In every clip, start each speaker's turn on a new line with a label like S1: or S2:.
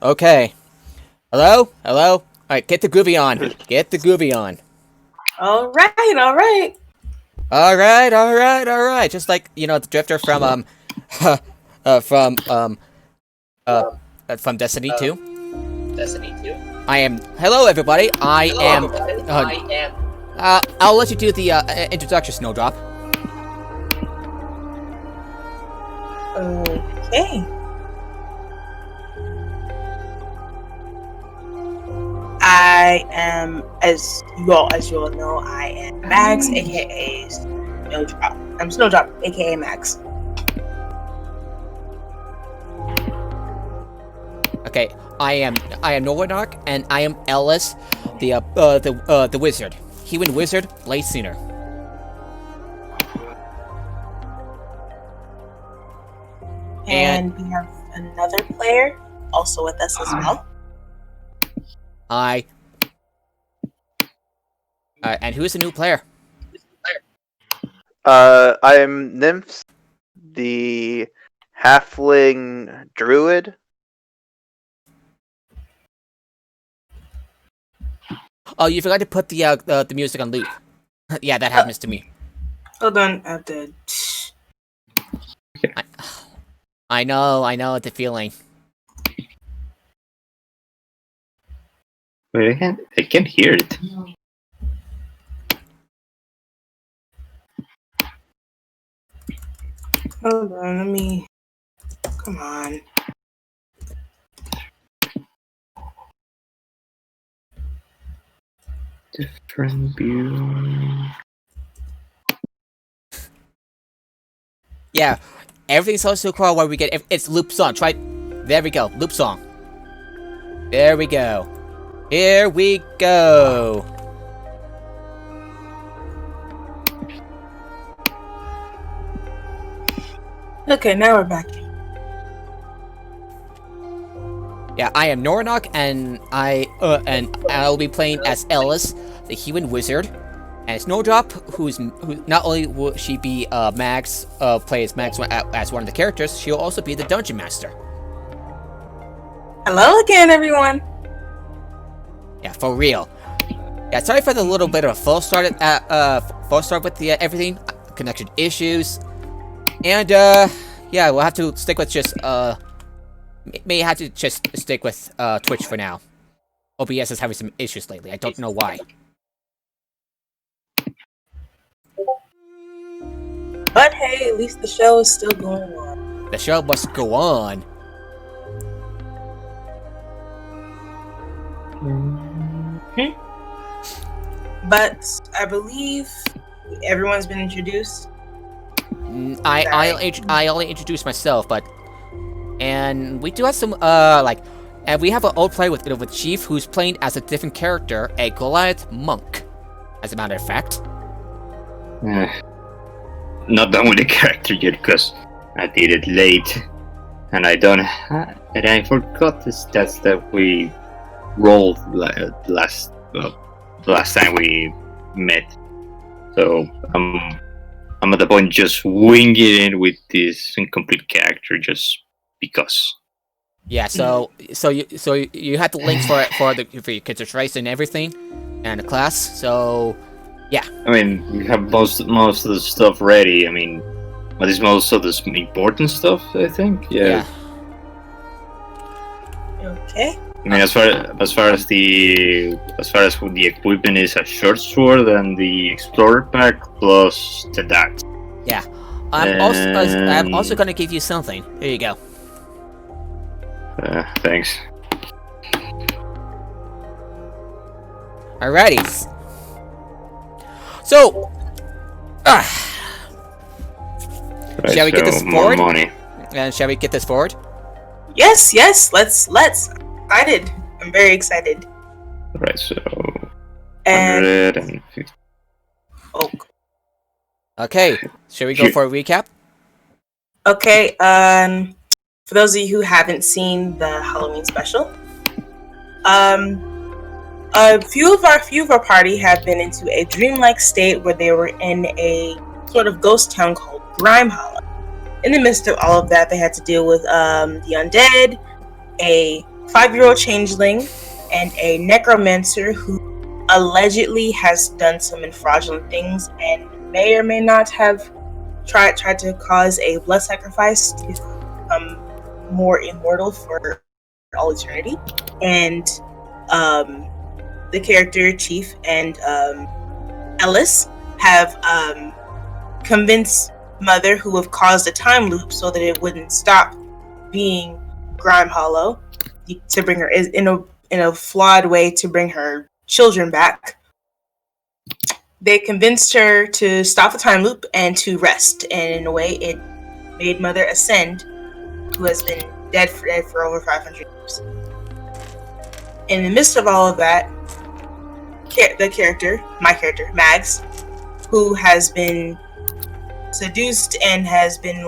S1: Okay. Hello? Hello? Alright, get the groovy on. Get the groovy on.
S2: Alright.
S1: Alright. Just like, the drifter from, from Destiny 2. Hello everybody, I'll let you do the, introduction, Snowdrop.
S2: Okay. I am, as you all know, I am Max, aka Snowdrop. I'm Snowdrop, aka Max.
S1: Okay, I am Norwanark, and I am Ellis, the wizard. Human wizard, Blade Singer.
S2: And we have another player also with us as well.
S1: And who is the new player?
S3: I am Nymphs, the halfling druid.
S1: Oh, you forgot to put the music on loop. Yeah, that happens to me.
S2: Hold on, I have to...
S1: I know the feeling.
S4: Wait, I can't hear it.
S2: Hold on, let me... Come on.
S4: Different view.
S1: Yeah, everything's so cool where we get it's loop song. Try. There we go, loop song. There we go. Here we go.
S2: Okay, now we're back.
S1: Yeah, I am Nornock, and I'll be playing as Ellis, the human wizard, and Snowdrop, who not only will she be Max, plays Max as one of the characters, she'll also be the dungeon master.
S2: Hello again, everyone.
S1: Yeah, for real. Yeah, sorry for the little bit of a false start with the everything, connection issues, and yeah, we'll have to stick with just may have to just stick with Twitch for now. OBS is having some issues lately. I don't know why.
S2: But hey, at least the show is still going on.
S1: The show must go on.
S2: But I believe everyone's been introduced.
S1: I only introduced myself, and we do have some and we have an old player with Chief who's playing as a different character, a Goliath monk, as a matter of fact.
S4: Not done with the character yet because I did it late, and I forgot the stats that we rolled last time we met. So I'm at the point just winging it with this incomplete character just because.
S1: Yeah, so you had the links for your character's race and everything, and the class. So yeah.
S4: I mean, we have most of the stuff ready. I mean, but it's most of the important stuff, I think. Yeah.
S2: Okay.
S4: I mean, as far as the equipment is a short sword and the explorer pack plus the that.
S1: Yeah. I'm also gonna give you something. Here you go.
S4: Thanks.
S1: Alrighty. So,
S4: Right,
S1: shall we get this
S4: more
S1: forward?
S4: money.
S1: And shall we get this forward?
S2: Yes. Let's. Excited. I'm very excited.
S4: Right, so
S2: And
S4: 150.
S2: oh,
S1: Okay. Shall we go for a recap?
S2: okay. For those of you who haven't seen the Halloween special, a few of our party have been into a dreamlike state where they were in a sort of ghost town called Grime Hollow. In the midst of all of that, they had to deal with the undead, a 5-year-old changeling and a necromancer who allegedly has done some fraudulent things and may or may not have tried to cause a blood sacrifice to become more immortal for all eternity. And the character Chief and Ellis have convinced Mother, who have caused a time loop so that it wouldn't stop being Grime Hollow, to bring her in a flawed way to bring her children back. They convinced her to stop the time loop and to rest, and in a way, it made Mother ascend, who has been dead for over 500 years. In the midst of all of that, my character, Mags, who has been seduced and has been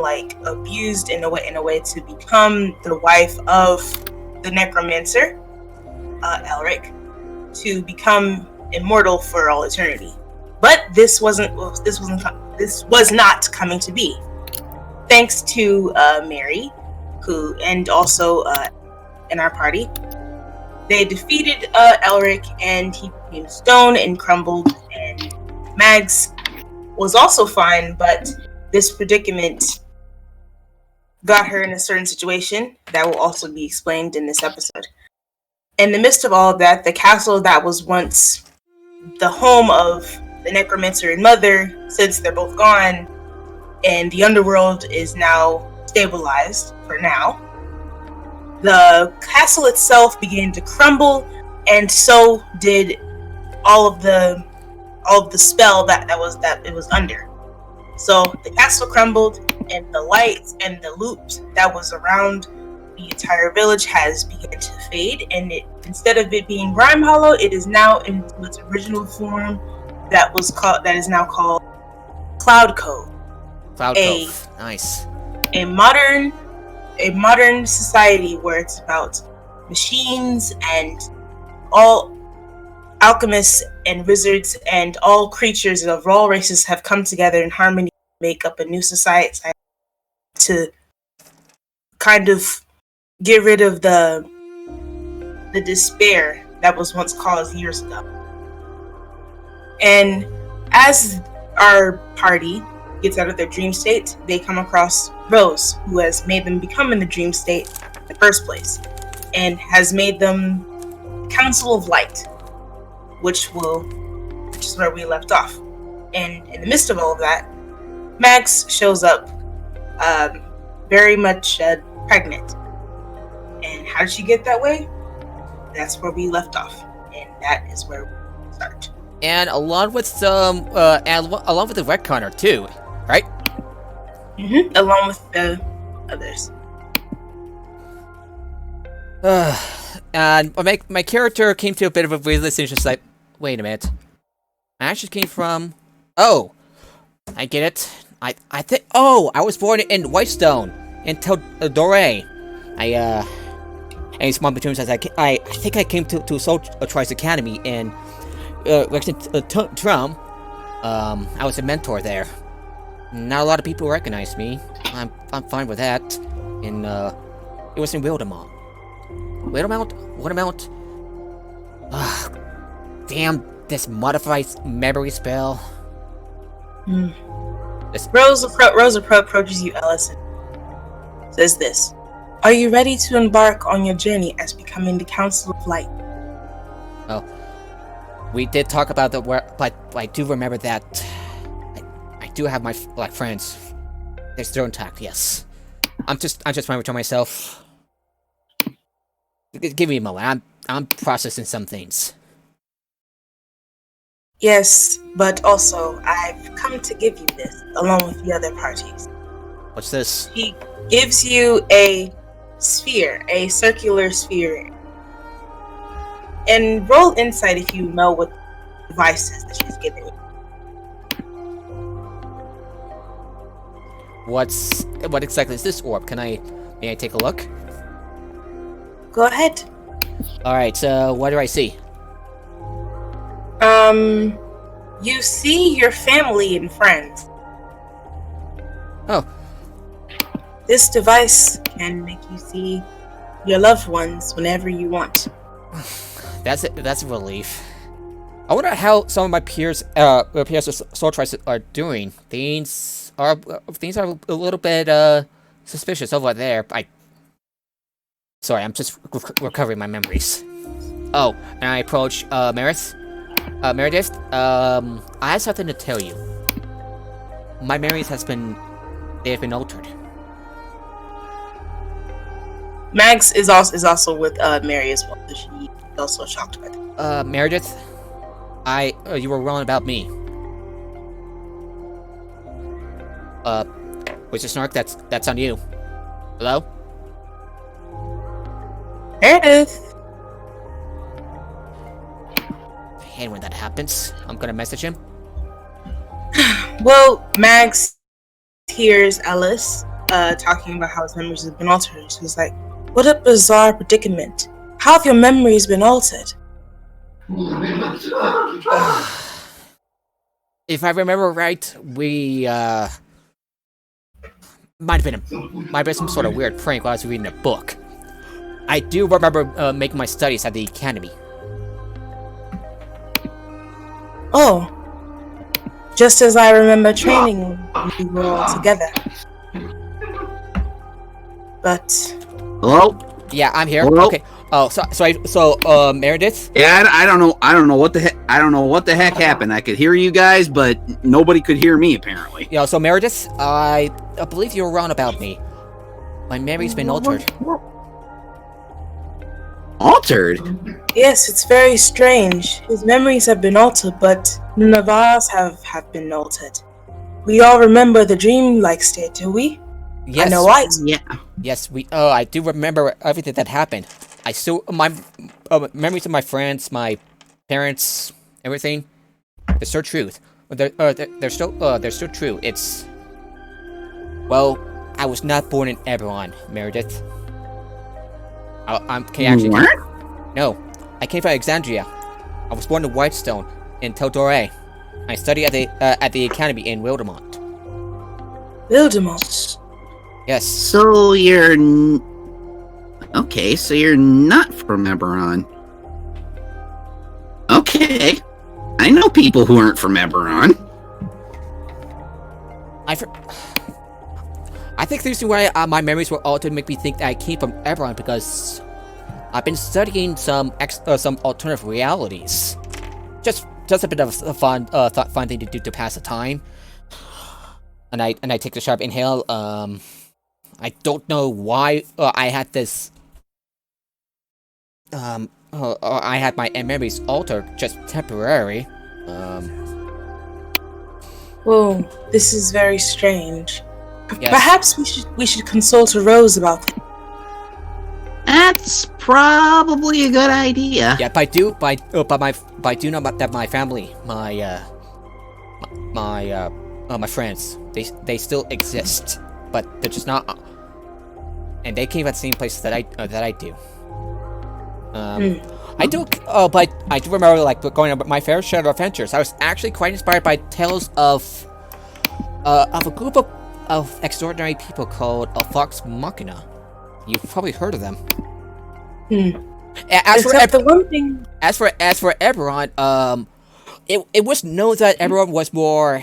S2: abused in a way to become the wife of the necromancer, Elric, to become immortal for all eternity. But this was not coming to be. Thanks to Mary, who and also in our party, they defeated Elric, and he became stone and crumbled. And Mags was also fine, but this predicament got her in a certain situation that will also be explained in this episode. In the midst of all of that, the castle that was once the home of the necromancer and Mother, since they're both gone, and the underworld is now stabilized for now, the castle itself began to crumble, and so did all of the spell that it was under. So the castle crumbled, and the lights and the loops that was around the entire village has begun to fade, and instead of it being Grime Hollow, it is now in its original form that is now called Cloud Cove.
S1: Cove. Nice.
S2: A modern society where it's about machines and all alchemists and wizards and all creatures of all races have come together in harmony to make up a new society to kind of get rid of the despair that was once caused years ago. And as our party gets out of their dream state, they come across Rose, who has made them become in the dream state in the first place, and has made them Council of Light, which is where we left off. And in the midst of all of that, Max shows up very much pregnant. And how did she get that way? That's where we left off, and that is where we start.
S1: And along with the retconner too, right?
S2: Mm-hmm. Along with the others.
S1: And my character came to a bit of a realization. Just like, wait a minute, I actually came from. Oh, I get it. I think. Oh, I was born in Whitestone in Dore. And small between says I think I came to Trice Academy in Trum. I was a mentor there. Not a lot of people recognize me. I'm fine with that. And it was in Wildemount. What about? Damn this modified memory spell.
S2: Rose approaches you, Ellison. Says this. Are you ready to embark on your journey as becoming the Council of Light?
S1: Oh, we did talk about the work, but I do remember that I do have my friends. They're still intact. Yes, I'm just trying to tell myself. Give me a moment. I'm processing some things.
S2: Yes, but also I've come to give you this along with the other parties.
S1: What's this?
S2: He gives you a sphere, a circular sphere. And roll insight if you know what device is that she's giving you.
S1: What exactly is this orb? May I take a look?
S2: Go ahead.
S1: Alright, so what do I see?
S2: You see your family and friends.
S1: Oh.
S2: This device can make you see your loved ones whenever you want.
S1: That's it. That's a relief. I wonder how some of my peers with Soul Trice are doing. Things are a little bit suspicious over there. Sorry, I'm just recovering my memories. Oh, and I approach Meredith. Meredith, I have something to tell you. My memories have been altered.
S2: Max is also with Mary as well. So she's also shocked by that.
S1: Meredith, you were wrong about me. Mr. Snark, that's on you. Hello?
S2: Meredith.
S1: And when that happens, I'm gonna message him.
S2: Well, Max hears Ellis talking about how his memories have been altered. She's like, "What a bizarre predicament. How have your memories been altered?"
S1: If I remember right, we might have been some sort of weird prank while I was reading a book. I do remember making my studies at the academy.
S2: Oh, just as I remember training when we were all together. But
S5: Hello?
S1: Yeah, I'm here.
S5: Hello?
S1: Okay. Oh, so Meredith.
S5: Yeah, I don't know what the heck happened. I could hear you guys, but nobody could hear me apparently.
S1: Yeah. So Meredith, I believe you were wrong about me. My memory's been altered.
S5: Altered?
S2: yes, it's very strange. His memories have been altered, but none of ours have been altered. We all remember the dream-like state, do we?
S1: Yes.
S2: I know I.
S5: Yeah.
S1: Yes, I do remember everything that happened. I still my memories of my friends, my parents, everything. They're still truth. They're still true. It's I was not born in Eberron, Meredith. No, I came from Alexandria. I was born in Whitestone, in Teldore. I studied at the academy in Wildemont.
S2: Wildemont.
S1: Yes.
S5: So you're okay. So you're not from Eberron. Okay, I know people who aren't from Eberron.
S1: I think the reason why my memories were altered make me think that I came from Eberron because I've been studying some alternative realities. Just a bit of a fun thing to do to pass the time. And I take the sharp inhale. I don't know why I had this. I had my memories altered, just temporary.
S2: Whoa, this is very strange.
S1: Yes.
S2: Perhaps we should consult a Rose about this.
S5: That's probably a good idea.
S1: Yeah, but I do know that my family, my friends, they still exist, but they're just not, and they came at the same place that I do. I do, but I do remember going on my fair share of adventures. I was actually quite inspired by tales of a group of extraordinary people called a Fox Machina. You've probably heard of them. As for Eberron, it was known that Eberron was more,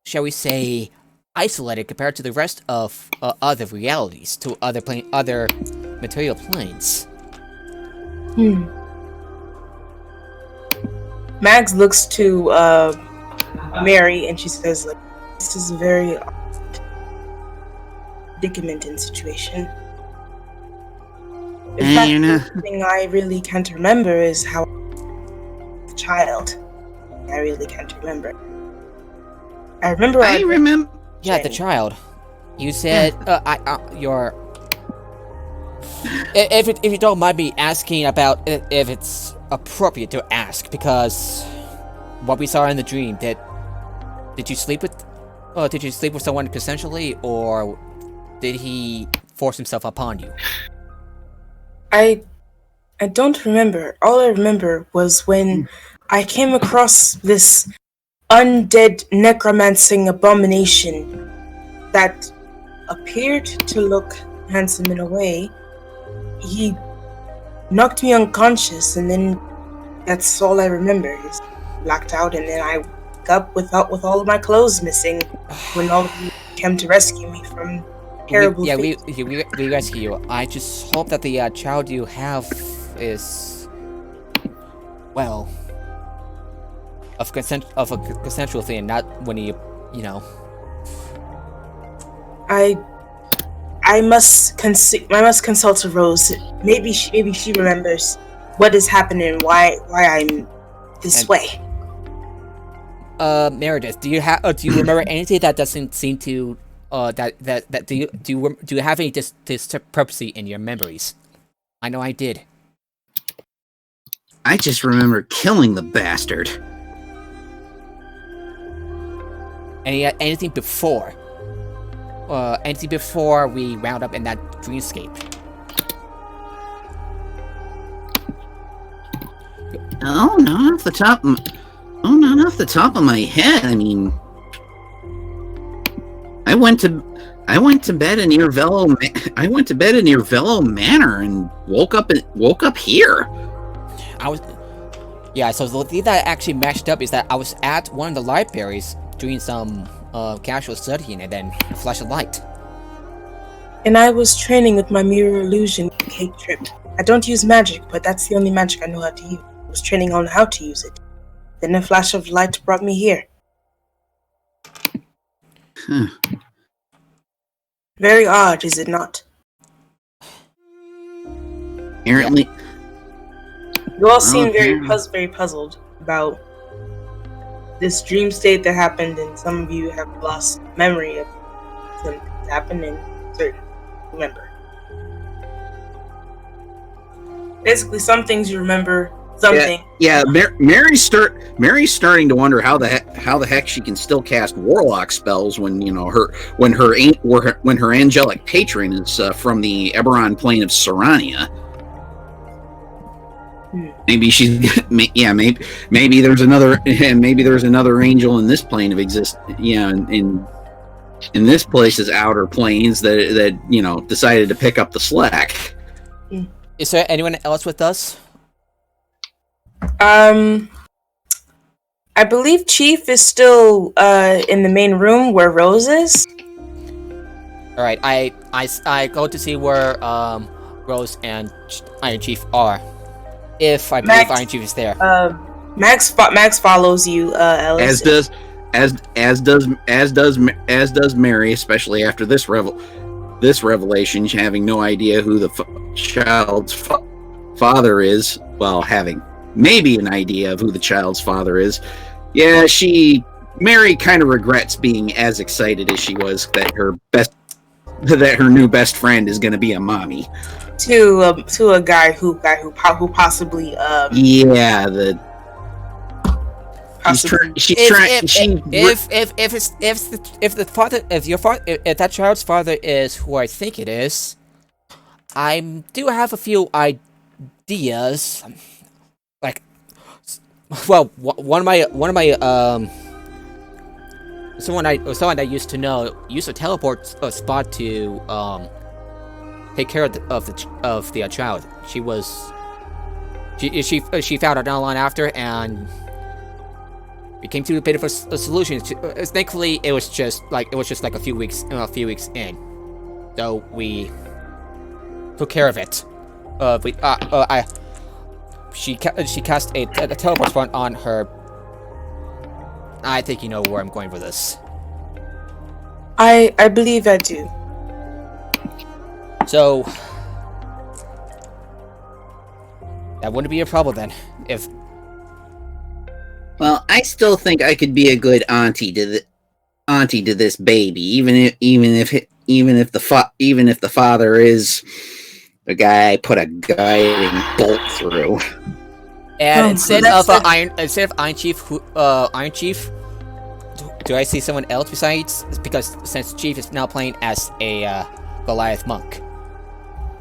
S1: shall we say, isolated compared to the rest of other realities, to other material planes.
S2: Max looks to Mary and she says, this is a very predicament in situation. In fact, the thing I really can't remember is how the child. I really can't remember. I remember.
S1: Yeah, the child. You said if you don't mind me asking about if it's appropriate to ask, because what we saw in the dream, did you sleep with someone consensually, or did he force himself upon you?
S2: I don't remember. All I remember was when I came across this undead necromancing abomination that appeared to look handsome in a way. he knocked me unconscious, and then that's all I remember is blacked out, and then I woke up with all of my clothes missing when all of you came to rescue me from terrible fate.
S1: we rescue you. I just hope that the child you have is, well, of a consensual thing, not when you know.
S2: I must consult a Rose. Maybe she remembers what is happening, why I'm this way.
S1: Meredith, do you remember anything that doesn't seem to do you have any discrepancy in your memories? I know I did.
S5: I just remember killing the bastard.
S1: Anything before? Anything before we wound up in that dreamscape?
S5: Oh, not off the top of my head. I mean, I went to bed in Irvello Manor and woke up here.
S1: So the thing that actually matched up is that I was at one of the libraries doing some casual studying, and then a flash of light.
S2: And I was training with my mirror illusion cake trip. I don't use magic, but that's the only magic I know how to use. I was training on how to use it. Then a flash of light brought me here. Very odd, is it not?
S5: Apparently.
S2: You all seem very puzzled about this dream state that happened, and some of you have lost memory of something that happened and certain remember. Basically, some things you remember, something.
S5: Yeah. Mary's starting to wonder how the heck she can still cast warlock spells when her angelic patron is from the Eberron plane of Serania. Maybe maybe there's another angel in this plane of exist. In this place's outer planes that decided to pick up the slack.
S1: Is there anyone else with us?
S2: I believe Chief is still in the main room where Rose is.
S1: All right, I go to see where Rose and Iron Chief are. If I believe Iron Chief is there.
S2: Max follows you, Ellis.
S5: As does Mary, especially after this revelation, having no idea who the child's father is. Well, having maybe an idea of who the child's father is. Yeah, Mary kind of regrets being as excited as she was that her new best friend is going to be a mommy.
S2: To a guy who possibly
S1: if that child's father is who I think it is, I do have a few ideas. Like, well, one of my someone I used to know used to teleport a spot to take care of the child. She found out not long after, and we came to a bit of a solution. Thankfully, it was just like a few weeks in, so we took care of it. She cast a teleport spot on her. I think you know where I'm going with this.
S2: I believe I do.
S1: So that wouldn't be a problem then.
S5: Well, I still think I could be a good auntie to this baby, even if the father is the guy I put a guiding bolt through.
S1: And instead of Iron Chief, do I see someone else besides? Because since Chief is now playing as a Goliath monk.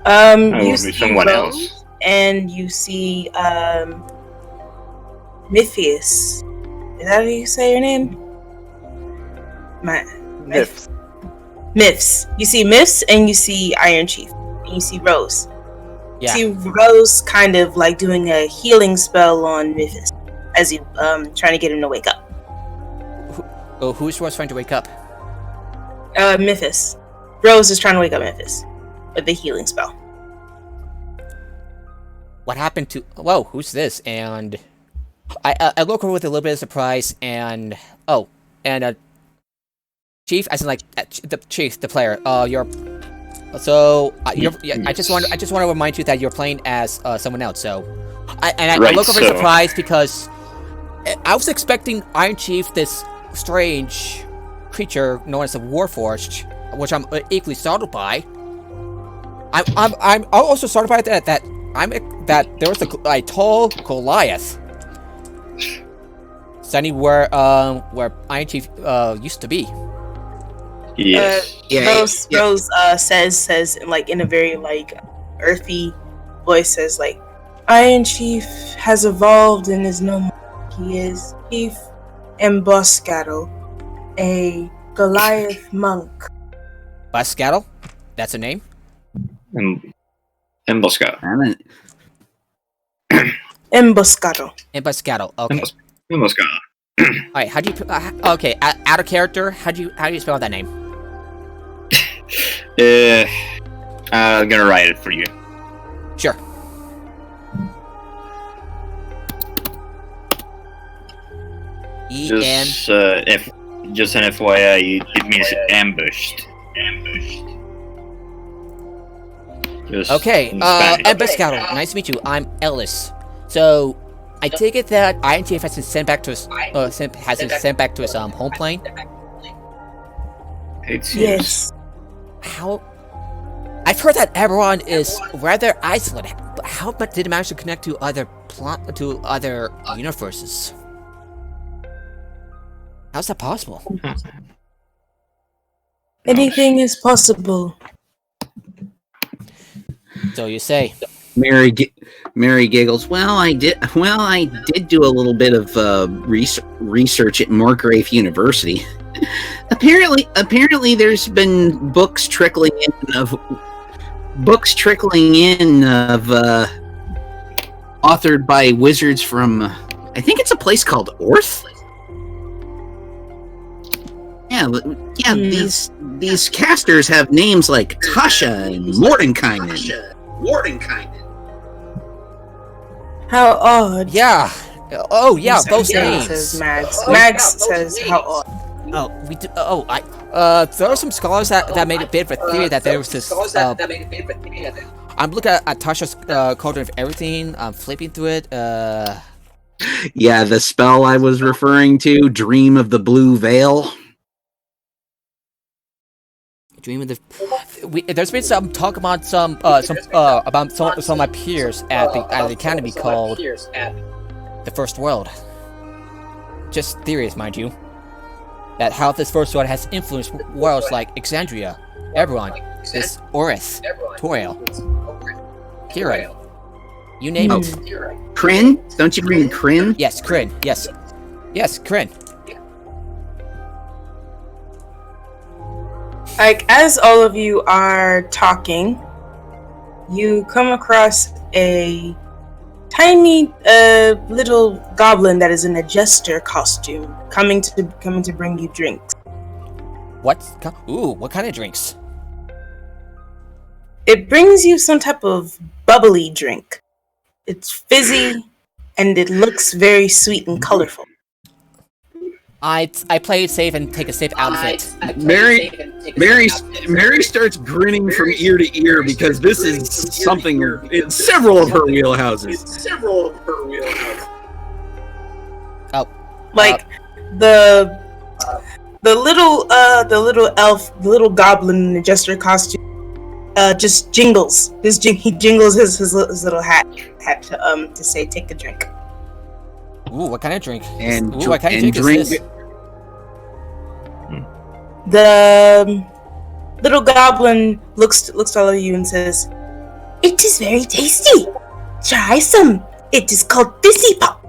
S2: You see
S4: someone
S2: Rose,
S4: else.
S2: and you see Mythius. Is that how you say your name?
S3: Myths.
S2: Myths. You see Myths, and you see Iron Chief, and you see Rose.
S1: Yeah.
S2: See Rose kind of like doing a healing spell on Memphis as you trying to get him to wake up.
S1: Who's Rose trying to wake up?
S2: Memphis. Rose is trying to wake up Memphis with the healing spell.
S1: What happened to? Whoa, who's this? And I look over with a little bit of surprise, and Chief, as in like the Chief, the player. You're. So I just want to remind you that you're playing as someone else. So I look over surprised because I was expecting Iron Chief, this strange creature known as the Warforged, which I'm equally startled by. I'm also startled by that there was a tall Goliath standing where Iron Chief used to be.
S4: Yes.
S2: Rose says like in a very like earthy voice, says like, Iron Chief has evolved and is no more. He is Chief Emboscado, a Goliath monk.
S1: Emboscado? That's a name?
S4: Emboscado.
S2: Emboscado.
S1: Emboscado. Okay.
S4: Emboscado.
S1: Alright, how do you okay, out of character, how do you spell that name?
S4: I'm gonna write it for you.
S1: Sure. E-N...
S4: Just an FYI, it means ambushed.
S1: Okay, Emboscado, nice to meet you. I'm Ellis. So, I take it that Iron Chief has been sent back to his home plane.
S2: Yes.
S1: How? I've heard that everyone is rather isolated. But how did it manage to connect to other universes? How's that possible?
S2: Anything is possible.
S1: So you say.
S5: Mary giggles. Well, I did do a little bit of research at Morgue University. Apparently, there's been books trickling in of authored by wizards from I think it's a place called Orth. Yeah. These casters have names like Tasha and Mordenkainen.
S2: How odd.
S1: Yeah. Oh, yeah, both names.
S2: Says Max says how odd.
S1: Oh, we do. Oh, there are some scholars that made a bit of a theory that there was this. I'm looking at Tasha's cauldron of everything. I'm flipping through it.
S5: Yeah, the spell I was referring to, Dream of the Blue Veil.
S1: Dream of the. There's been some talk about some of my peers at the academy called the First World. Just theories, mind you. That how this First World has influenced worlds like Exandria, Eberron, this Orith, Toriel, Kira, you name it.
S5: Kryn? Don't you mean Kryn?
S1: Yes, Kryn. Yes, Kryn.
S2: Like, as all of you are talking, you come across a tiny little goblin that is in a jester costume coming to bring you drinks.
S1: What kind of drinks?
S2: It brings you some type of bubbly drink. It's fizzy and it looks very sweet and colorful.
S1: I play it safe and take a sip out of it.
S5: Mary starts grinning from ear to ear because this is something in several of her wheelhouses.
S1: Oh,
S2: like the little elf, the little goblin in the jester costume, just jingles. He jingles his little hat to say, "Take the drink."
S1: Ooh, what kind of drink?
S5: What
S1: kind of drink is this?
S2: The little goblin looks at all of you and says, "It is very tasty. Try some. It is called Fizzy Pop."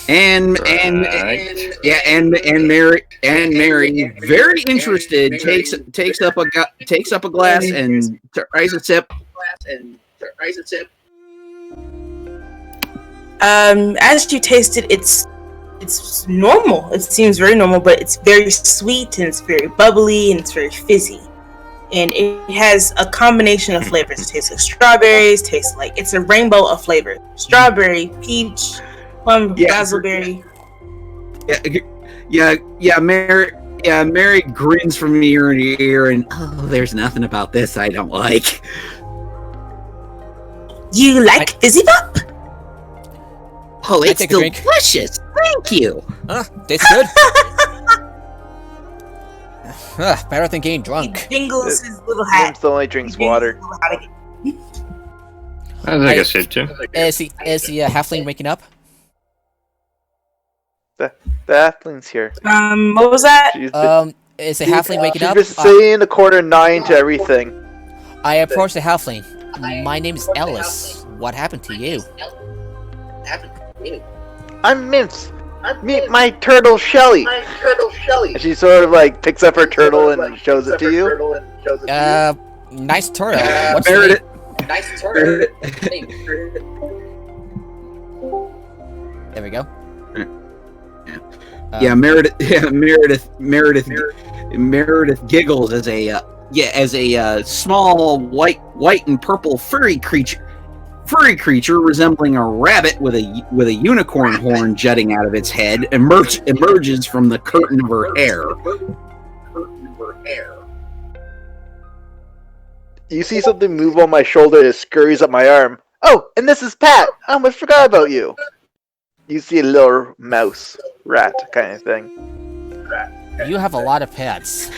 S5: And Mary, very interested, takes up a glass and tries a sip.
S2: As you taste it, it's normal. It seems very normal, but it's very sweet and it's very bubbly and it's very fizzy. And it has a combination of flavors. It tastes like strawberries, tastes like it's a rainbow of flavors. Strawberry, peach, plum, raspberry.
S5: Mary grins from ear to ear and there's nothing about this I don't like.
S2: You like fizzy pop?
S5: Oh, it's delicious. Thank you.
S1: Tastes good. Better than getting drunk.
S2: He jingles his little hat.
S3: James only drinks water.
S4: I think I said too.
S1: Is the halfling waking up?
S3: The halfling's here.
S2: What was that?
S1: Is the halfling waking up?
S3: She's been saying a quarter 9 to everything.
S1: I approached the halfling. My name is Ellis. What happened to you?
S3: I'm Mince. Meet my turtle Shelly. And she sort of like picks up her turtle and shows it to you.
S1: Nice turtle. What's
S5: Meredith.
S1: Nice turtle. There we go.
S5: Meredith giggles as a small white and purple furry creature resembling a rabbit with a unicorn horn jutting out of its head emerges from the curtain of her hair.
S3: You see something move on my shoulder and it scurries up my arm. Oh, and this is Pat. I almost forgot about you. You see a little mouse, rat kind of thing.
S1: You have a lot of pets.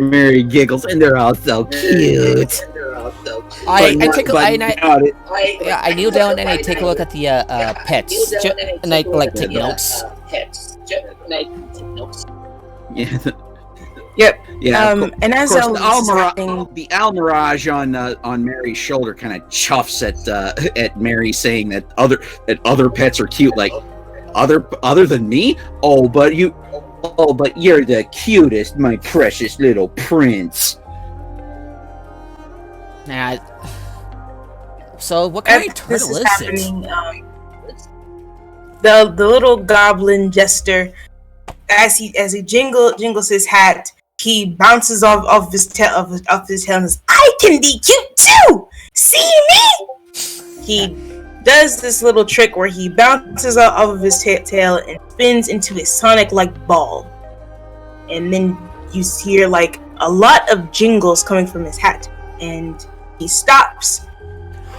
S5: Mary giggles, and they're all so cute.
S1: I kneel down and I take a look at the pets, and I take notes.
S5: Yeah.
S2: Yep.
S5: Yeah.
S2: And as
S5: the Almirage on Mary's shoulder kind of chuffs at Mary, saying that other pets are cute. Like other than me? Oh, but you're the cutest, my precious little prince.
S1: Nah. So what kind of turtle is it?
S2: The little goblin jester, as he jingles his hat, he bounces off his tail and says, "I can be cute too. See me?" He does this little trick where he bounces off of his tail and spins into a sonic-like ball, and then you hear like a lot of jingles coming from his hat, and he stops,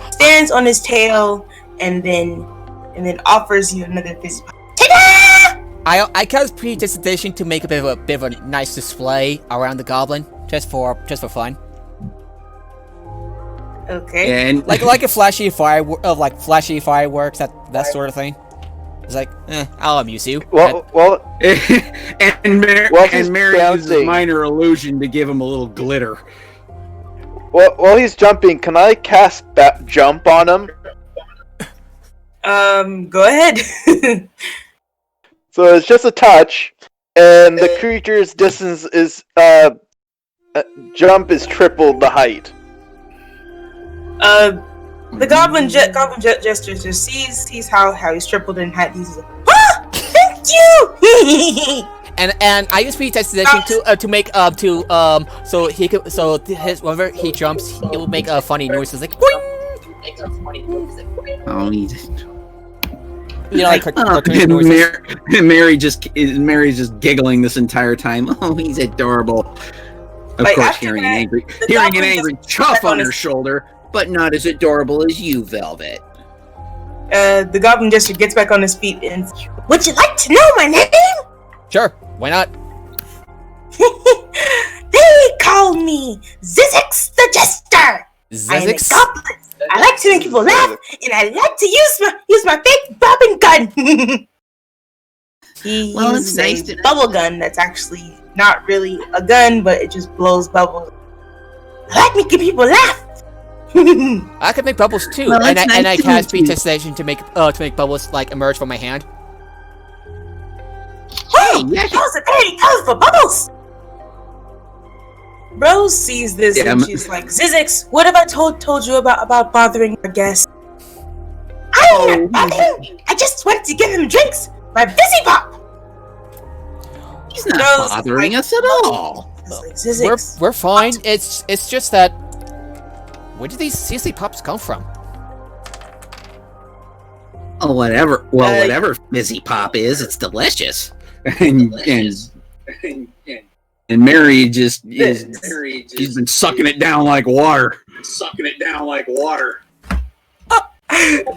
S2: stands on his tail, and then offers you another fizzy pop. Ta-da!
S1: I cast prestidigitation to make a bit of a nice display around the goblin, just for fun.
S2: Okay.
S5: And
S1: like a flashy fireworks, that sort of thing. It's like, I'll amuse you.
S3: Well,
S5: and Mary uses
S3: bouncing.
S5: minor illusion to give him a little glitter.
S3: Well, while he's jumping, can I cast jump on him?
S2: Go ahead.
S3: So it's just a touch, and the creature's distance is jump is triple the height.
S2: The goblin jester just sees how he's tripled in height. He's like, thank you.
S1: And I use prestidigitation to make so he could whenever he jumps, it will make a funny noises like boing.
S5: Oh, he's...
S1: You know, like
S5: and Mary's just giggling this entire time. Oh, he's adorable. Of course, hearing an angry chuff on her shoulder, but not as adorable as you, Velvet.
S2: The goblin jester gets back on his feet and, would you like to know my name?
S1: Sure, why not?
S2: They call me Zizix the Jester.
S1: Zizix?
S2: I'm a goblin. I like to make people laugh, and I like to use my fake bobbin gun. He uses a bubble gun that's actually not really a gun, but it just blows bubbles. I like making people laugh.
S1: I could make bubbles too,
S5: Well,
S1: and
S5: it's
S1: I
S5: nice to
S1: cast
S5: meet you.
S1: prestidigitation to make bubbles like emerge from my hand.
S2: Oh,
S5: yeah.
S2: those are very colorful bubbles. Rose sees this
S5: Yeah,
S2: and she's like, Zizix, what have I told you about bothering our guests? I'm not bothering. I just went to give him drinks. My busy pop.
S5: He's not
S2: Rose,
S5: bothering
S2: like,
S5: us at all.
S2: It's like, Zizix,
S1: We're fine. It's just that. Where do these CC pops come from?
S5: Oh, whatever. Well,
S2: Uh,
S5: whatever fizzy pop is, it's delicious. and Mary just is. She's been sucking it down like water.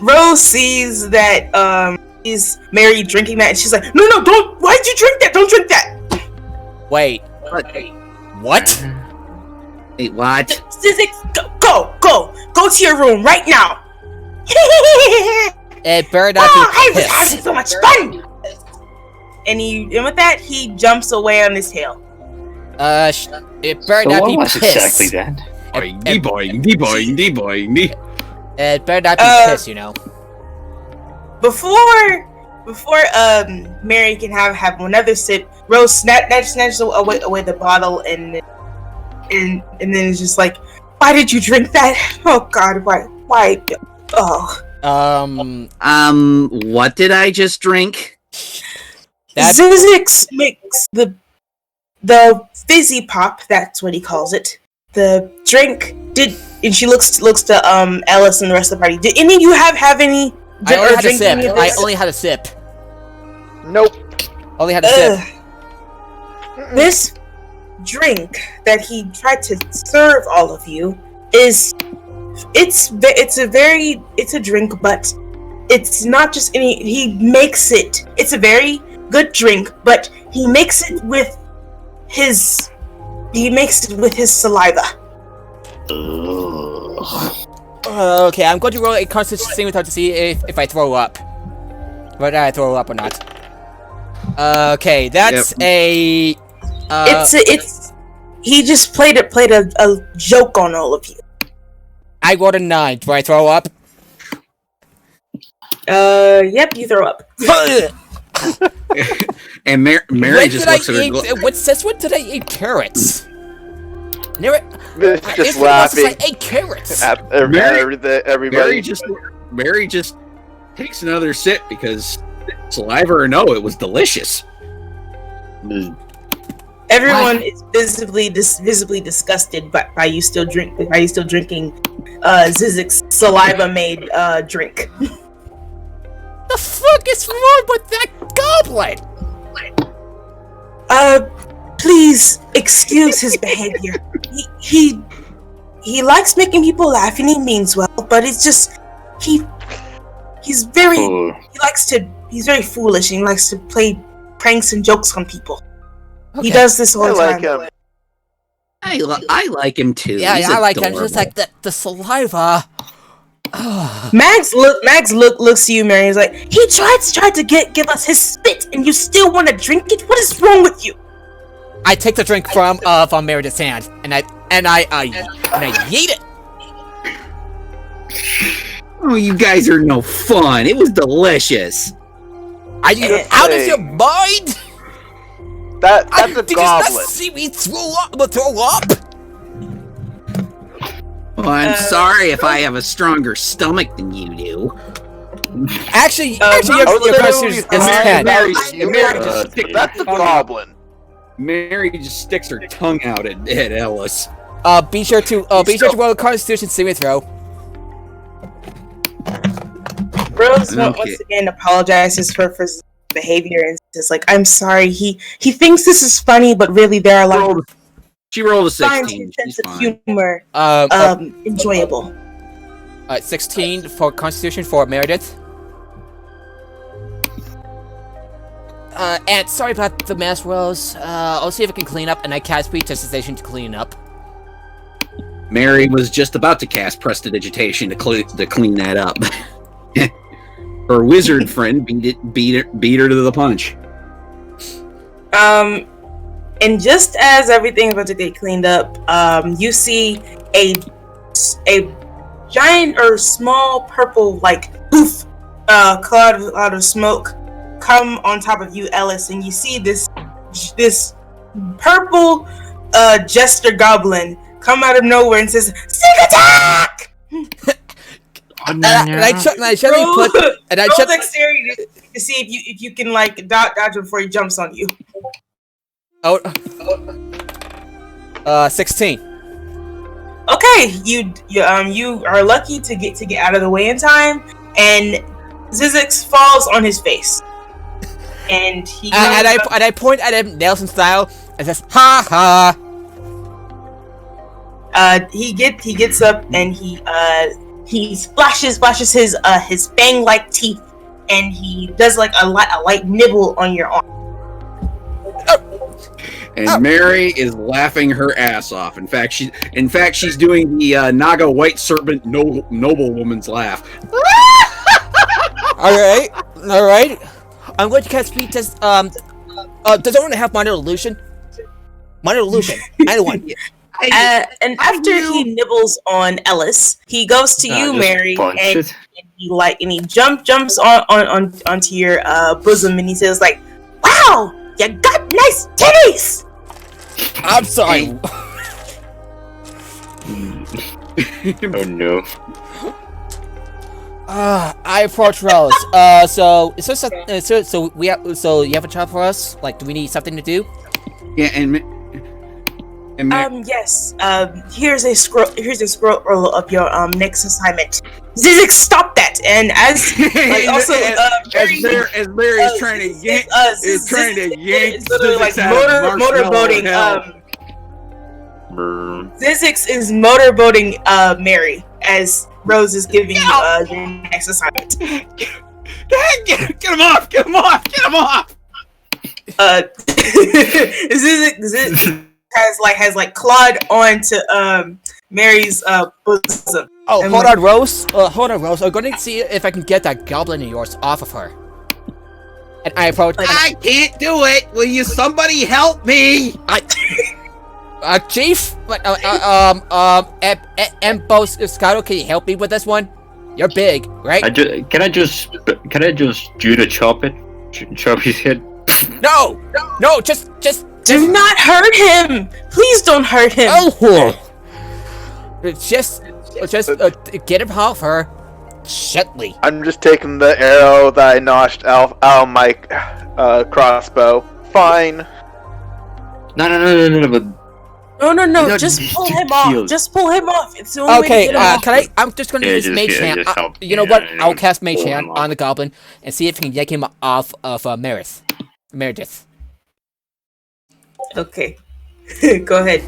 S2: Rose sees that he's Mary drinking that, and she's like, no, don't. Why'd you drink that? Don't drink that.
S1: Wait. What?
S5: Wait, what?
S2: Zizix, go to your room right now.
S1: It better not
S2: I
S1: be
S2: was having
S1: piss.
S2: so much fun. And with that, he jumps away on his tail.
S1: It better
S4: So
S1: not
S4: what
S1: be
S4: was
S1: piss.
S4: exactly that?
S5: Boing.
S1: It better not be piss, you know.
S2: Before Mary can have another sip, Rose snatches away the bottle and then it's just like, why did you drink that? Oh God, why? Oh,
S5: What did I just drink?
S2: Zizix makes the fizzy pop. That's what he calls it. The drink and she looks to Ellis and the rest of the party. Did any of you have any?
S1: I only had a
S2: drink
S1: sip.
S2: any of
S1: I
S2: this?
S1: only had a sip.
S3: Nope.
S1: Only had a sip.
S2: This drink that he tried to serve all of you it's a drink, but it's not just any. He makes it. It's a very good drink, but he makes it with his saliva.
S1: Okay, I'm going to roll a constitution saving throw to see if I throw up. Whether I throw up or not. Okay, that's a.
S2: He just played a joke on all of you.
S1: I rolled a 9. Do I throw up?
S2: Yep, you throw up.
S5: And Mary just looks at her.
S1: Since when did I eat carrots? Never.
S3: It's just
S1: I
S3: laughing
S1: ate carrots.
S3: at everybody.
S5: Mary just takes another sip because saliva or no, it was delicious.
S2: Everyone is visibly disgusted by you still drinking Zizik's saliva-made drink.
S1: The fuck is wrong with that goblin?
S2: Please excuse his behavior. He likes making people laugh and he means well, but it's just he's very foolish and he likes to play pranks and jokes on people.
S1: Okay.
S2: He does this all
S3: I
S2: the
S3: like
S2: time.
S3: him.
S5: I like him too.
S1: Yeah,
S5: He's
S1: I like him.
S5: adorable.
S1: Just like the saliva.
S2: Max looks to you, Mary. He's like, he tried to give us his spit, and you still want to drink it? What is wrong with you?
S1: I take the drink from Meredith's hand, and I yeet it.
S5: Oh, you guys are no fun. It was delicious.
S1: Are you out of your mind?
S3: That's a
S1: Did you
S3: goblin.
S1: not see me throw up?
S5: Well, I'm sorry if I have a stronger stomach than you do.
S1: Actually,
S3: I was
S1: your
S3: literally
S1: constitution is
S3: fine
S1: 10.
S3: about you. That's a goblin.
S5: Mary just sticks her tongue out at Ellis.
S1: Be sure to roll a constitution saving throw.
S2: Rose
S5: Okay.
S2: once again apologizes for his behavior and says, like, I'm sorry. He thinks this is funny, but really there are like
S5: She rolled a
S2: finds
S5: 16.
S2: his sense
S5: She's
S2: of
S5: fine.
S2: humor enjoyable.
S1: 16 for constitution for Meredith. And sorry about the mess, Rose. I'll see if I can clean up, and I cast prestidigitation to clean up.
S5: Mary was just about to cast prestidigitation to clean that up. Her wizard friend beat her to the punch.
S2: And just as everything's about to get cleaned up, you see a giant or small purple like poof cloud of smoke come on top of you, Ellis, and you see this purple jester goblin come out of nowhere and says, "Sneak attack!"
S1: And I suddenly put and I
S2: roll
S1: shut
S2: dexterity to see if you can like dodge him before he jumps on you.
S1: 16.
S2: Okay, you are lucky to get out of the way in time, and Zizix falls on his face, and he
S1: and I point at him Nelson style and says, "Ha ha."
S2: He gets up and he splashes his fang like teeth, and he does like a light nibble on your arm.
S5: And Mary is laughing her ass off. In fact, she's doing the Naga White Serpent noblewoman's laugh.
S1: All right. I'm going to cast speed test. Does anyone have minor illusion? Minor illusion. Anyone?
S2: And after he nibbles on Ellis, he goes to you, Mary, and he jumps onto your bosom, and he says like, "Wow, you got nice titties."
S1: I'm sorry.
S4: Oh no.
S1: I approach Rose. So is this so you have a job for us? Like, do we need something to do?
S5: Yeah, and
S2: yes. Here's a scroll of your next assignment. Zizix, stop that! And as like also
S5: as Mary's trying to yank,
S2: it's literally like motorboating. Zizix is motorboating Mary as Rose is giving you your next assignment.
S5: Get him off!
S2: Zizix has clawed onto Mary's bosom.
S1: Oh, hold on, Rose. I'm going to see if I can get that goblin of yours off of her. And I approach.
S5: I can't do it. Will you somebody help me?
S1: Chief. Embos Scotto, can you help me with this one? You're big, right?
S4: Can I just judo chop his head?
S1: No, just.
S2: Do not hurt him! Please don't hurt him!
S1: Oh! Just get him off her gently.
S3: I'm just taking the arrow that I notched out of my crossbow. Fine.
S4: No, but
S2: No, just pull him off. Just pull him off. It's the only way to get him off.
S1: I'm just gonna use Mage Hand. You know what? I'll cast Mage Hand on the goblin and see if I can yank him off of Meredith.
S2: Okay. Go ahead.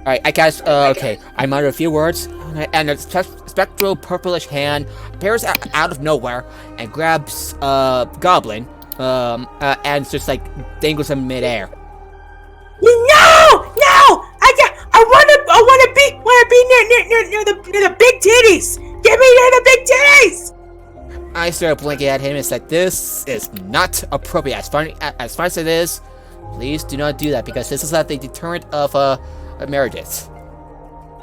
S1: Alright, I cast, okay. I mutter a few words, and a spectral purplish hand appears out of nowhere and grabs, Goblin, and just, like, dangles him midair.
S2: No! I wanna be near the big titties! Get me near the big titties!
S1: I start blinking at him and said, "This is not appropriate. As far as it is, please do not do that, because this is not the deterrent of Meredith."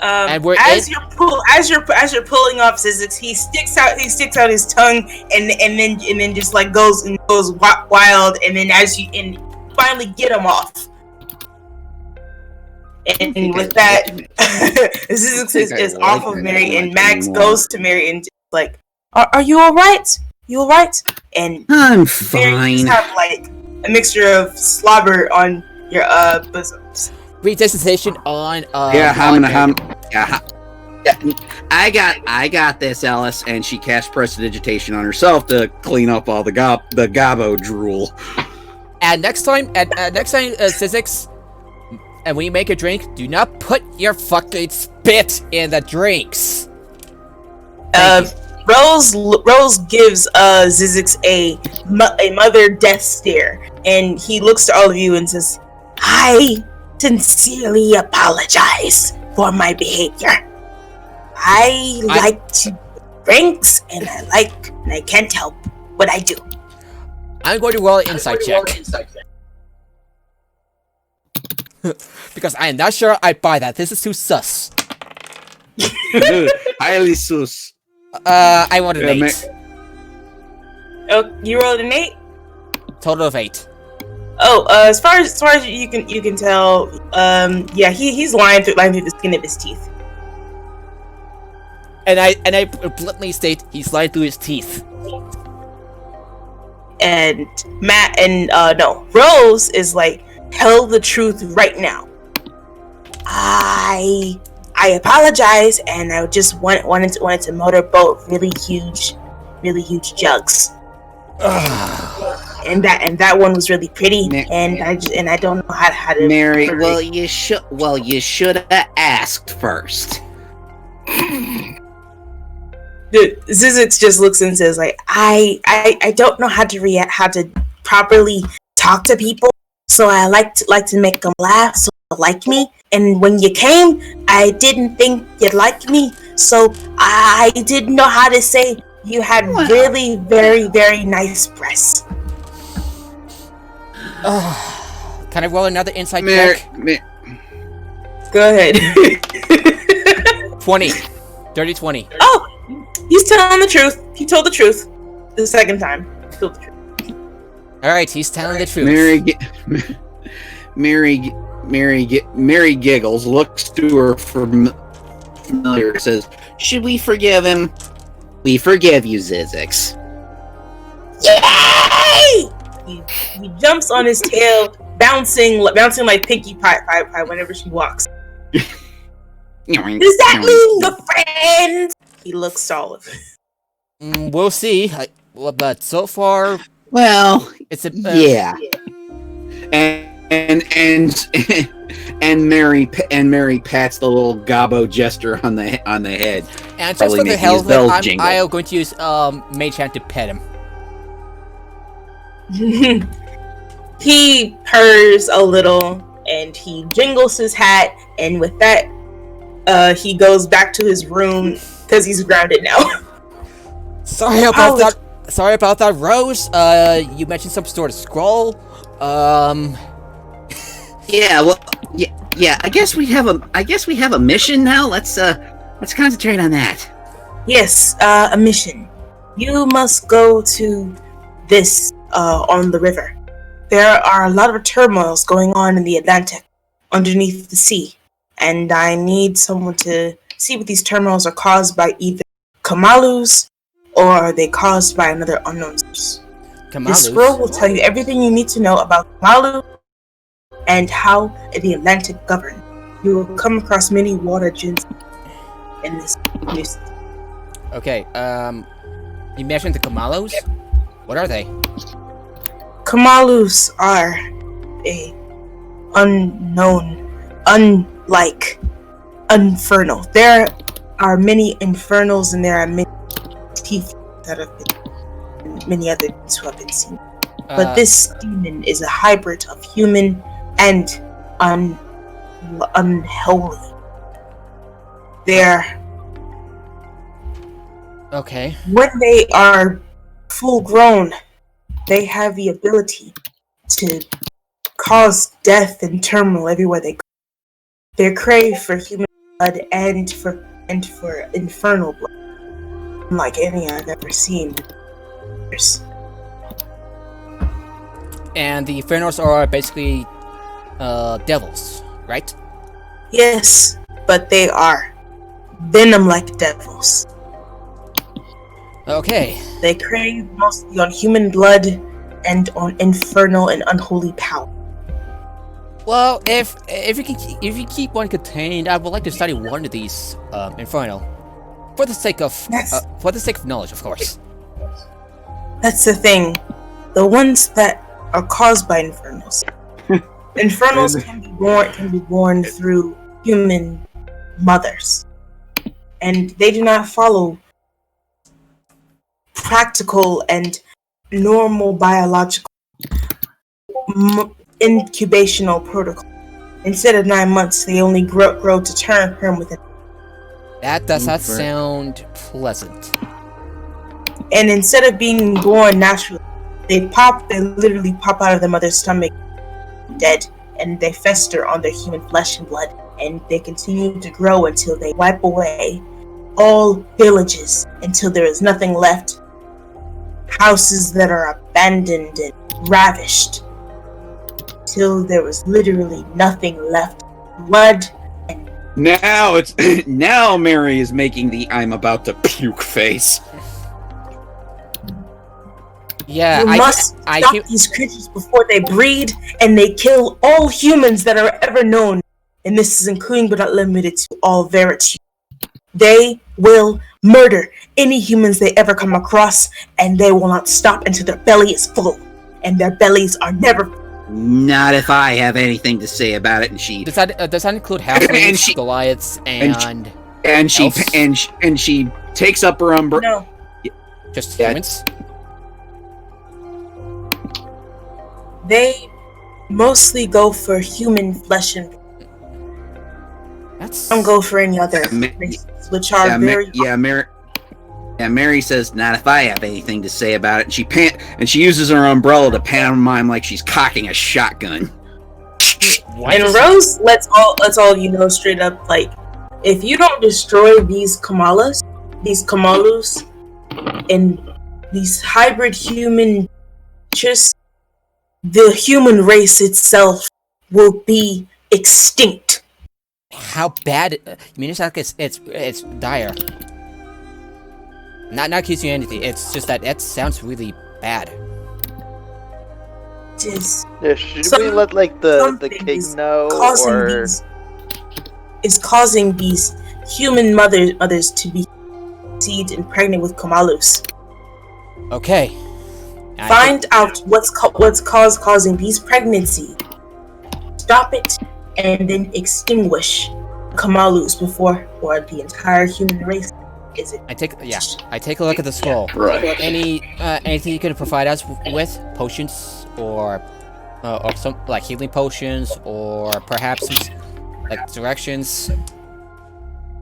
S1: And you're pulling off Zizix, he sticks out his tongue and then just like goes wild, and then you finally get him off. And with that, Zizix is off of Mary, and Max goes to Mary and just like, "Are you all right? You all right?" And
S5: I'm fine.
S2: Mary just have like a mixture of slobber on your bosoms.
S1: Redesignation on
S5: I got this, Alice, and she casts prestidigitation on herself to clean up all the gobbo drool.
S1: And next time, Zizix, and when you make a drink, do not put your fucking spit in the drinks.
S2: Rose gives Zizix a mother death stare, and he looks to all of you and says, "I sincerely apologize for my behavior. I like to drinks, and I can't help what I do."
S1: I'm going to roll an insight check. Because I am not sure I buy that. This is too sus.
S5: Dude, highly sus.
S1: I want an
S5: Yeah,
S1: 8.
S2: Oh, you rolled an 8.
S1: Total of 8.
S2: Oh, as far as you can tell, yeah, he's lying through the skin of his teeth.
S1: And I bluntly state he's lying through his teeth.
S2: And Matt and no, Rose is like, tell the truth right now. I apologize, and I just wanted to motorboat really huge jugs. And that one was really pretty, and I don't know how to.
S5: Mary, well, you should have asked first.
S2: Zizix just looks and says, like, I don't know how to react, how to properly talk to people, so I like to make them laugh, so they like me. And when you came, I didn't think you'd like me, so I didn't know how to say you had really very, very nice breasts.
S1: Can I roll another insight check?
S2: Go ahead.
S1: 20. Dirty 20.
S2: Oh, he's telling the truth. He told the truth the second time. He told the truth.
S1: Alright, he's telling the truth.
S5: Mary giggles, looks to her familiar, says, "Should we forgive him?" "We forgive you, Zizix."
S2: Yay! He jumps on his tail, bouncing like Pinkie Pie whenever she walks. Does that mean the friend? He looks solid.
S1: We'll see. But so far,
S5: well,
S1: it's a
S5: yeah. And Mary pats the little gobbo jester on the head.
S1: And just for the hell of it, I'm going to use Mage Hand to pet him.
S2: He purrs a little and he jingles his hat, and with that, he goes back to his room because he's grounded now.
S1: Sorry about that, Rose. You mentioned some sort of scroll.
S5: Yeah, well, yeah. I guess we have a mission now. Let's concentrate on that.
S2: Yes, a mission. You must go to this on the river. There are a lot of turmoils going on in the Atlantic, underneath the sea, and I need someone to see what these turmoils are caused by, either Kamalus or are they caused by another unknown source. This scroll will tell you everything you need to know about Kamalu and how the Atlantic governed. You will come across many water djinns in this news.
S1: Okay, you mentioned the Kamalos? What are they?
S2: Kamalus are a unlike Infernal. There are many Infernals and there are many teeth that have been, many others who have been seen. But this demon is a hybrid of human and unholy. They're...
S1: Okay.
S2: When they are full grown, they have the ability to cause death and turmoil everywhere they go. They crave for human blood and for infernal blood, unlike any I've ever seen.
S1: And the Infernals are basically devils, right?
S2: Yes, but they are venom-like devils.
S1: Okay.
S2: They crave mostly on human blood and on infernal and unholy power.
S1: Well, if you keep one contained, I would like to study one of these Infernal, for the sake of knowledge, of course.
S2: That's the thing. The ones that are caused by infernals. Infernals can be born through human mothers, and they do not follow practical and normal biological incubational protocol. Instead of 9 months, they only grow to term within.
S1: That does not sound pleasant.
S2: And instead of being born naturally, they literally pop out of their mother's stomach dead, and they fester on their human flesh and blood, and they continue to grow until they wipe away all villages until there is nothing left. Houses that are abandoned and ravished. Till there was literally nothing left. Blood and
S5: Now it's now Mary is making the I'm about to puke face.
S1: Yeah,
S2: you must stop these creatures before they breed and they kill all humans that are ever known. And this is including but not limited to all Verity. They will murder any humans they ever come across, and they will not stop until their belly is full. And their bellies are never full.
S5: Not if I have anything to say about it. And she
S1: does that include halflings, Goliaths, and
S5: she takes up her umbrella.
S2: No,
S1: just humans.
S2: They mostly go for human flesh and don't go for any other races, which are very.
S5: Mary says, "Not if I have anything to say about it." And she uses her umbrella to pantomime like she's cocking a shotgun.
S2: And Rose lets all you know straight up, like, if you don't destroy these Kamalus, and these hybrid human creatures, the human race itself will be extinct.
S1: How bad? I mean, it's like it's dire. Not accusing you of anything. It's just that sounds really bad.
S3: Yeah, should we let like the king know, or
S2: is causing these human mothers to be conceived and pregnant with Kamalus?
S1: Okay.
S2: Find out what's causing these pregnancies. Stop it, and then extinguish Kamalus before the entire human race.
S1: I take a look at the scroll.
S4: Right.
S1: Anything you could provide us with? Potions or some like healing potions, or perhaps like directions?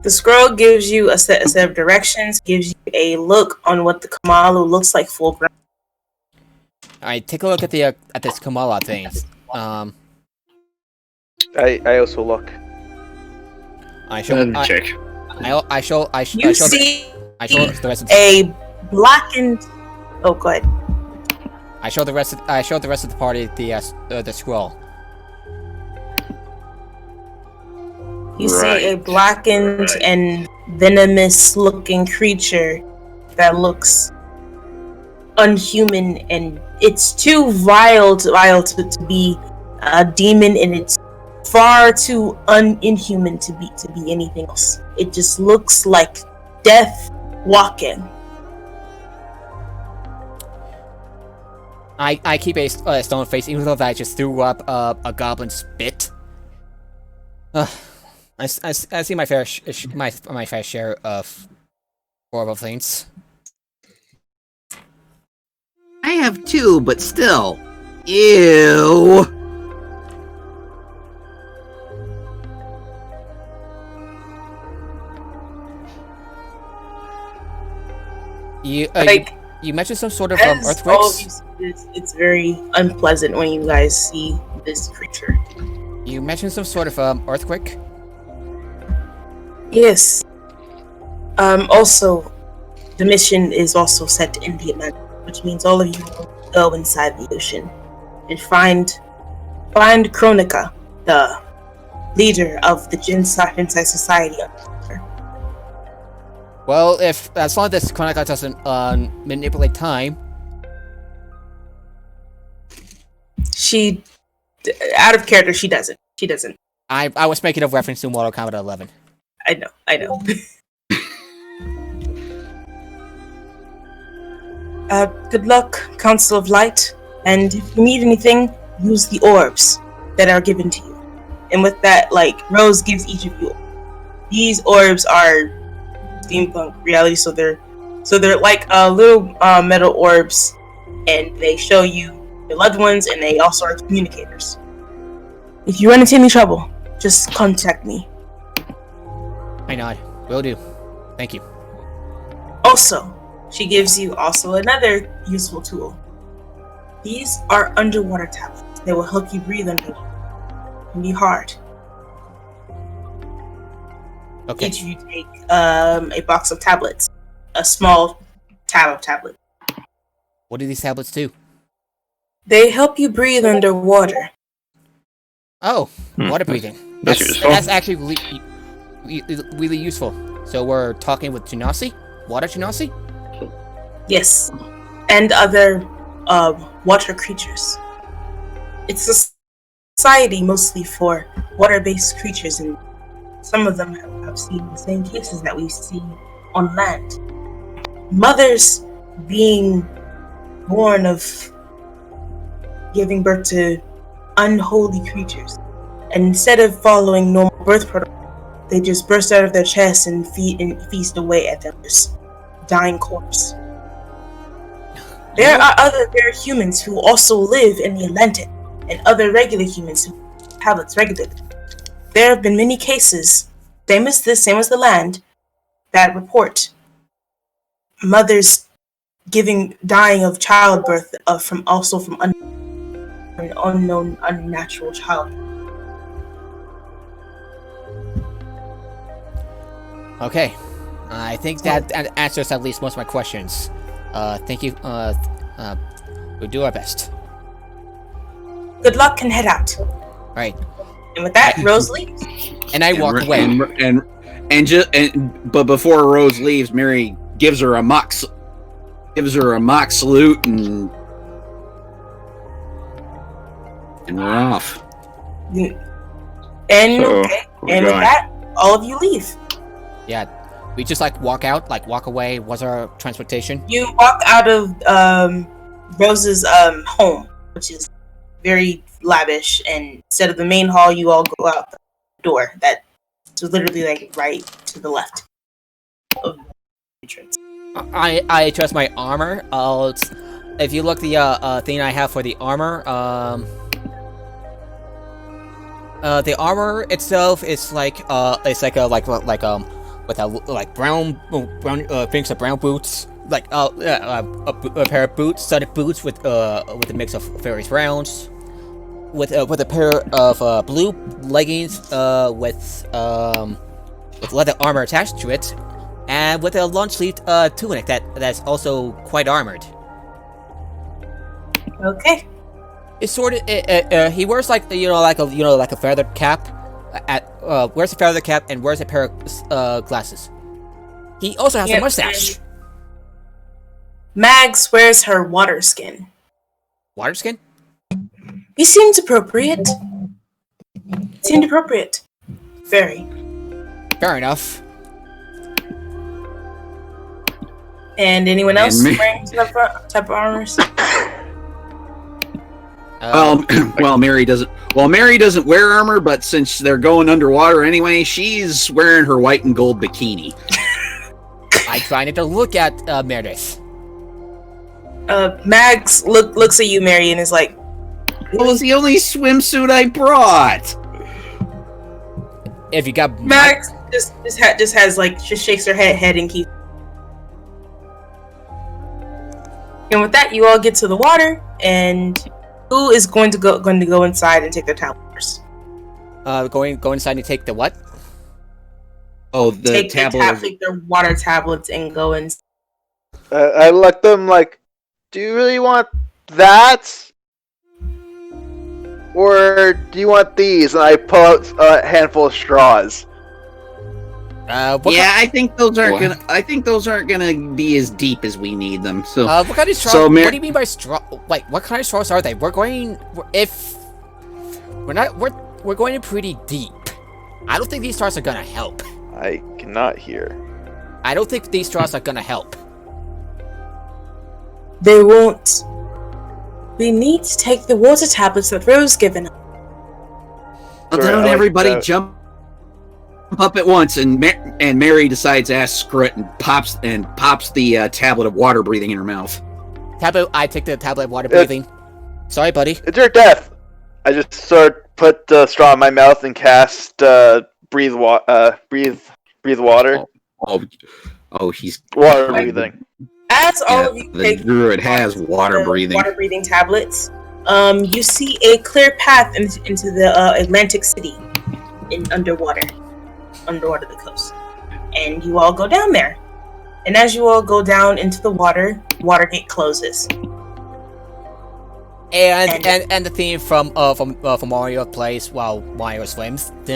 S2: The scroll gives you a set of directions, gives you a look on what the Kamalu looks like full ground.
S1: Alright, take a look at this Kamala things.
S3: I also look.
S1: I show
S4: check.
S1: I show
S2: You see
S1: the rest of
S2: a blackened. Oh, go ahead.
S1: I show the rest of the party the scroll.
S2: You see a blackened and venomous-looking creature that looks unhuman, and it's too vile to be a demon, and it's far too inhuman to be anything else. It just looks like death walking.
S1: I keep a stone face, even though I just threw up a goblin spit. I see my fair share of horrible things.
S5: I have two, but still, ew.
S1: You mentioned some sort of earthquakes.
S2: It's very unpleasant when you guys see this creature.
S1: You mentioned some sort of earthquake.
S2: Yes. Also, the mission is also set in the Atlantic, which means all of you will go inside the ocean and find Kronika, the leader of the Inside Society.
S1: Well, as long as this Kronika doesn't manipulate time.
S2: She, out of character, she doesn't. She doesn't.
S1: I was making a reference to Mortal Kombat 11.
S2: I know. Good luck, Council of Light, and if you need anything, use the orbs that are given to you. And with that, like, Rose gives each of you. These orbs are steampunk reality, so they're like little metal orbs, and they show you your loved ones, and they also are communicators. If you run into any trouble, just contact me.
S1: I nod. Will do. Thank you.
S2: Also, she gives you also another useful tool. These are underwater tablets. They will help you breathe underwater. It can be hard.
S1: Okay.
S2: Each of you take a box of tablets, a small tab of tablets.
S1: What do these tablets do?
S2: They help you breathe underwater.
S1: Oh, water breathing.
S4: That's useful.
S1: That's actually really useful. So we're talking with Genasi? Water Genasi?
S2: Yes, and other water creatures. It's a society mostly for water-based creatures, and some of them have seen the same cases that we've seen on land. Mothers being born of giving birth to unholy creatures, and instead of following normal birth protocol, they just burst out of their chests and feast away at their dying corpse. There are other rare humans who also live in the Atlantic, and other regular humans who have tablets regularly. There have been many cases, same as the land, that report mothers dying of childbirth from an unknown, unnatural child.
S1: Okay. I think that answers at least most of my questions. Thank you. We'll do our best.
S2: Good luck and head out.
S1: Right.
S2: And with that, Rose leaves.
S1: And I walk away.
S5: But before Rose leaves, Mary gives her a mock salute, and we're off.
S2: And
S4: So,
S2: okay,
S4: we're
S2: and with
S4: going.
S2: that, all of you leave.
S1: Yeah. We just walk out, walk away. What's our transportation?
S2: You walk out of Rose's home, which is very lavish, and instead of the main hall, you all go out the door that's literally right to the left of the entrance.
S1: I adjust my armor. If you look the thing I have for the armor, the armor itself is with brown things of brown boots, a pair of boots, studded boots with a mix of various rounds, with a pair of blue leggings with leather armor attached to it, and with a long sleeved tunic that's also quite armored.
S2: Okay.
S1: It's sort of he wears like a feathered cap. Wears a feathered cap and wears a pair of glasses. He also has a mustache.
S2: Mags wears her water skin.
S1: Water skin?
S2: He seems appropriate. Very.
S1: Fair enough.
S2: And anyone else
S5: And me.
S2: wearing type of armors?
S5: Well, Mary doesn't. Well, Mary doesn't wear armor, but since they're going underwater anyway, she's wearing her white and gold bikini.
S1: I try not to look at Meredith.
S2: Mags looks at you, Mary, and is like,
S5: It was the only swimsuit I brought.
S1: If you got
S2: Mags just shakes her head and keeps. And with that, you all get to the water, and who is going to go inside and take their tablets?
S1: go inside and take the what?
S5: Oh, the tablet.
S2: Take their water tablets and go in.
S3: I look them like, do you really want that? Or do you want these? And I pull out a handful of straws.
S5: I think those aren't gonna be as deep as we need them. So,
S1: what kind of straw? What do you mean by straw? Like, what kind of straws are they? We're going in pretty deep. I don't think these straws are gonna help.
S3: I cannot hear.
S1: I don't think these straws are gonna help.
S2: They won't. We need to take the water tablets that Rose given us.
S5: don't
S3: Sorry, I like
S5: everybody
S3: that.
S5: jump up at once, and Mary decides to screw it and pops the tablet of water breathing in her mouth.
S1: I take the tablet of water breathing. Sorry, buddy.
S3: It's your death. I just sort of put the straw in my mouth and cast breathe water.
S5: Oh, he's
S3: Water breathing.
S2: As all of you
S5: the
S2: take
S5: druid has water breathing.
S2: water breathing tablets, you see a clear path into the Atlantic City underwater the coast. and you all go down there. And as you all go down into the water, water gate closes.
S1: And the theme from Mario plays while Mario swims. But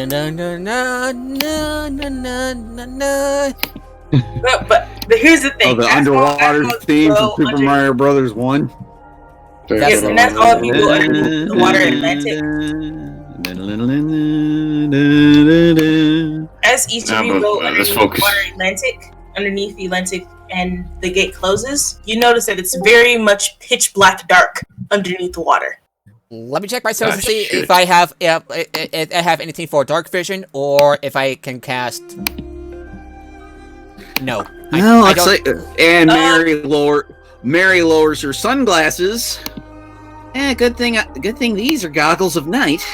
S2: here's the thing.
S5: Oh, the underwater theme from Super Mario Brothers 1.
S2: Yes, and that's all of you go underneath the water Atlantic. As each of you go underneath the water Atlantic, underneath the Atlantic, and the gate closes, you notice that it's very much pitch black dark underneath the water.
S1: Let me check myself to see if I have anything for dark vision, or if I can cast. No.
S5: I don't. And Mary lowers her sunglasses. Good thing these are goggles of night.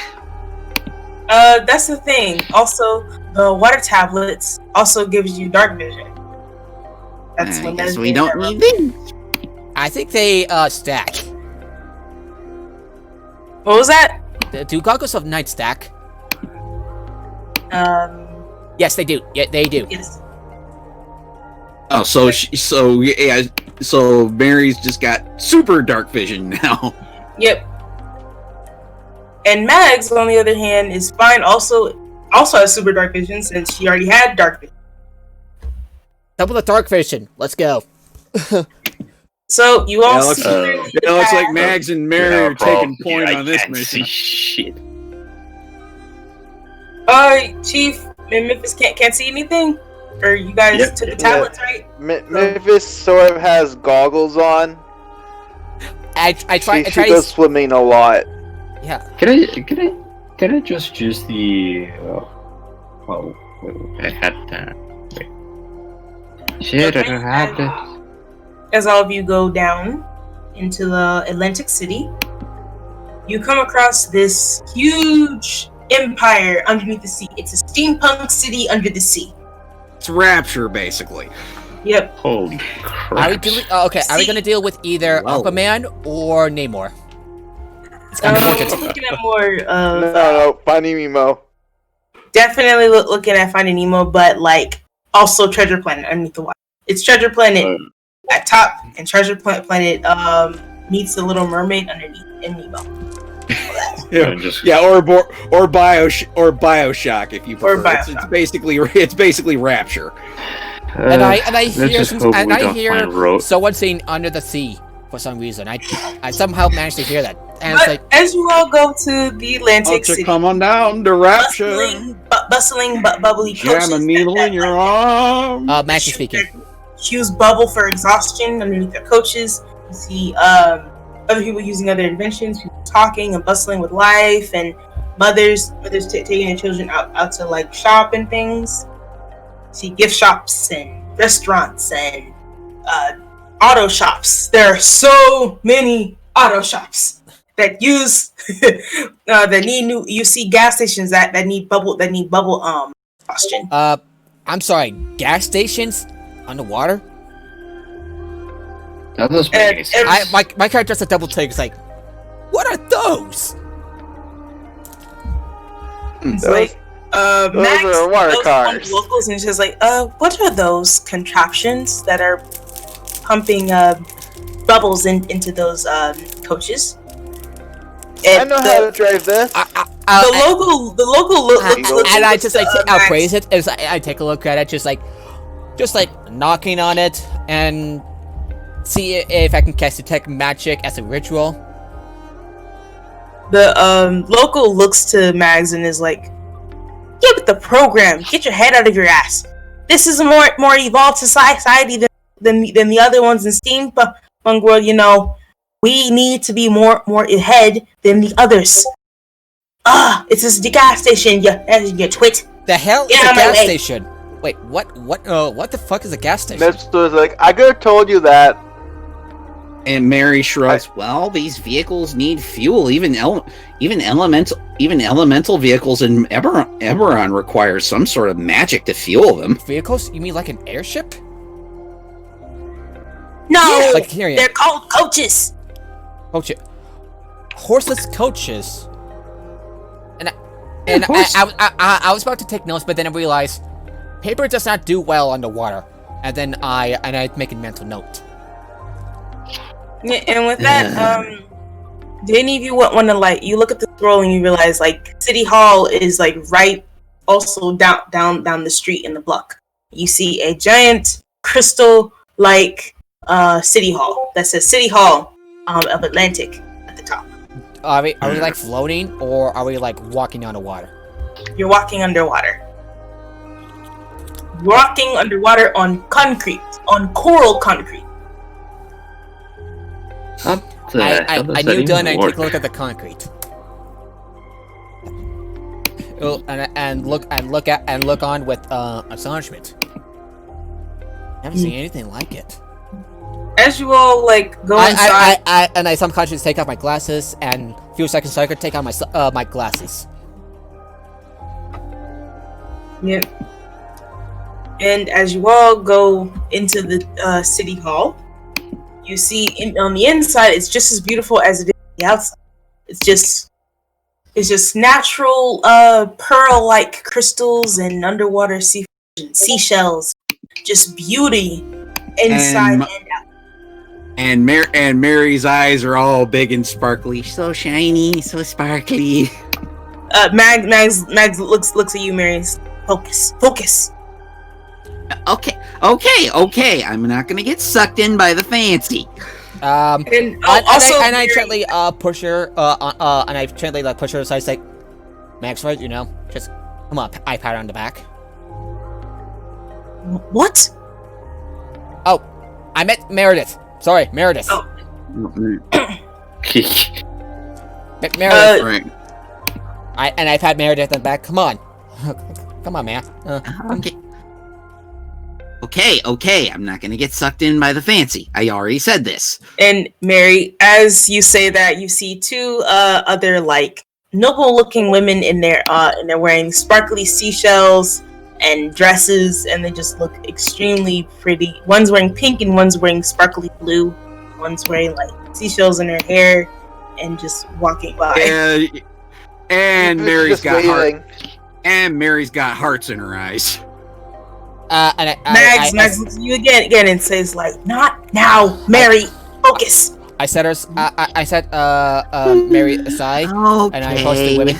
S2: That's the thing. Also, the water tablets also gives you dark vision. That's
S5: I guess we don't need these.
S1: I think they stack.
S2: What was that?
S1: Do goggles of night stack? Yes, they do. Yeah, they do.
S2: Yes.
S5: Oh, so Mary's just got super dark vision now.
S2: Yep. And Mags, on the other hand, is fine. Also has super dark vision since she already had dark vision.
S1: Double the dark vision. Let's go.
S2: So you all
S5: looks like Mags and Mary are taking point on this mission.
S4: Shit.
S2: Chief, Memphis can't see anything? Or you guys took the tablets, right?
S3: Memphis sort of has goggles on.
S1: She
S3: goes swimming a lot.
S1: Yeah.
S4: Can I just use the? I had that. Shit, I don't have that.
S2: As all of you go down into the Atlantic City, you come across this huge empire underneath the sea. It's a steampunk city under the sea.
S5: It's Rapture, basically.
S2: Yep.
S4: Holy crap.
S1: Are we gonna deal with either Aquaman or Namor? It's kind of important.
S2: Looking at more of
S3: no, Finding Nemo.
S2: Definitely looking at Finding Nemo, but like also Treasure Planet underneath the water. It's Treasure Planet at top, and Treasure Planet meets the Little Mermaid underneath in Nemo.
S5: Or Bioshock if you prefer. It's basically Rapture.
S1: And I hear someone saying under the sea for some reason. I somehow managed to hear that. And it's like,
S2: as you all go to the Atlantic City,
S5: come on down to Rapture.
S2: Bustling, bubbly coaches.
S5: Jam a needle in your arm.
S1: Maxie speaking.
S2: Hues bubble for exhaustion underneath their coaches. You see other people using other inventions, people talking and bustling with life, and mothers taking their children out to like shop and things. You see gift shops and restaurants and auto shops. There are so many auto shops that use that need new. You see gas stations that need bubble combustion.
S1: I'm sorry, gas stations underwater?
S4: That does make sense.
S1: My character does a double take. It's like, what are those?
S2: It's like
S3: those
S2: Max
S3: are water cars.
S2: Locals, and it's just like, what are those contraptions that are pumping bubbles into those coaches?
S3: I know how to drive this.
S2: The local
S1: and I just like outpraise it. As I take a look at it, just like knocking on it and see if I can cast detect magic as a ritual.
S2: The local looks to Mags and is like, "Get with the program. Get your head out of your ass. This is a more evolved society than the other ones in steampunk world. You know, we need to be more ahead than the others. It's just the gas station. You twit.
S1: The hell is a gas station? Wait, what? What the fuck is a gas station?
S3: Mitch was like, I could have told you that.
S5: And Mary shrugs. Well, these vehicles need fuel. Even elemental vehicles in Eberron require some sort of magic to fuel them.
S1: Vehicles? You mean like an airship?
S2: No,
S1: like here,
S2: they're called coaches.
S1: Horseless coaches. And I was about to take notes, but then I realized paper does not do well underwater. And then I make a mental note.
S2: Yeah, and with that, do any of you want to like? You look at the scroll and you realize like City Hall is like right, also down the street in the block. You see a giant crystal like City Hall that says City Hall of Atlantic at the top.
S1: Are we like floating, or are we like walking on the water?
S2: You're walking underwater. Walking underwater on concrete, on coral concrete.
S1: I kneel down and take a look at the concrete. And look on with astonishment. I haven't seen anything like it.
S2: As you all like go inside,
S1: I subconsciously take off my glasses, and a few seconds later take out my glasses.
S2: yeah. And as you all go into the City Hall, you see on the inside it's just as beautiful as it is on the outside. It's just natural pearl-like crystals and underwater seashells, just beauty inside and out.
S5: And Mary's eyes are all big and sparkly, so shiny, so sparkly.
S2: Mags looks at you, Mary. Focus.
S5: Okay. I'm not gonna get sucked in by the fancy.
S1: I gently push her, and I gently like push her aside, say, "Max, right? You know, just come on." I pat her on the back.
S2: What?
S1: Oh, I met Meredith. Sorry, Meredith.
S2: Oh.
S1: Meredith.
S5: Right.
S1: I pat Meredith on the back. Come on, come on, man.
S5: Okay. I'm not gonna get sucked in by the fancy. I already said this.
S2: And Mary, as you say that, you see two other like noble-looking women in there, and they're wearing sparkly seashells and dresses, and they just look extremely pretty. One's wearing pink and one's wearing sparkly blue. One's wearing like seashells in her hair and just walking by.
S5: And Mary's
S3: Just
S5: got
S3: waving.
S5: Mary's got hearts in her eyes.
S2: Mags looks at you again and says like, "Not now, Mary. Focus."
S1: I set Mary aside,
S5: Okay.
S1: and I approach the women.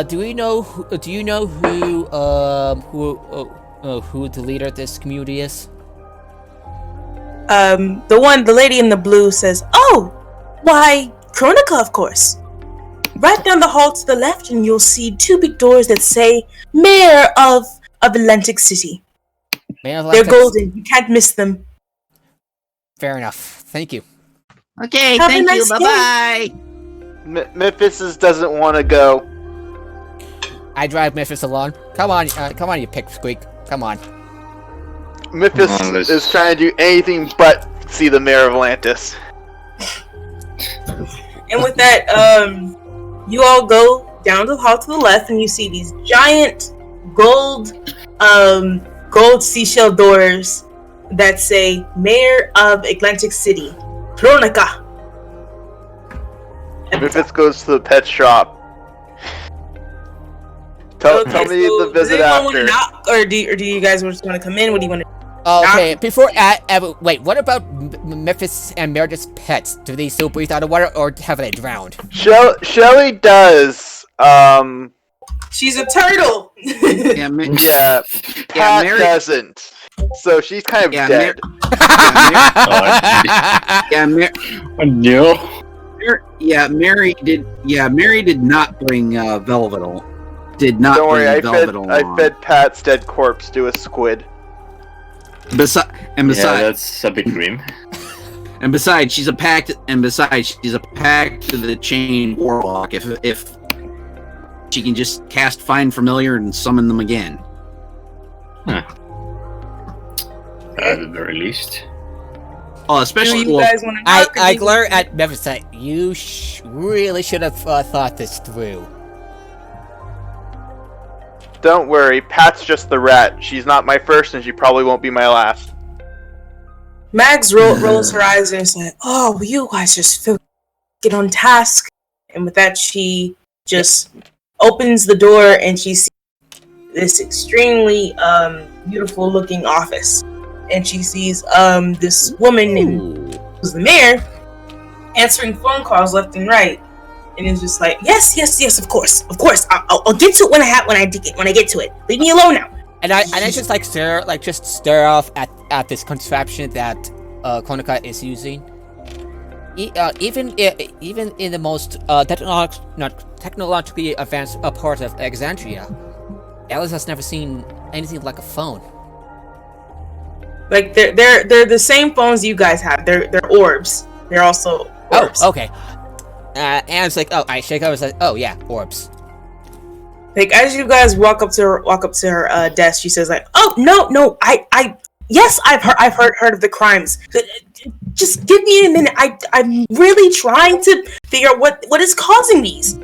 S1: Do you know who the leader of this community is?
S2: The lady in the blue says, "Oh, why, Kronika, of course. Right down the hall to the left, and you'll see two big doors that say Mayor of Atlantic City. They're golden. You can't miss them."
S1: Fair enough. Thank you.
S5: Okay,
S2: Have a
S5: thank you.
S2: nice
S5: Bye bye.
S3: Memphis doesn't want to go.
S1: I drive Memphis along. Come on, you pipsqueak. Come on.
S3: Memphis
S4: Come on, let's-
S3: is trying to do anything but see the mayor of Atlantis.
S2: And with that, you all go down the hall to the left, and you see these giant gold seashell doors that say Mayor of Atlantic City, Kronika.
S3: Memphis goes to the pet shop. Tell me the visit
S2: does anyone want to
S3: after.
S2: knock, or do you guys just want to come in? What do you want to?
S1: Okay, before wait, what about Memphis and Meredith's pets? Do they still breathe out of water, or have they drowned?
S3: Shelly does.
S2: She's a turtle.
S5: Yeah,
S3: Yeah. Pat
S5: Mary-
S3: doesn't. So she's kind of
S5: Yeah,
S3: dead.
S4: No.
S5: Mary did not bring Velvet. Did not
S3: Don't worry,
S5: bring
S3: I
S5: Velvet along.
S3: fed Pat's dead corpse to a squid.
S5: Besides,
S4: Yeah, that's a bit grim.
S5: and besides, she's a pact to the chain warlock. If she can just cast Find Familiar and summon them again.
S4: At the very least.
S5: Oh,
S2: Do
S5: especially
S2: you guys want to knock? or do
S1: I
S2: you-
S1: glare at Memphis. Say, you really should have thought this through.
S3: Don't worry, Pat's just the rat. She's not my first, and she probably won't be my last.
S2: Mags rolls her eyes and is like, "Oh, well, you guys just get on task." And with that, she just opens the door and she sees this extremely beautiful looking office, and she sees this woman named who's the mayor answering phone calls left and right, and is just like, yes, of course, I'll get to it when I get to it. Leave me alone now.
S1: And I just stare off at this contraption that Konica is using. Even in the most technologically advanced part of Alexandria, Alice has never seen anything like a phone.
S2: Like they're the same phones you guys have. They're orbs. They're also orbs.
S1: Oh, okay. And it's like, I shake up and say, oh yeah, orbs.
S2: Like as you guys walk up to her desk, she says like, oh no, yes, I've heard of the crimes. Just give me a minute. I'm really trying to figure out what is causing these.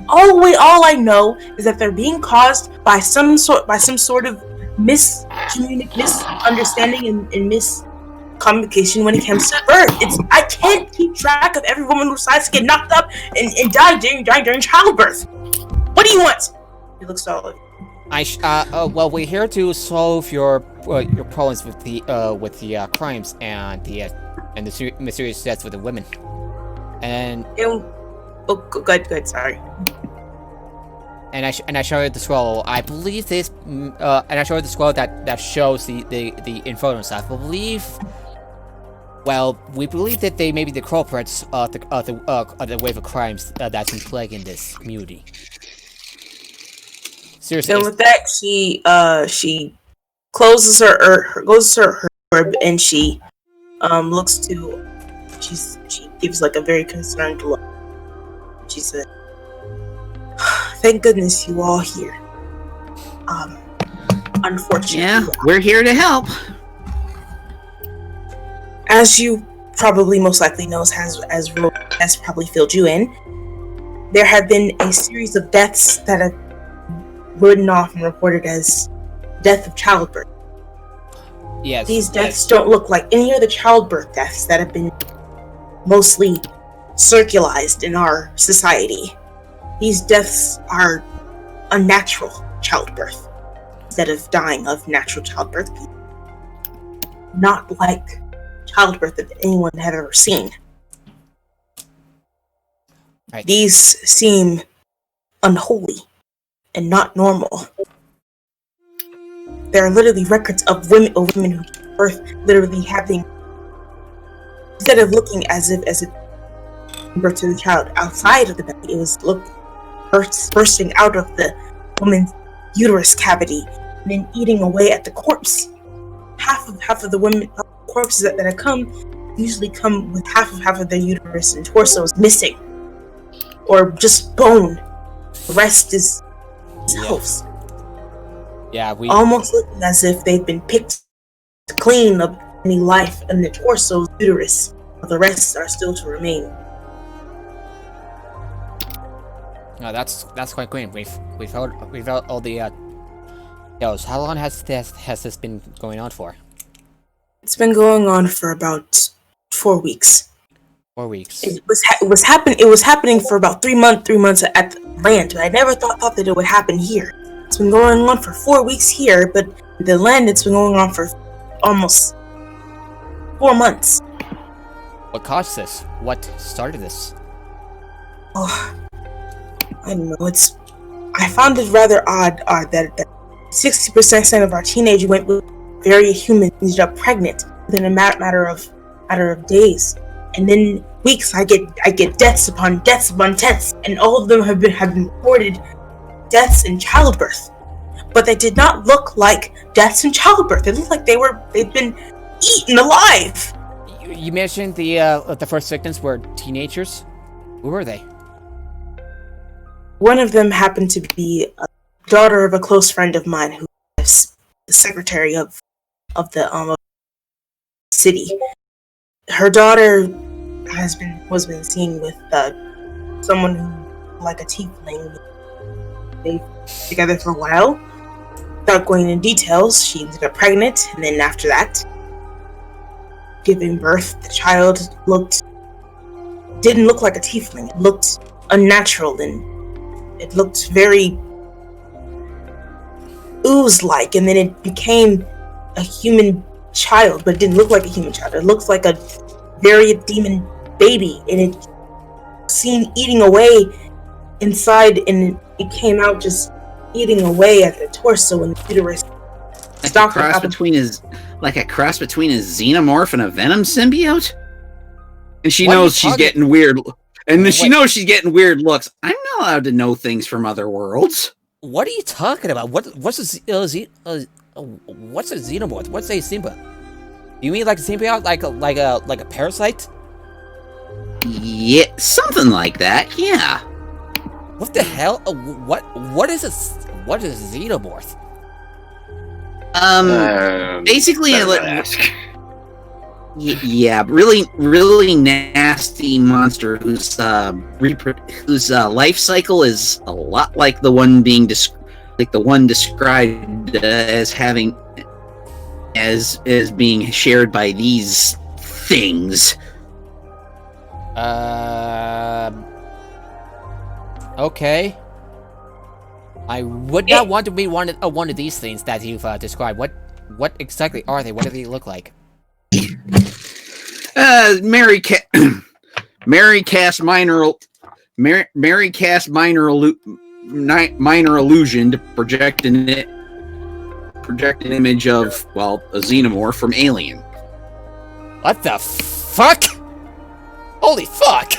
S2: All I know is that they're being caused by some sort of misunderstanding and miscommunication when it comes to birth. I can't keep track of every woman who decides to get knocked up and die during childbirth. What do you want? He looks all over.
S1: Well, we're here to solve your problems with the crimes and the mysterious deaths with the women. And
S2: good. Sorry.
S1: And I show her the scroll. I believe this. And I show her the scroll that shows the Infernal stuff. I believe. Well, we believe that they may be the culprits of the wave of crimes that's been plaguing this community. Seriously.
S2: And with that, she closes her herb and she looks to. She gives like a very concerned look. She said, "Thank goodness you all here. Unfortunately,
S5: Yeah, we're here to help.
S2: As you probably most likely knows, has probably filled you in. There have been a series of deaths that have written off and reported as death of childbirth.
S1: Yes.
S2: These deaths don't look like any of the childbirth deaths that have been mostly circularized in our society. These deaths are unnatural childbirth instead of dying of natural childbirth. Not like childbirth that anyone had ever seen.
S1: Right.
S2: These seem unholy and not normal. There are literally records of women who gave birth literally having, instead of looking as if birth to the child outside of the belly, it was bursting out of the woman's uterus cavity and then eating away at the corpse. Half of the women corpses that have come usually come with half of their uterus and torsos missing, or just bone. The rest is cells.
S1: Yeah, we
S2: Almost looking as if they've been picked clean of any life in the torso's uterus, but the rest are still to remain.
S1: No, that's quite great. We've heard all the tales. How long has this been going on for?
S2: It's been going on for about 4 weeks.
S1: 4 weeks.
S2: It was happening for about 3 months at the land, but I never thought that it would happen here. It's been going on for 4 weeks here, but the land it's been going on for almost 4 months.
S1: What caused this? What started this?
S2: Oh, I don't know. I found it rather odd that 60% of our teenage women with very human ended up pregnant within a matter of days, and then weeks. I get deaths upon deaths, and all of them have been reported deaths in childbirth. But they did not look like deaths in childbirth. They looked like they'd been eaten alive.
S1: You mentioned the first victims were teenagers. Who were they?
S2: One of them happened to be a daughter of a close friend of mine who is the secretary of the city. Her daughter was been seen with someone who, like a tiefling. They together for a while. Without going into details, she ended up pregnant, and then after that, giving birth, the child didn't look like a tiefling. It looked unnatural, and it looked very ooze-like, and then it became a human child, but it didn't look like a human child. It looked like a variant demon baby, and it seen eating away inside, and it came out just eating away at the torso and the uterus.
S5: Like a cross between a xenomorph and a venom symbiote. And she knows she's getting weird. And she knows she's getting weird looks. I'm not allowed to know things from other worlds.
S1: What are you talking about? What's a xenomorph? What's a symbiote? You mean like a symbiote, like a parasite?
S5: Yeah, something like that. Yeah.
S1: What the hell? What is a xenomorph?
S5: Basically,
S4: ask.
S5: Yeah, really nasty monster whose life cycle is a lot like the one being described as having as being shared by these things.
S1: Okay. I would not want to be one of these things that you've described. What exactly are they? What do they look like?
S5: Mary cast minor illusion to project an image of, well, a xenomorph from Alien.
S1: What the fuck? Holy fuck!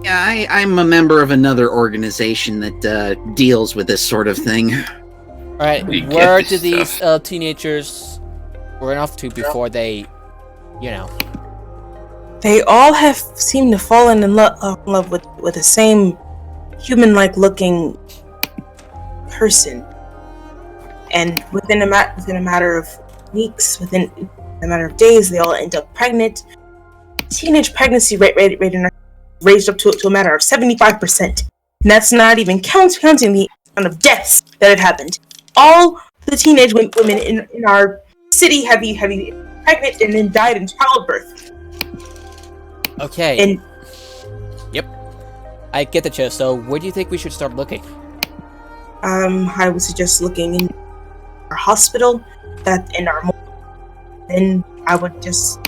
S5: I'm a member of another organization that deals with this sort of thing.
S1: Alright, where do these teenagers run off to before they,
S2: They all have seemed to fall in love with the same human-like looking person. And within a matter of weeks, within a matter of days, they all end up pregnant. Teenage pregnancy rate raised up to a matter of 75%. And that's not even counting the amount of deaths that have happened. All the teenage women in our city have been pregnant and then died in childbirth.
S1: Okay.
S2: And
S1: yep. I get the gist. So where do you think we should start looking?
S2: I would suggest looking in our hospital, in our morgue. Then I would just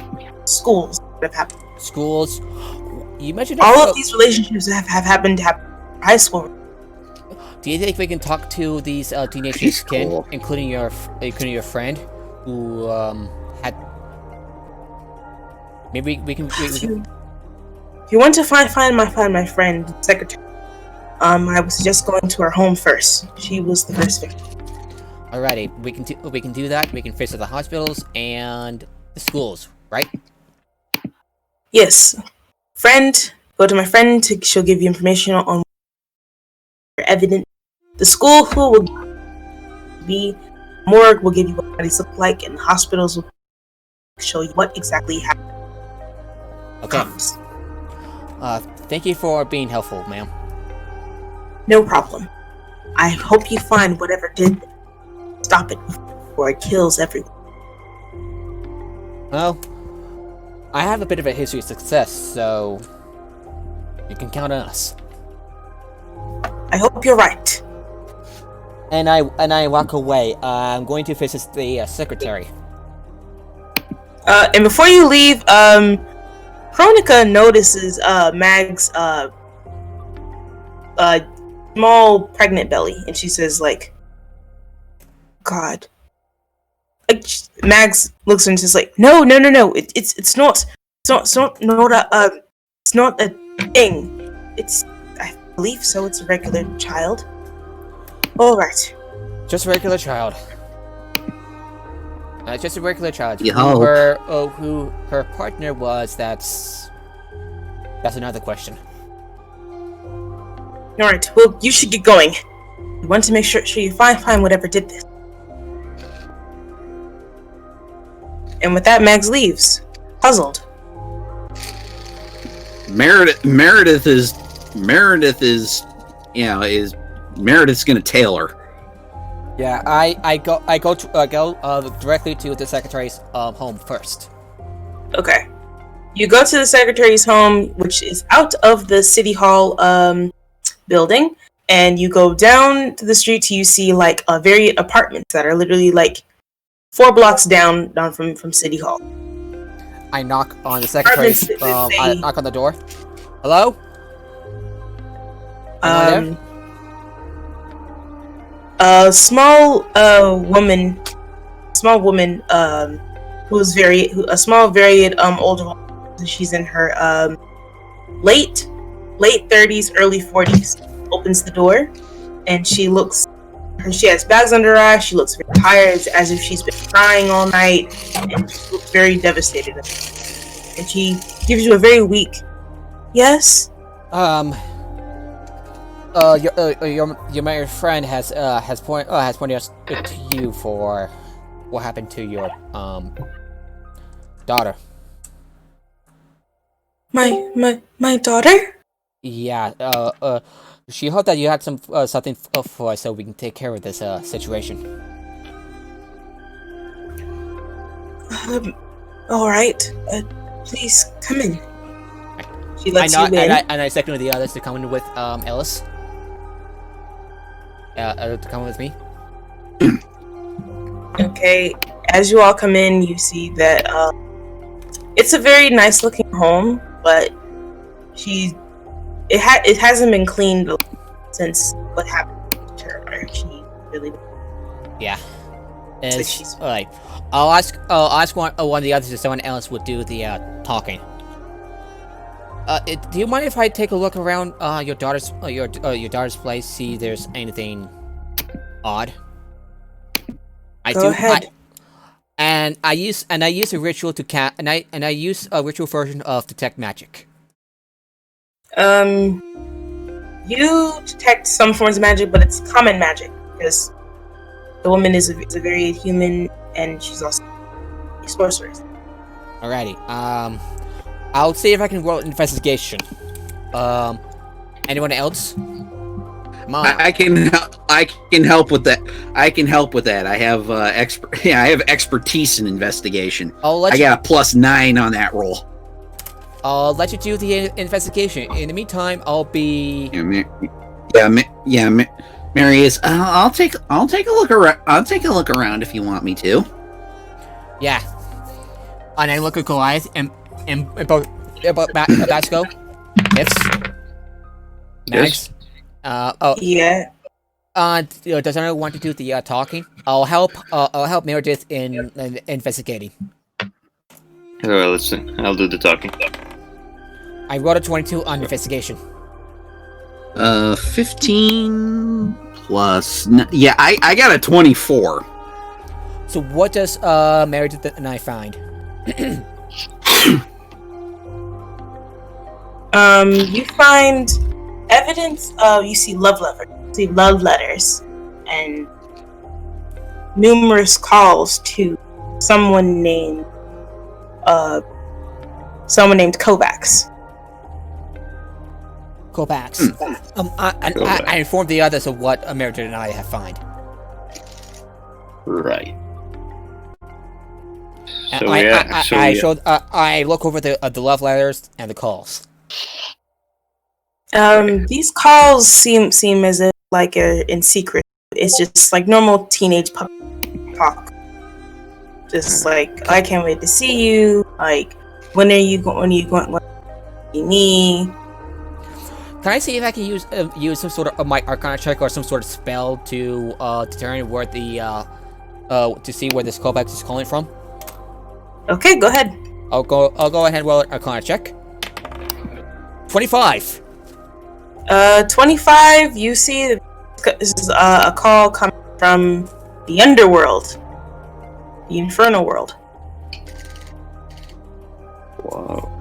S2: schools that have happened.
S1: Schools. You mentioned
S2: all of these relationships have happened in high school.
S1: Do you think we can talk to these teenagers' kin, including your friend, who had? Maybe we can.
S2: If you want to find my friend secretary, I would suggest going to her home first. She was the first victim.
S1: Alrighty, we can do that. We can visit the hospitals and the schools, right?
S2: Yes, friend. Go to my friend. She'll give you information on evidence. The school who will be morgue will give you what bodies look like, and the hospitals will show you what exactly happened.
S1: Okay. Thank you for being helpful, ma'am.
S2: No problem. I hope you find whatever did stop it before it kills everyone.
S1: Well, I have a bit of a history of success, so you can count on us.
S2: I hope you're right.
S1: And I walk away. I'm going to visit the secretary.
S2: And before you leave, Chronica notices Mag's small pregnant belly, and she says, like, God. Like, Mags looks and says, like, no. It's not a thing. I believe so. It's a regular child. All right.
S1: Just a regular child. Just a regular child.
S5: You
S1: Who her partner was, that's another question.
S2: Alright, well, you should get going. You want to make sure you find whatever did this. And with that, Mags leaves, puzzled.
S5: Meredith's gonna tail her.
S1: Yeah, I go directly to the secretary's home first.
S2: Okay. You go to the secretary's home, which is out of the city hall building, and you go down to the street. You see like various apartments that are literally like 4 blocks down from City Hall.
S1: I knock on the secretary. I knock on the door. Hello? Anyone
S2: A small woman, who's very older. She's in her late 30s, early 40s. Opens the door, and she has bags under her eyes. She looks very tired, as if she's been crying all night, and she looks very devastated. And she gives you a very weak yes.
S1: Your friend has pointed us to you for what happened to your daughter.
S2: My daughter?
S1: Yeah. She hoped that you had something for us so we can take care of this situation.
S2: All right. Please come in. She lets you in.
S1: And I second the others to come in with Ellis. To come with me.
S2: Okay. As you all come in, you see that it's a very nice looking home, but it hasn't been cleaned since what happened to her. She really.
S1: Yeah.
S2: So she's
S1: alright. I'll ask one of the others if someone else would do the talking. Do you mind if I take a look around your daughter's place, see if there's anything odd?
S2: Go ahead.
S1: I use a ritual to I use a ritual version of detect magic.
S2: You detect some forms of magic, but it's common magic because the woman is a very human, and she's also a sorceress.
S1: Alrighty. I'll see if I can roll investigation. Anyone else?
S5: I can help with that. I have I have expertise in investigation. I got a +9 on that roll.
S1: I'll let you do the investigation. In the meantime, I'll be.
S5: Mary is. I'll take a look around. I'll take a look around if you want me to.
S1: Yeah. And I look at Goliath and both Basco, Ifs, Mags.
S2: Yeah.
S1: Does anyone want to do the talking? I'll help Meredith in investigating.
S4: Well, listen, I'll do the talking.
S1: I rolled a 22 on investigation.
S5: 15 plus. Yeah, I got a 24.
S1: So what does Meredith and I find?
S2: You find evidence of, you see love letters and numerous calls to someone named Kovacs.
S1: I informed the others of what Meredith and I have found.
S4: Right.
S1: So I look over the love letters and the calls.
S2: These calls seem as if like in secret. It's just like normal teenage puppy talk. Just like, I can't wait to see you. Like, when are you going? When see me?
S1: Can I see if I can use some sort of my Arcana check or some sort of spell to determine where to see where this Kovacs is calling from?
S2: Okay, go ahead.
S1: I'll go ahead and roll an Arcana check. 25.
S2: 25. You see, this is a call coming from the underworld, the Infernal world.
S4: Wow.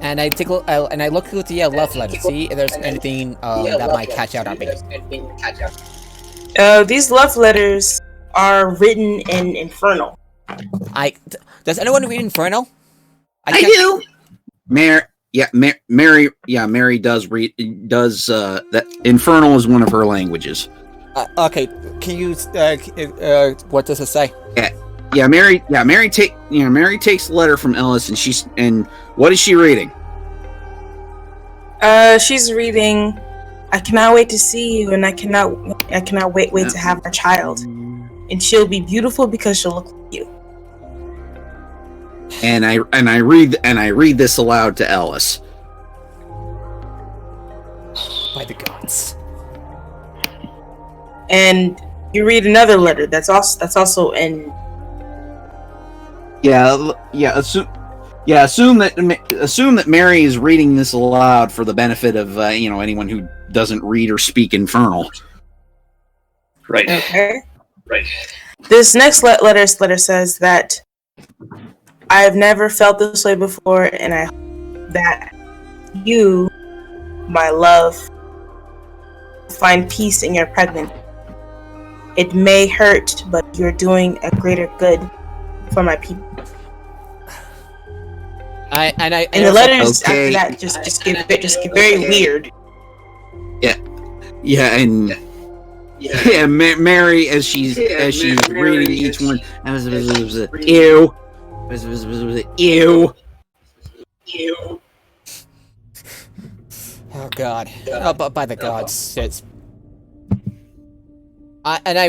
S1: And I take and I look at the love letter, see if there's anything that might catch out on me.
S2: These love letters are written in Infernal.
S1: Does anyone read Infernal?
S5: I do. Mary does read. Does that Infernal is one of her languages.
S1: Okay, can you? What does it say?
S5: Mary takes the letter from Ellis, and what is she reading?
S2: She's reading, I cannot wait to see you, and I cannot wait to have our child, and she'll be beautiful because she'll look like you.
S5: And I read this aloud to Ellis.
S1: By the gods.
S2: And you read another letter that's also in.
S5: Assume that Mary is reading this aloud for the benefit of anyone who doesn't read or speak Infernal.
S4: Right.
S2: Okay.
S4: Right.
S2: This next letter says that I have never felt this way before, and I hope that you, my love, find peace in your pregnancy. It may hurt, but you're doing a greater good for my people. And the letters after that just get very weird.
S5: Mary, as she's reading each one, ew.
S1: Oh god. Oh, but by the gods, it's. I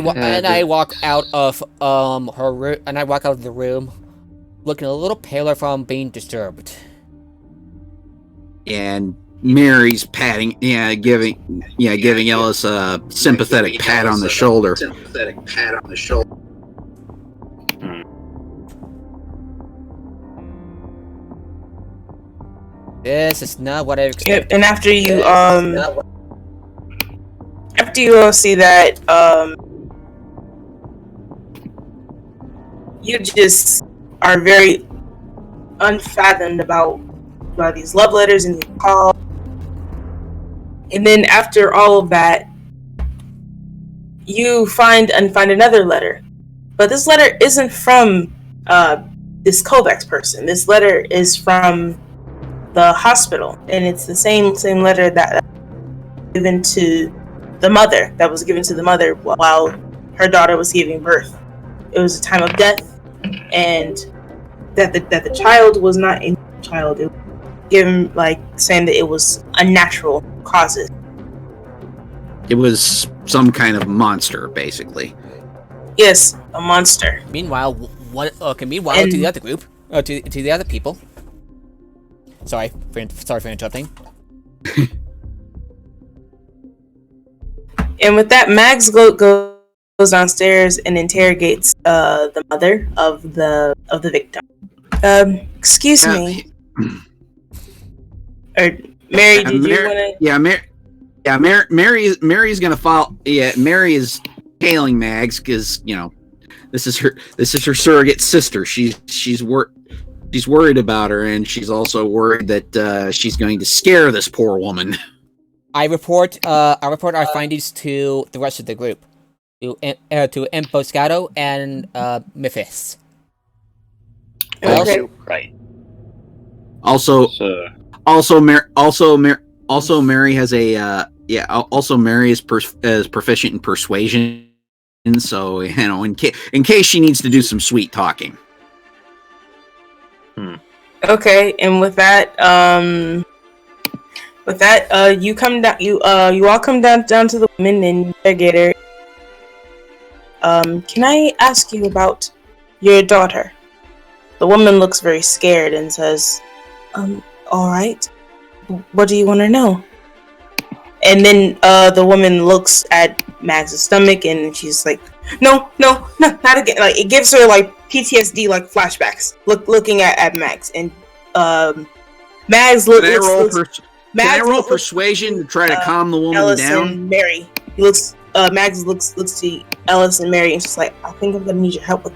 S1: walk out of her room, and I walk out of the room, looking a little paler from being disturbed.
S5: And Mary's giving Ellis a sympathetic pat on the shoulder.
S1: This is not what I expected.
S2: And after you see that, you just are very unfathomed about these love letters and these calls. And then after all of that, you find another letter. But this letter isn't from this Kovacs person. This letter is from the hospital, and it's the same letter that was given to the mother while her daughter was giving birth. It was a time of death, and that the child was not a child. It was given saying that it was unnatural causes.
S5: It was some kind of monster, basically.
S2: Yes, a monster.
S1: Meanwhile, to the other group, to the other people. Sorry for interrupting.
S2: And with that, Mags goes downstairs and interrogates the mother of the victim. Excuse me. Or Mary, did you want to?
S5: Mary's gonna follow. Yeah, Mary is hailing Mags because this is her surrogate sister. She's worried about her, and she's also worried that she's going to scare this poor woman.
S1: I report our findings to the rest of the group, to Emboscado and Memphis.
S2: Okay.
S4: Right.
S5: Also, Mary has a Also, Mary is proficient in persuasion, so in case she needs to do some sweet talking.
S2: Okay, and with that, you come down. You all come down to the women and interrogator. Can I ask you about your daughter? The woman looks very scared and says, all right. What do you want to know? And then the woman looks at Mags' stomach and she's like, no, not again. Like, it gives her like PTSD, like flashbacks. Looking at Mags, and Mags looks.
S5: Can I roll persuasion to try to calm the woman
S2: Ellis
S5: down?
S2: And Mary. He looks. Mags looks to Ellis and Mary, and she's like, I think I'm gonna need your help with.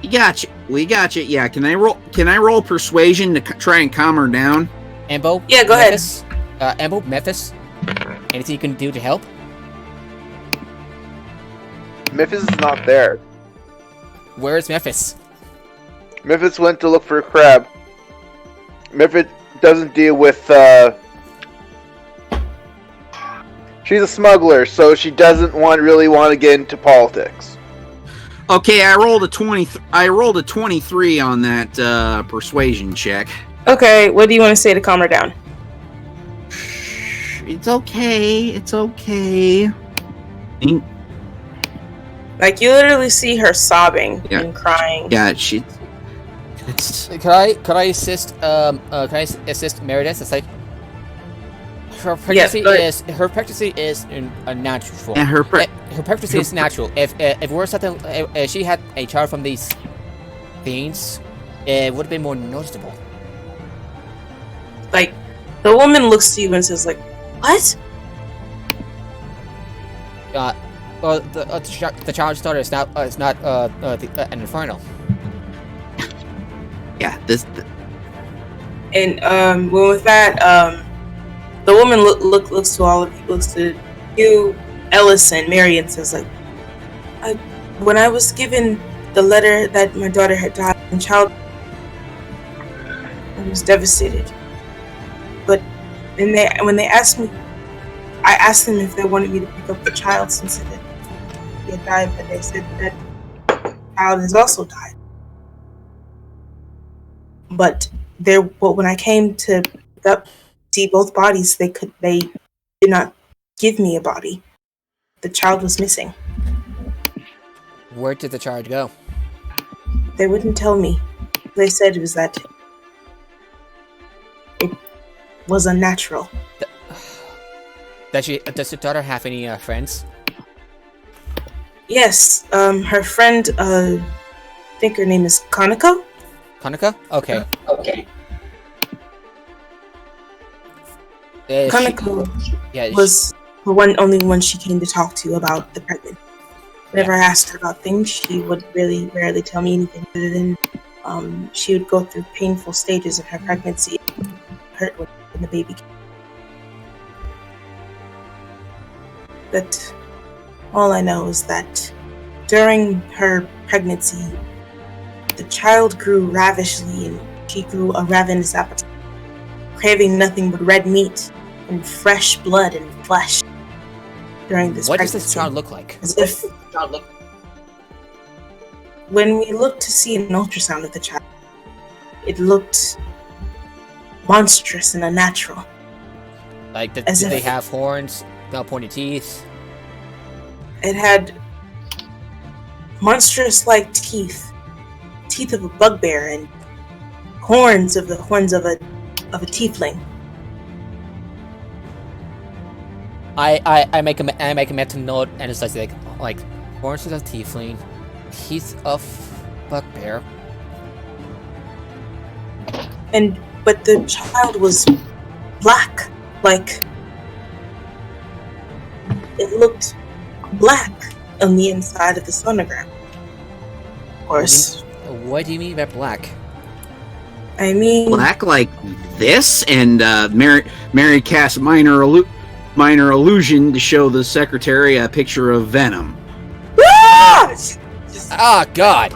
S5: We got you. Yeah. Can I roll persuasion to try and calm her down?
S1: Embo.
S2: Yeah, go ahead.
S1: Embo, Memphis. Anything you can do to help?
S3: Memphis is not there.
S1: Where is Memphis?
S3: Memphis went to look for a crab. Memphis doesn't deal with, she's a smuggler, so she doesn't really want to get into politics.
S5: Okay, I rolled a 23 on that persuasion check.
S2: Okay, what do you want to say to calm her down?
S5: It's okay. It's okay.
S2: Like, you literally see her sobbing
S5: Yeah.
S2: and crying.
S5: Yeah, it's
S1: Could I assist Meredith? It's like her pregnancy
S2: but-
S1: is a natural.
S5: and her
S1: Her pregnancy is natural. If we're something, if she had a child from these fiends, it would have been more noticeable.
S2: Like, the woman looks to you and says, like, what?
S1: Well, the child's daughter is not an Infernal.
S5: yeah, this
S2: And well, with that, the woman looks to all of you, looks to you, Ellison, Mary, and says, like, when I was given the letter that my daughter had died in child, I was devastated. But when they asked me, I asked them if they wanted me to pick up the child since he had died, but they said that the child has also died. But when I came to pick up, see both bodies, they did not give me a body. The child was missing.
S1: Where did the child go?
S2: They wouldn't tell me. They said it was that it was unnatural.
S1: Does your daughter have any friends?
S2: Yes, her friend, I think her name is Kanako.
S1: Hanukkah? Okay.
S2: Okay. Kanako was the only one she came to talk to about the pregnancy. Whenever I asked her about things, she would really rarely tell me anything other than she would go through painful stages of her pregnancy. It hurt when the baby came. But all I know is that during her pregnancy, the child grew ravishly and she grew a ravenous appetite, craving nothing but red meat and fresh blood and flesh during this
S1: What does
S2: pregnancy.
S1: this child look like?
S2: As if when we looked to see an ultrasound of the child, it looked monstrous and unnatural.
S1: Like, did
S2: As
S1: they
S2: if-
S1: have horns, pointed teeth?
S2: It had monstrous-like teeth of a bugbear, and horns of a tiefling.
S1: I make a mental note, and it's like horns of a tiefling, teeth of bugbear.
S2: But the child was black, like it looked black on the inside of the sonogram. Of course,
S1: What do you mean by black?
S2: I mean,
S5: black like this, and Mary casts minor illusion to show the secretary a picture of Venom.
S1: Ah, God!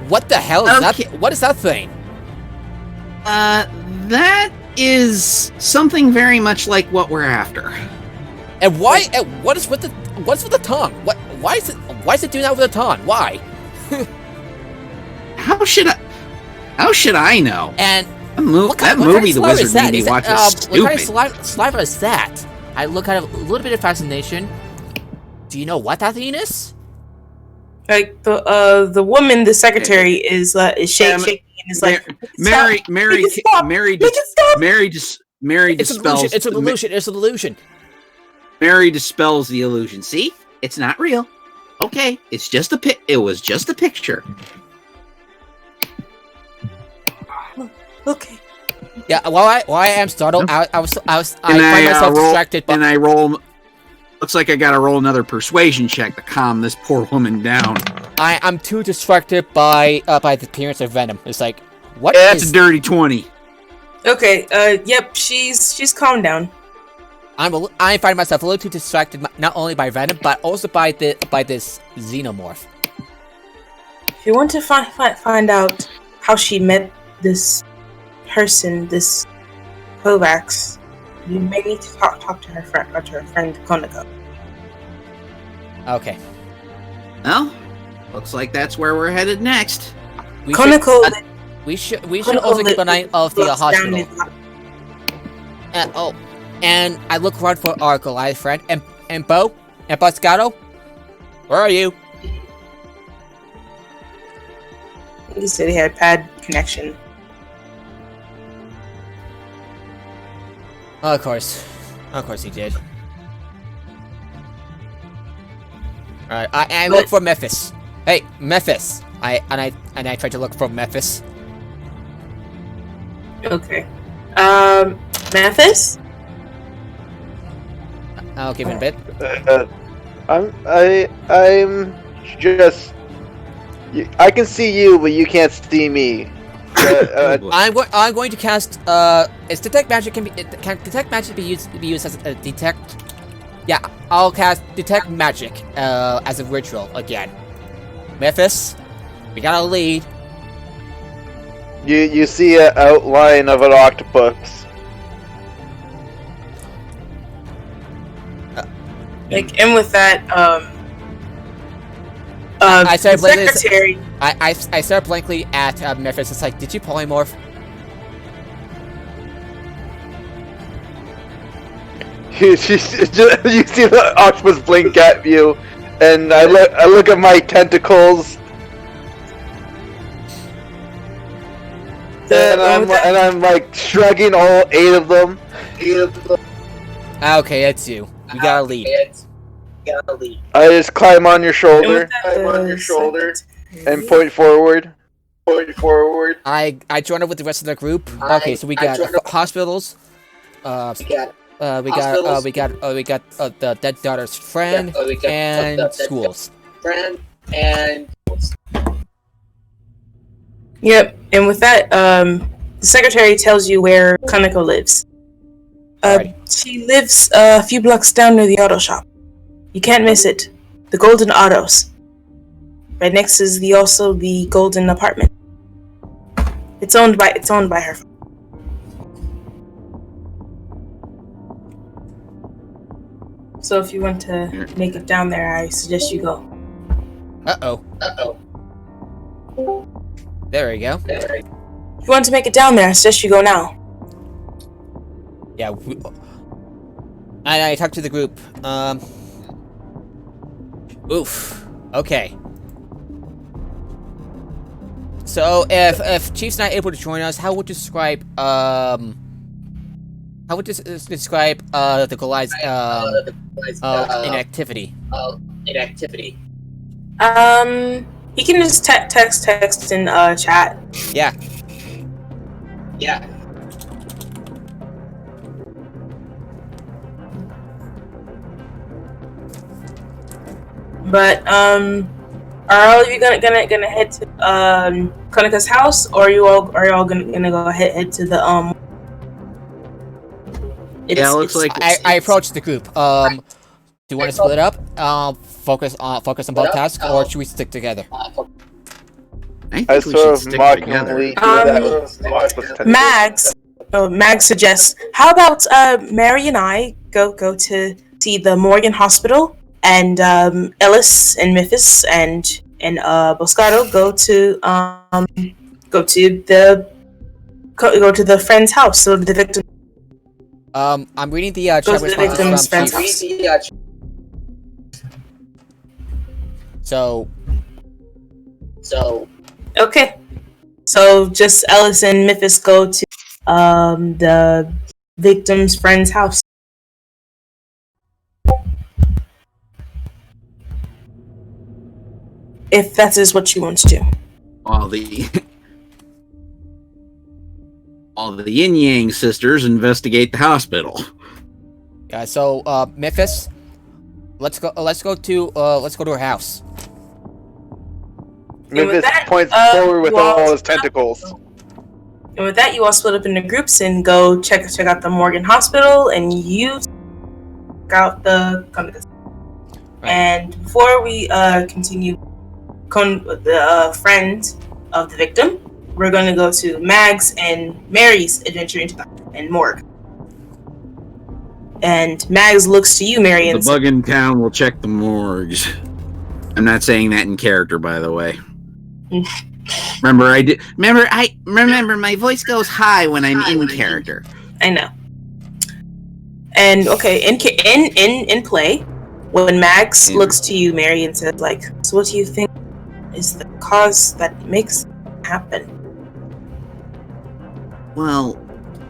S1: What the hell is
S5: Okay.
S1: that? What is that thing?
S5: That is something very much like what we're after.
S1: And why? And what's with the tongue? Why is it doing that with the tongue? Why?
S5: How should I know?
S1: And
S5: That
S1: what kind
S5: movie
S1: of
S5: the
S1: saliva
S5: wizard
S1: is that?
S5: made me
S1: Is
S5: watch
S1: that,
S5: was stupid.
S1: what kind of saliva is that? I look at it a little bit of fascination. Do you know what that thing is?
S2: like the woman, the secretary, is shaking and is like,
S5: Mary
S1: It's an
S5: dispels.
S1: illusion. It's an illusion. It's an illusion.
S5: Mary dispels the illusion. See, it's not real. Okay, it's just a It was just a picture.
S2: okay.
S1: Yeah. While I am startled, I find
S5: And
S1: myself
S5: roll,
S1: distracted.
S5: and I roll. Looks like I gotta roll another persuasion check to calm this poor woman down.
S1: I'm too distracted by the appearance of Venom. It's like, what
S5: That's
S1: is?
S5: a dirty 20.
S2: Okay. Yep. She's calmed down.
S1: I find myself a little too distracted, not only by Venom, but also by this xenomorph.
S2: If you want to find out how she met this person, this Kovacs, you may need to talk to her friend Konako.
S1: Okay.
S5: Well, looks like that's where we're headed next.
S1: We
S2: Konako.
S1: should also keep an eye of the
S2: looks down
S1: hospital.
S2: his-
S1: And I look around for our Goliath friend. And Bo? And Boscato? Where are you?
S2: He said he had bad connection.
S1: Oh, of course he did. Alright, I look for Memphis. Hey, Memphis. I tried to look for Memphis.
S2: Okay. Memphis?
S1: I'll give it a bit.
S3: I'm just. I can see you, but you can't see me.
S1: I'm going to cast. Is detect magic can detect magic be used as a detect? Yeah, I'll cast detect magic as a ritual again. Memphis, we got a lead.
S3: You see an outline of an octopus.
S2: Like, and with that,
S1: I started
S2: the secretary.
S1: I start blankly at Memphis. It's like, did you polymorph?
S3: You see the octopus blink at you, and I look at my tentacles, and I'm like shrugging all 8 of them.
S1: Okay, that's you. We got a lead.
S3: I just climb on your shoulder
S2: And
S3: and point forward.
S1: I joined up with the rest of the group. Okay, so we got hospitals. We got the dead daughter's friend and schools.
S2: Yep, and with that, the secretary tells you where Kaneko lives. She lives a few blocks down near the auto shop. You can't miss it. The Golden Autos. Right next is also the Golden Apartment. It's owned by her. So if you want to make it down there, I suggest you go.
S1: Uh-oh. There we go.
S2: If you want to make it down there, I suggest you go now.
S1: Yeah. I talked to the group. Oof. Okay. So if Chief's not able to join us, how would you describe the Goliath's inactivity?
S2: He can just text in chat.
S1: Yeah.
S2: But are all of you gonna head to Konika's house, or are you all gonna go head to the
S5: Yeah, it looks like
S1: I approached the group. Do you want to split up? Focus on both tasks, or should we stick together?
S5: I
S3: I
S5: think we should
S3: sort of
S5: stick
S3: mockingly do
S5: together.
S3: that with octopus tentacles.
S2: Mags suggests, how about Mary and I go to see the Morgan Hospital, and Ellis and Memphis and Boscato go to the friend's house, so the victim.
S1: I'm reading the chat
S2: Goes to the victim's
S1: responses
S2: friend's
S1: from
S2: house.
S1: Chief. So
S2: Okay, so just Ellis and Memphis go to the victim's friend's house. If that is what you want to do.
S5: All the Yin Yang sisters investigate the hospital.
S1: yeah, so Memphis, let's go to her house.
S3: Memphis
S2: that,
S3: points forward with all his tentacles.
S2: And with that, you all split up into groups and go check out the Morgan Hospital, and you check out the Right. And before we continue, the friend of the victim, we're going to go to Mags and Mary's adventure into the Morgue. And Mags looks to you, Mary, and
S5: The bug in town will check the morgues. I'm not saying that in character, by the way. Remember, my voice goes high when I'm in character.
S2: I know. And okay, in play, when Max looks to you, Mary, and says, like, so what do you think is the cause that makes it happen?
S5: Well,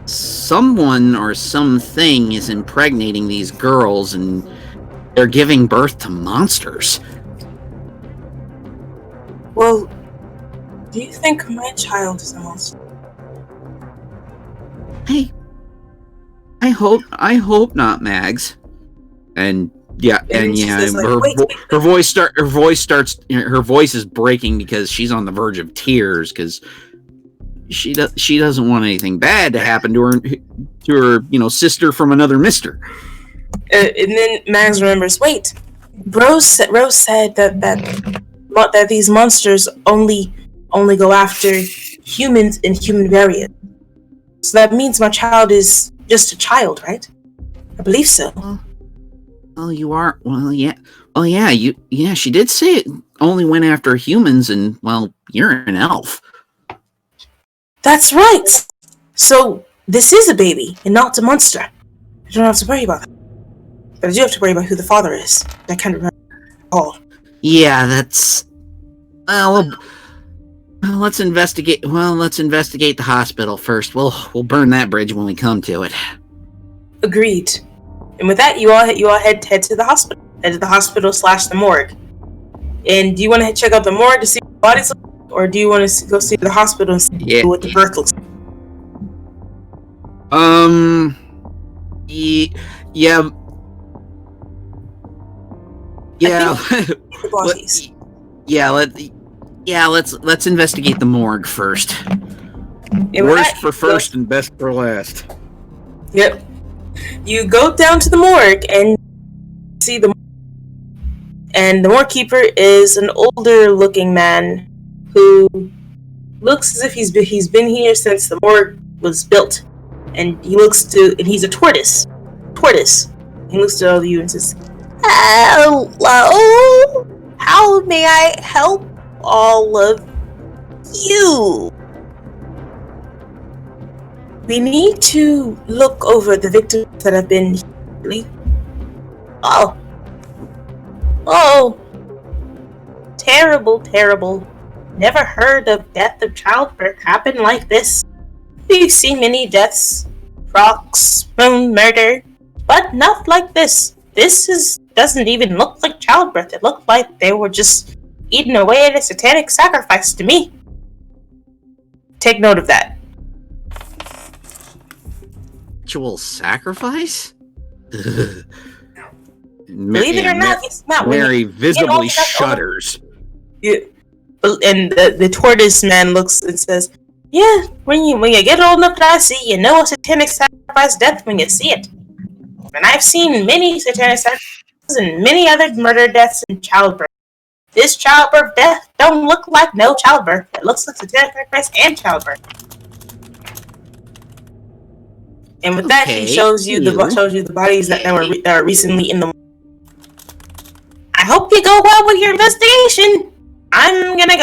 S5: someone or something is impregnating these girls and they're giving birth to monsters.
S2: Well, do you think my child is a monster?
S5: Hey, I hope not, Mags. And yeah,
S2: And she says, like, wait.
S5: her voice is breaking because she's on the verge of tears because she doesn't want anything bad to happen to her sister from another mister.
S2: And then Mags remembers, wait, Rose said that these monsters only go after humans and human variants. So that means my child is just a child, right? I believe so.
S5: Well, you are. Well, yeah. Well, yeah. She did say it only went after humans, and well, you're an elf.
S2: That's right. So this is a baby and not a monster. I don't have to worry about that. But I do have to worry about who the father is. I can't remember. Oh.
S5: Yeah, that's. Well, let's investigate. Well, let's investigate the hospital first. We'll burn that bridge when we come to it.
S2: Agreed. And with that, you all head to the hospital. Head to the hospital / the morgue. And do you want to check out the morgue to see what the bodies look like, or do you want to go see the hospital and see what the birth looks like?
S5: Yeah.
S2: The bodies.
S5: Let's investigate the morgue first. Worst for first and best for last.
S2: Yep. You go down to the morgue and see the morgue keeper is an older looking man who looks as if he's been here since the morgue was built. And he's a tortoise. He looks to all of you and says, hello? How may I help all of you? We need to look over the victims that have been here. Oh. Terrible. Never heard of death of childbirth happen like this. We've seen many deaths, rocks, murder, but not like this. This doesn't even look like childbirth. It looked like they were just eaten away at a satanic sacrifice to me. Take note of that.
S5: Ritual sacrifice?
S2: Believe it or not, it's not.
S5: Mary visibly shudders.
S2: And the tortoise man looks and says, yeah, when you get old enough to see, you know a satanic sacrifice death when you see it. And I've seen many satanic sacrifices and many other murder deaths in childbirth. This childbirth death don't look like no childbirth. It looks like satanic sacrifice and childbirth. And with that, he shows you the bodies that were recently in the. I hope you go well with your investigation. I'm gonna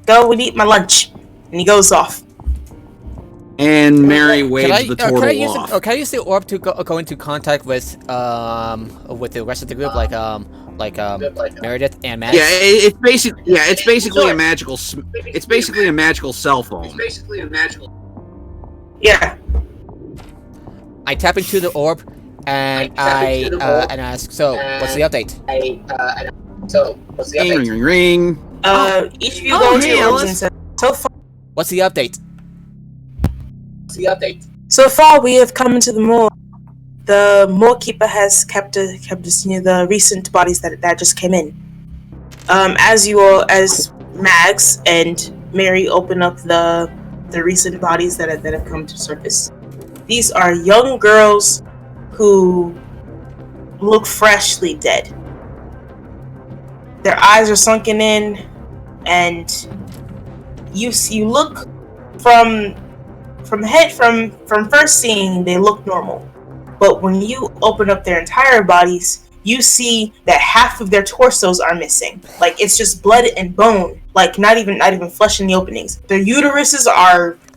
S2: go and eat my lunch. And he goes off.
S5: And Mary waves the turtle off.
S1: Can I use the orb to go into contact with the rest of the group, like Meredith and Max?
S5: Yeah, it's basically a magical. It's basically a magical cell phone.
S2: Yeah.
S1: I tap into the orb and I ask, so what's the update?
S5: Ring.
S2: Each of you go to your orbs and say, so far.
S1: What's the update?
S2: So far, we have come into the morgue. The morgue keeper has kept us near the recent bodies that just came in. As Max and Mary open up the recent bodies that have come to surface. These are young girls who look freshly dead. Their eyes are sunken in, and you look from first seeing, they look normal. But when you open up their entire bodies, you see that half of their torsos are missing. Like, it's just blood and bone. Like, not even flesh in the openings. Their uteruses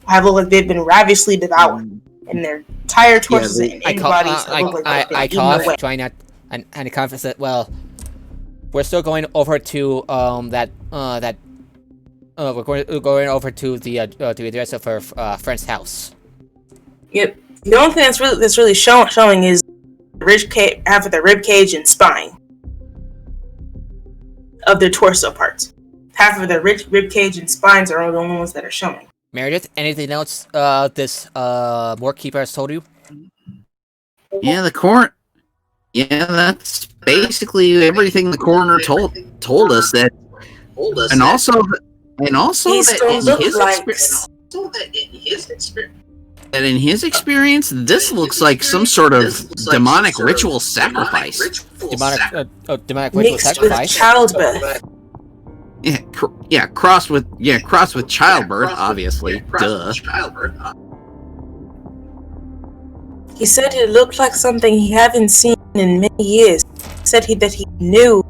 S2: have looked like they've been ravishly devoured. and their entire torsos
S5: they-
S2: and
S1: I
S2: in
S1: call,
S2: bodies look like
S1: I
S2: they're eaten
S1: cough,
S2: away.
S1: trying not, and I confess that, well, we're still going over to, we're going over to the address of her, friend's house.
S2: Yep. The only thing that's really showing is half of the rib cage and spine of their torso parts. Half of the rib cage and spines are all the only ones that are showing.
S1: Meredith, anything else, this, morgue keeper has told you?
S5: Yeah, the coroner. Yeah, that's basically everything the coroner told us that, and also
S2: These
S5: that
S2: don't
S5: in
S2: look
S5: his
S2: like.
S5: that in his experience, this looks like some sort of demonic ritual sacrifice.
S1: Demonic ritual
S2: Mixed with
S1: sacrifice?
S2: childbirth.
S5: Yeah, crossed with childbirth, obviously. Duh.
S2: He said it looked like something he hadn't seen in many years. He said that he knew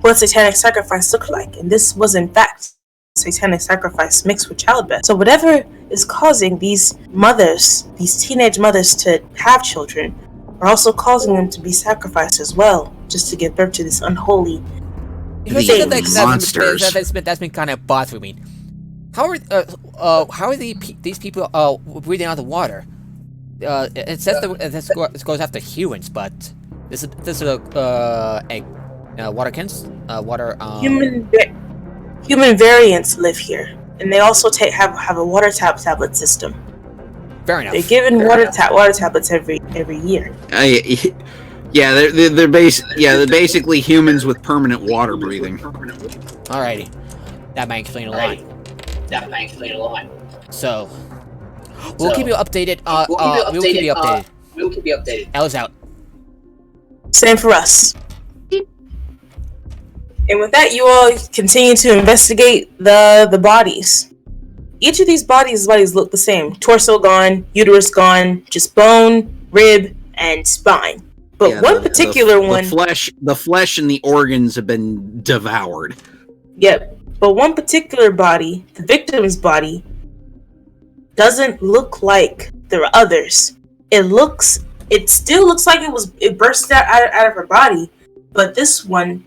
S2: what satanic sacrifice looked like, and this was in fact satanic sacrifice mixed with childbirth. So whatever is causing these teenage mothers to have children, are also causing them to be sacrificed as well, just to give birth to this unholy thing.
S5: Monsters.
S1: That's been kind of bothering me. How are these people breathing out the water? It says that this goes after humans, but this is waterkins,
S2: Human variants live here, and they also have a water tablet system.
S1: Fair enough.
S2: They're given water tablets every year.
S5: They're basically humans with permanent water breathing.
S1: Alrighty, that might explain a lot. So, we'll keep you updated. We'll keep you updated. Ella's out.
S2: Same for us. And with that, you all continue to investigate the bodies. Each of these bodies look the same. Torso gone, uterus gone, just bone, rib, and spine. But one particular one...
S5: The flesh and the organs have been devoured.
S2: Yep. But one particular body, the victim's body, doesn't look like the others. It still looks like it burst out of her body, but this one,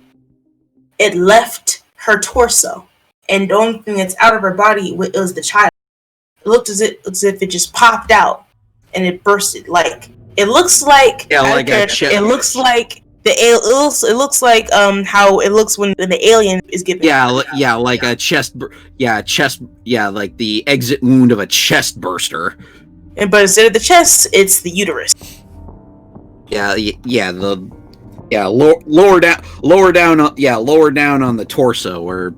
S2: it left her torso, and the only thing that's out of her body was the child. It looked as if it just popped out and it bursted. Like it looks like it looks like it looks like how it looks when the alien is given.
S5: Like a like the exit wound of a chest burster.
S2: But instead of the chest, it's the uterus.
S5: Lower down on the torso, or...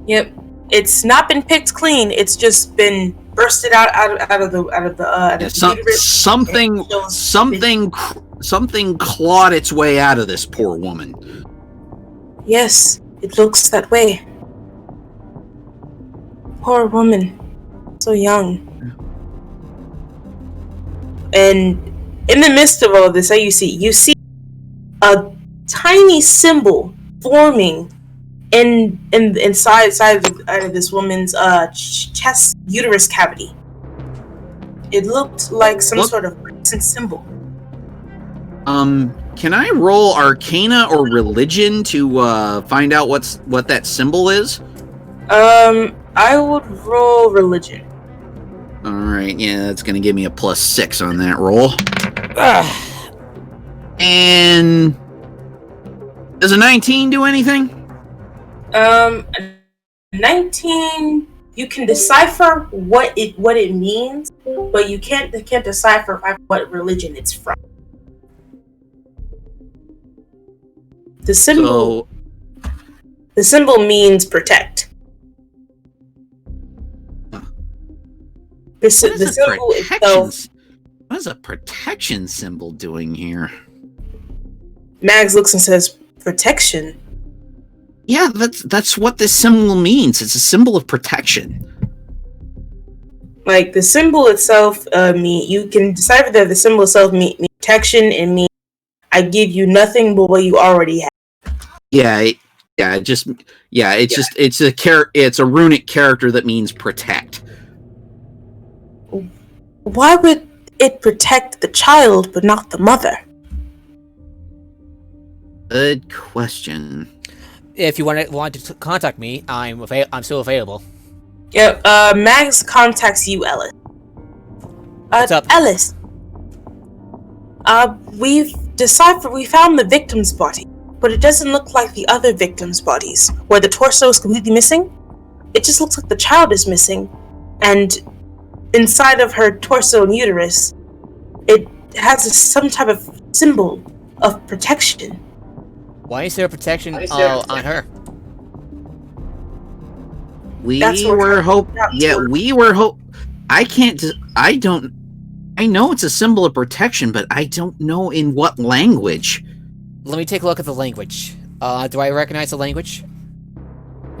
S2: Yep, it's not been picked clean. It's just been bursted out of the uterus.
S5: Something clawed its way out of this poor woman.
S2: Yes, it looks that way. Poor woman, so young. And in the midst of all of this, you see a tiny symbol forming inside of this woman's chest uterus cavity. It looked like some sort of crescent symbol.
S5: Can I roll Arcana or Religion to find out what that symbol is?
S2: I would roll Religion.
S5: All right, yeah, that's gonna give me a +6 on that roll. And does a 19 do anything?
S2: 19. You can decipher what it means, but you can't decipher what religion it's from. The symbol means protect. The symbol itself.
S5: What is a protection symbol doing here?
S2: Mags looks and says, "Protection."
S5: Yeah, that's what this symbol means. It's a symbol of protection.
S2: Like the symbol itself, you can decipher that the symbol itself means protection and mean I give you nothing but what you already have.
S5: It's a runic character that means protect.
S2: Why would it protect the child but not the mother?
S5: Good question.
S1: If you want to contact me, I'm still available.
S2: Yeah, Max contacts you, Ellis.
S1: What's up?
S2: Ellis. We found the victim's body, but it doesn't look like the other victims' bodies, where the torso is completely missing. It just looks like the child is missing, and inside of her torso and uterus, it has some type of symbol of protection.
S1: Why is there protection on her?
S5: We
S2: That's what
S5: were
S2: we're
S5: hope.
S2: out
S5: Yeah,
S2: to.
S5: we were hope. I can't. I don't. I know it's a symbol of protection, but I don't know in what language.
S1: Let me take a look at the language. Do I recognize the language?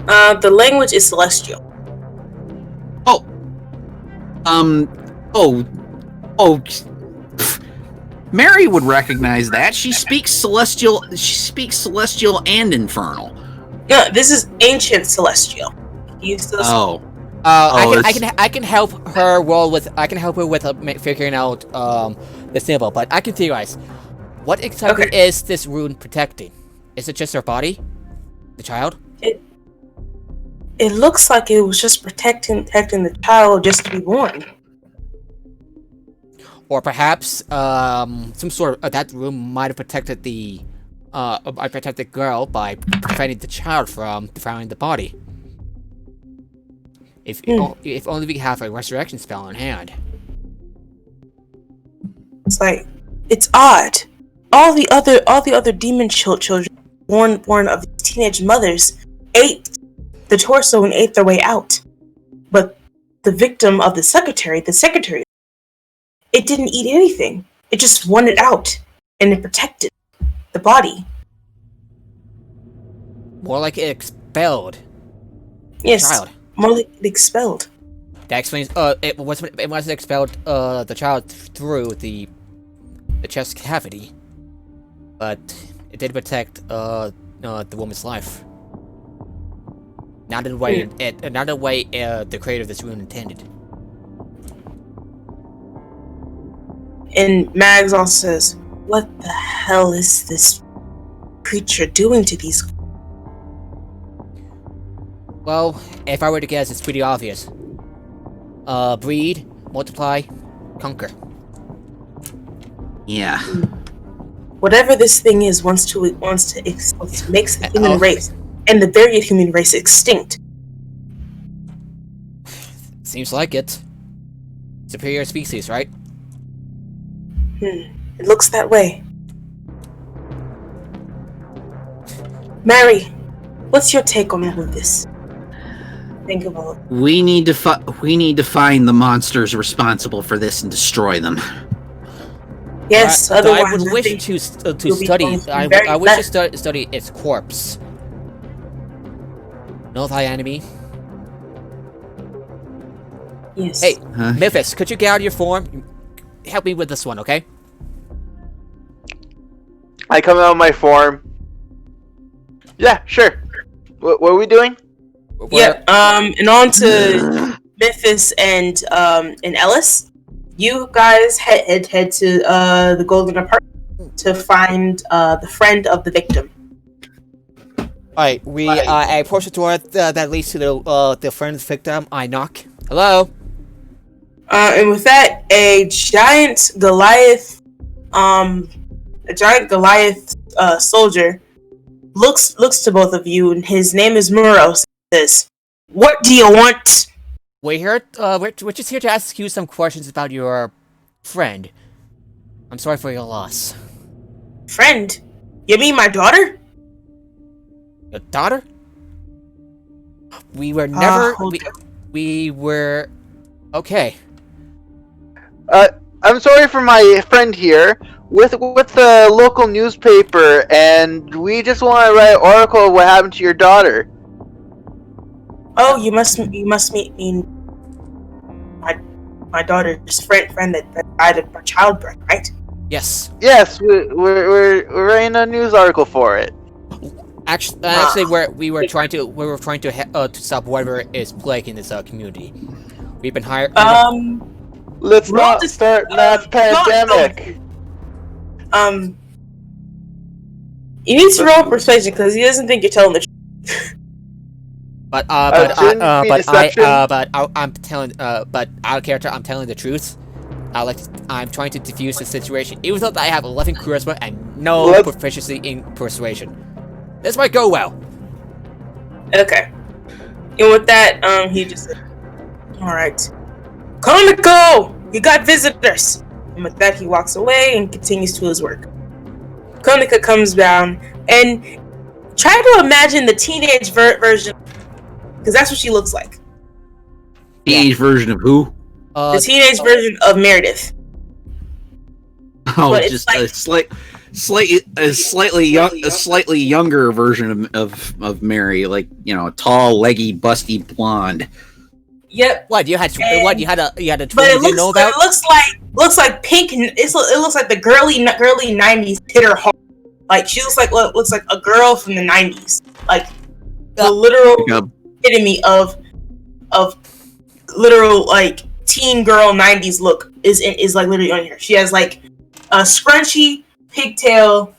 S2: The language is celestial.
S5: Oh. Pff. Mary would recognize that. She speaks celestial. She speaks celestial and infernal.
S2: No, this is ancient celestial. Use those.
S5: Oh.
S1: I can help her with figuring out the symbol, but I can theorize. What exactly is this rune protecting? Is it just her body, the child?
S2: It looks like it was just protecting the child just to be born.
S1: Or perhaps some sort of that rune might have protected the girl by preventing the child from devouring the body. If only we have a resurrection spell on hand.
S2: It's odd. All the other demon children born of teenage mothers ate the torso and ate their way out. But the victim of the secretary, it didn't eat anything. It just wanted out, and it protected the body.
S1: More like it expelled
S2: Yes,
S1: the child.
S2: more like it expelled.
S1: That explains. It was expelled the child through the chest cavity, but it did protect the woman's life. Not in the way the creator of this rune intended.
S2: And Mags also says, "What the hell is this creature doing to these?"
S1: Well, if I were to guess, it's pretty obvious. Breed, multiply, conquer.
S5: Yeah.
S2: Whatever this thing is wants to make the human race and the varied human race extinct.
S1: Seems like it. Superior species, right?
S2: It looks that way. Mary, what's your take on all of this? Think about it.
S5: We need to find the monsters responsible for this and destroy them.
S2: Yes,
S1: I
S2: otherwise
S1: would wish
S2: think
S1: to
S2: you'll be
S1: study.
S2: going from
S1: I
S2: very
S1: wish
S2: left.
S1: to study its corpse. Know thy enemy.
S2: Yes.
S1: Hey,
S5: Huh?
S1: Memphis, could you get out of your form? Help me with this one, okay?
S3: I come out of my form. Yeah, sure. What are we doing?
S2: Yeah. And on to Memphis and Ellis. You guys head to the Golden Apartment to find the friend of the victim.
S1: Alright, I approach the door that leads to the friend's victim. I knock. Hello?
S2: And with that, a giant Goliath soldier looks to both of you, and his name is Muro. Says, "What do you want?"
S1: We're just here to ask you some questions about your friend. I'm sorry for your loss.
S2: Friend? You mean my daughter?
S1: Your daughter? We were never.
S2: hold
S1: we were. Okay.
S3: I'm sorry for my friend here with the local newspaper, and we just want to write an article of what happened to your daughter.
S2: Oh, you must mean my daughter's friend that died of childbirth, right?
S1: Yes.
S3: Yes, we're writing a news article for it.
S1: Actually, we were trying to stop whatever is plaguing this community. We've been hired.
S3: Let's
S2: Roll
S3: not
S2: this-
S3: start mass pandemic.
S2: You need to roll persuasion because he doesn't think you're telling the truth.
S1: But
S3: shouldn't be deception.
S1: I'm telling but out of character, I'm telling the truth. I'm trying to diffuse the situation, even though I have 11 charisma and no proficiency in persuasion. This might go well.
S2: Okay. And with that, he just said, "Alright. Konako! You got visitors!" And with that, he walks away and continues to his work. Konika comes down and try to imagine the teenage version, because that's what she looks like.
S5: Teenage version of who?
S2: The teenage version of Meredith.
S5: Oh,
S2: But it's
S5: just
S2: like-
S5: a slightly younger version of Mary, like, you know, tall, leggy, busty blonde.
S2: Yep.
S1: What you had? What you had a
S2: But
S1: twin
S2: it
S1: you didn't know about?
S2: looks like pink. It looks like the girly 90s hit her hard. Like she looks like a girl from the 90s. Like the literal epitome of literal like teen girl 90s look is like literally on here. She has like a scrunchy pigtail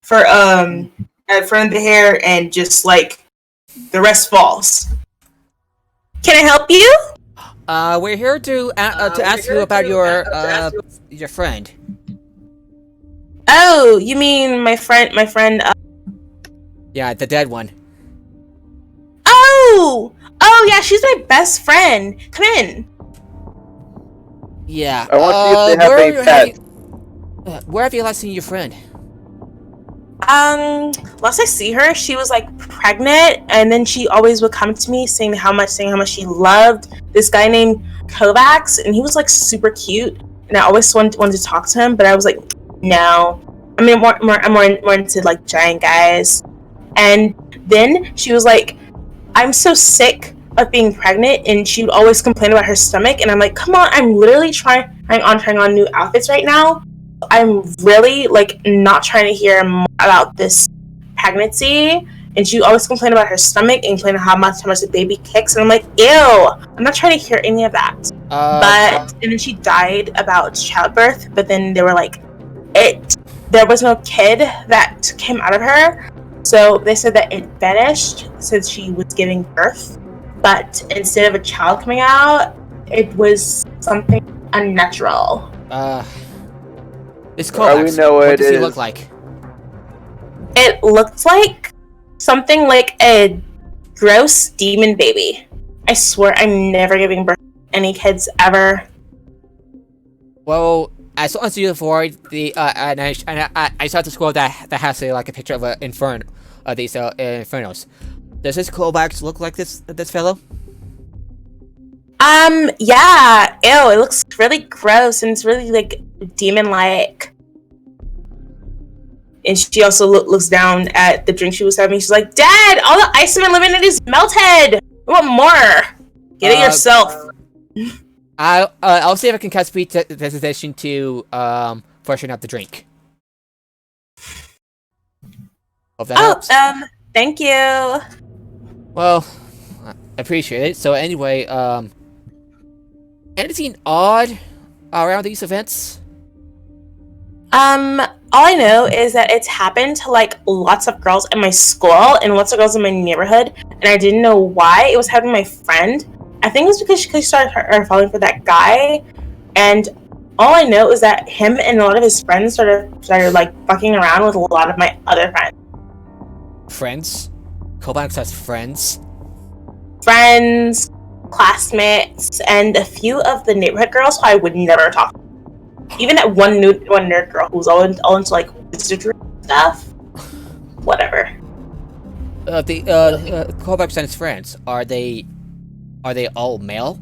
S2: for at front of the hair, and just like the rest falls. Can I help you?
S1: We're here to ask you about your friend.
S2: Oh, you mean my friend?
S1: Yeah, the dead one.
S2: Oh, yeah, she's my best friend. Come in.
S1: Yeah.
S3: I want to see if they have a pet.
S1: Where have you last seen your friend?
S2: Last I see her, she was like pregnant, and then she always would come to me saying how much she loved this guy named Kovacs, and he was like super cute, and I always wanted to talk to him, but I was like, no. I mean, I'm more into like giant guys. And then she was like, I'm so sick of being pregnant, and she would always complain about her stomach, and I'm like, come on, I'm literally trying on new outfits right now. I'm really like not trying to hear more about this pregnancy. And she always complained about her stomach and complained how much the baby kicks, and I'm like, ew, I'm not trying to hear any of that. And then she died about childbirth, but then they were like, there was no kid that came out of her, so they said that it vanished since she was giving birth, but instead of a child coming out, it was something unnatural.
S1: It's Kovacs.
S3: We know
S1: what
S3: it
S1: does he
S3: is.
S1: look like?
S2: It looked like something like a gross demon baby. I swear I'm never giving birth to any kids ever.
S1: Well, as long as you avoid the and I saw the scroll that has a picture of an Infernal, these Infernals. Does this Kovacs look like this fellow?
S2: Yeah. Ew, it looks really gross, and it's really like demon-like. And she also looks down at the drink she was having. She's like, Dad, all the ice in my lemonade is melted. I want more. Get it yourself.
S1: I'll see if I can cast speed hesitation to freshen up the drink. Hope that helps.
S2: Thank you.
S1: Well, I appreciate it. So anyway, anything odd around these events?
S2: All I know is that it's happened to like lots of girls in my school and lots of girls in my neighborhood, and I didn't know why it was happening to my friend. I think it was because she started falling for that guy, and all I know is that him and a lot of his friends started like fucking around with a lot of my other friends.
S1: Friends? Kovacs has friends?
S2: Friends, classmates, and a few of the neighborhood girls who I would never talk to. Even that one nerd girl who was all into like wizardry stuff. Whatever.
S1: The Kovacs and his friends, are they all male?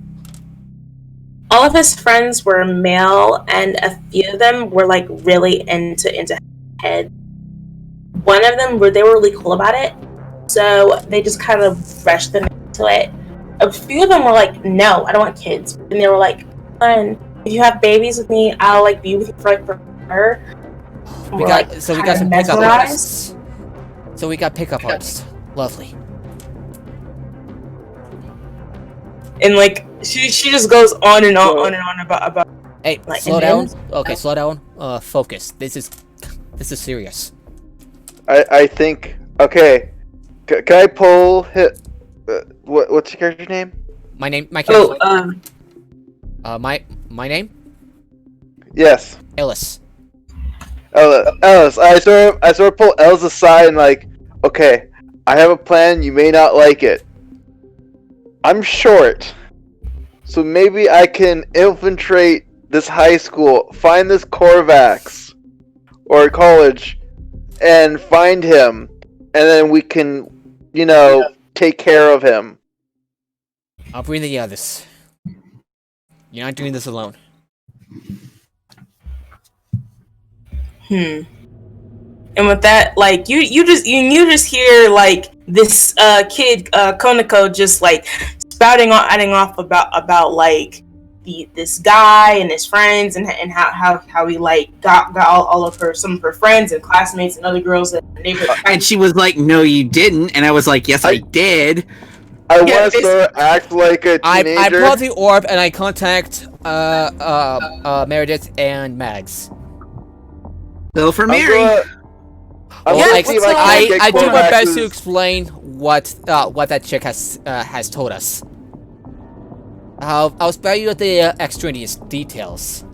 S2: All of his friends were male, and a few of them were like really into head. One of them they were really cool about it, so they just kind of rushed them into it. A few of them were like, "No, I don't want kids," and they were like, "Fine, if you have babies with me, I'll like be with you for her."
S1: We got some pickup artists. So we got pickup artists. Lovely.
S2: And like she just goes on and on about
S1: Hey,
S2: Like,
S1: slow
S2: and
S1: down. Okay, slow down. Focus. This is serious.
S3: I think. Okay. Can I pull hit? What's your character's name?
S1: My name. My
S2: Oh,
S1: character. My name.
S3: Yes.
S1: Ellis.
S3: Ellis. I sort of pull Ellis aside and like, okay, I have a plan. You may not like it. I'm short, so maybe I can infiltrate this high school, find this Corvax or college, and find him, and then we can, take care of him.
S1: I'll bring the others. You're not doing this alone.
S2: And with that, like you just hear like this kid Konako just like spouting on adding off about like this guy and his friends and how he like got all of some of her friends and classmates and other girls in the neighborhood.
S5: And she was like, "No, you didn't." And I was like, "Yes, I did."
S3: I
S2: Yeah,
S3: want to sort of act like a teenager.
S1: I pull out the orb and I contact Meredith and Mags.
S5: So for
S3: I'm
S5: Mary,
S3: gonna
S1: Like,
S3: see if I can get
S1: I do my best to
S3: Corvax's-
S1: explain what that chick has told us. I'll spare you the extraneous details.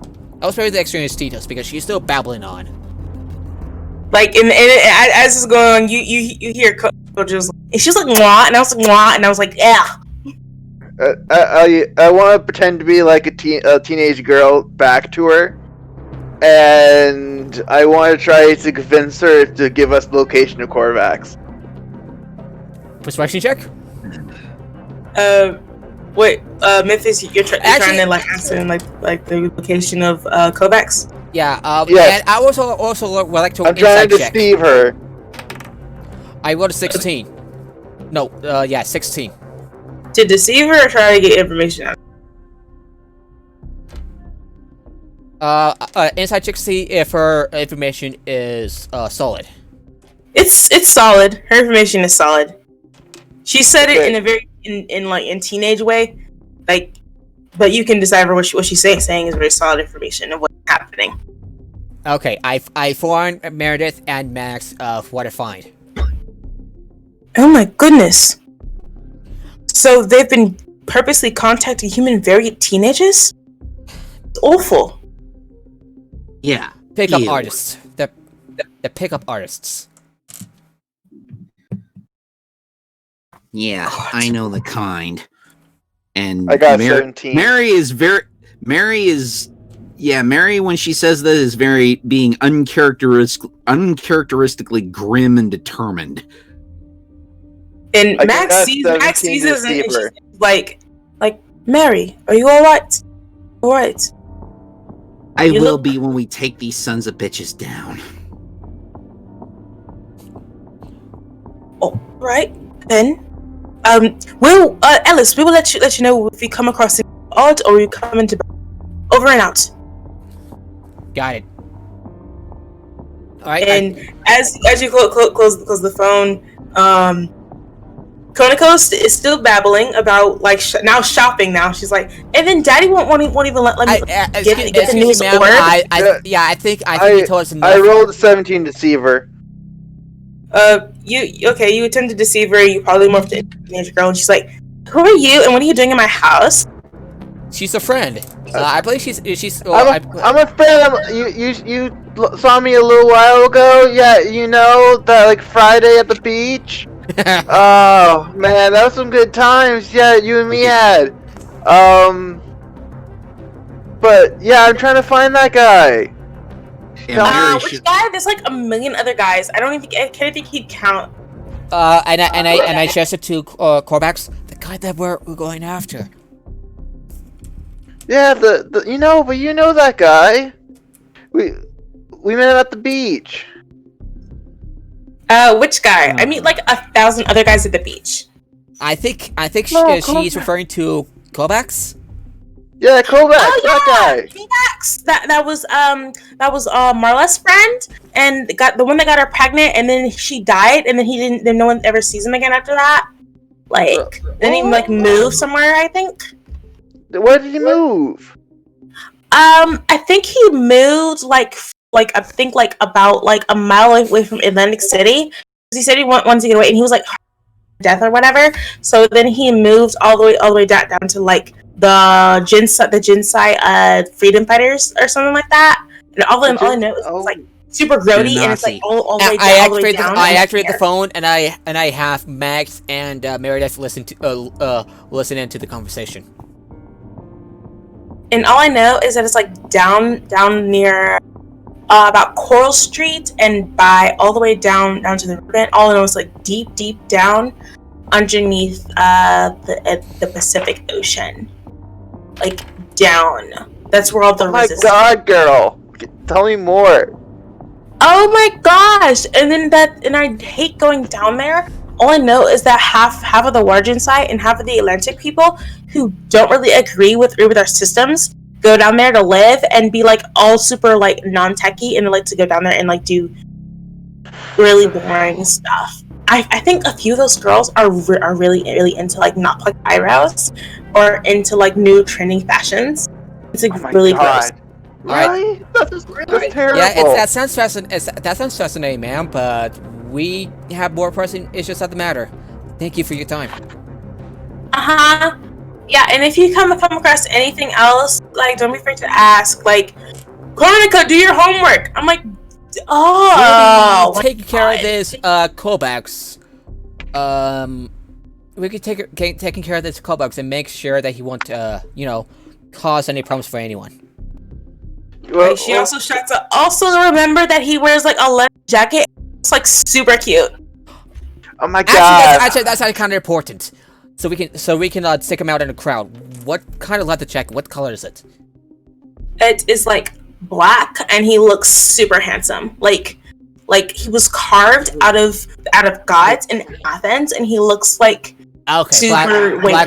S1: I'll spare you the extraneous details because she's still babbling on.
S2: Like and as it's going on, you hear Konako just and she's like "Mwah," and I was like "Mwah," and I was like "Yeah."
S3: I want to pretend to be like a teenage girl back to her, and I want to try to convince her to give us the location of Corvax.
S1: Persuasion check.
S2: Wait, Memphis, you're trying
S1: Actually-
S2: to like ask him like the location of Kovacs?
S1: Yeah.
S3: Yes.
S1: And I also would like to
S3: I'm trying to
S1: insight check.
S3: deceive her.
S1: I rolled a 16. No. 16.
S2: To deceive her or try to get information out?
S1: Inside check to see if her information is solid.
S2: It's solid. Her information is solid. She said it
S3: Okay.
S2: in a very in teenage way, like, but you can decipher what she's saying is very solid information of what's happening.
S1: Okay, I warned Meredith and Max of what I find.
S2: Oh my goodness! So they've been purposely contacting human variant teenagers? It's awful.
S5: yeah,
S1: Pickup
S5: Ew.
S1: artists. The pickup artists.
S5: Yeah,
S2: God.
S5: I know the kind. And
S3: I got 17.
S5: Mary, when she says that, is very being uncharacteristically grim and determined.
S2: And
S3: I
S2: Max
S3: got
S2: sees
S3: 17
S2: this and she's
S3: deceiver.
S2: like, Mary, are you alright? Alright.
S5: I
S2: You
S5: will
S2: look-
S5: be when we take these sons of bitches down.
S2: Alright, then. Ellis, we will let you know if we come across an odd or you come into over and out.
S1: Got it. Alright.
S2: And as you close the phone, Konako is still babbling about like now shopping. Now she's like, and then Daddy won't even let me get the news
S1: ma'am,
S2: orb.
S1: I think you told us enough.
S3: I rolled a 17 deceiver.
S2: You attempt to deceive her. You probably morphed into a teenage girl, and she's like, "Who are you? And what are you doing in my house?"
S1: She's a friend. I believe she's.
S3: I'm a friend. You saw me a little while ago. Yeah, that like Friday at the beach. Oh man, that was some good times. Yeah, you and me had. But yeah, I'm trying to find that guy.
S5: And Mary
S2: Which
S5: should-
S2: guy? There's like a million other guys. I can't think he'd count.
S1: And I gestured to Corvax, the guy that we're going after.
S3: Yeah, but you know that guy. We met him at the beach.
S2: Which guy? I meet like 1,000 other guys at the beach.
S1: I think
S3: No,
S1: she's referring to Kovacs.
S3: Yeah, Kovac, that guy.
S2: Phoenix. That was Marla's friend, and the one that got her pregnant, and then she died, and then no one ever sees him again after that. Like, then he like moved somewhere, I think.
S3: Where did he move?
S2: I think he moved like I think like about like a mile away from Atlantic City. He said he wanted to get away, and he was like death or whatever. So then he moved all the way down to like the Jinsai freedom fighters or something like that. And all I know is it's like super grody, and it's like all the way down.
S1: I activate the phone, and I have Max and Meredith listen into the conversation.
S2: And all I know is that it's like down near about Coral Street, and by all the way down to the river. All I know is like deep down underneath the Pacific Ocean, like down. That's where all the resistance.
S3: Oh my god, girl! Tell me more.
S2: Oh my gosh! And I hate going down there. All I know is that half of the Warden side and half of the Atlantic people who don't really agree with our systems go down there to live and be like all super like non-techy, and they like to go down there and like do really boring stuff. I think a few of those girls are really into like not plucked eyebrows or into like new trending fashions. It's like really gross.
S3: Really? That's terrible.
S1: Yeah, that sounds fascinating, ma'am. But we have more pressing issues that matter. Thank you for your time.
S2: Yeah, and if you come across anything else, like don't be afraid to ask. Like, Chronica, do your homework. I'm like, oh,
S1: taking care of this, Kovacs. We could taking care of this Kovacs and make sure that he won't, cause any problems for anyone.
S2: Well, she also shouts out. Also, remember that he wears like a leather jacket. It's like super cute.
S3: Oh my god!
S1: Actually, that's kind of important. So we can stick him out in a crowd. What kind of leather jacket? What color is it?
S2: It is like black, and he looks super handsome. Like he was carved out of gods in Athens, and he looks like
S1: black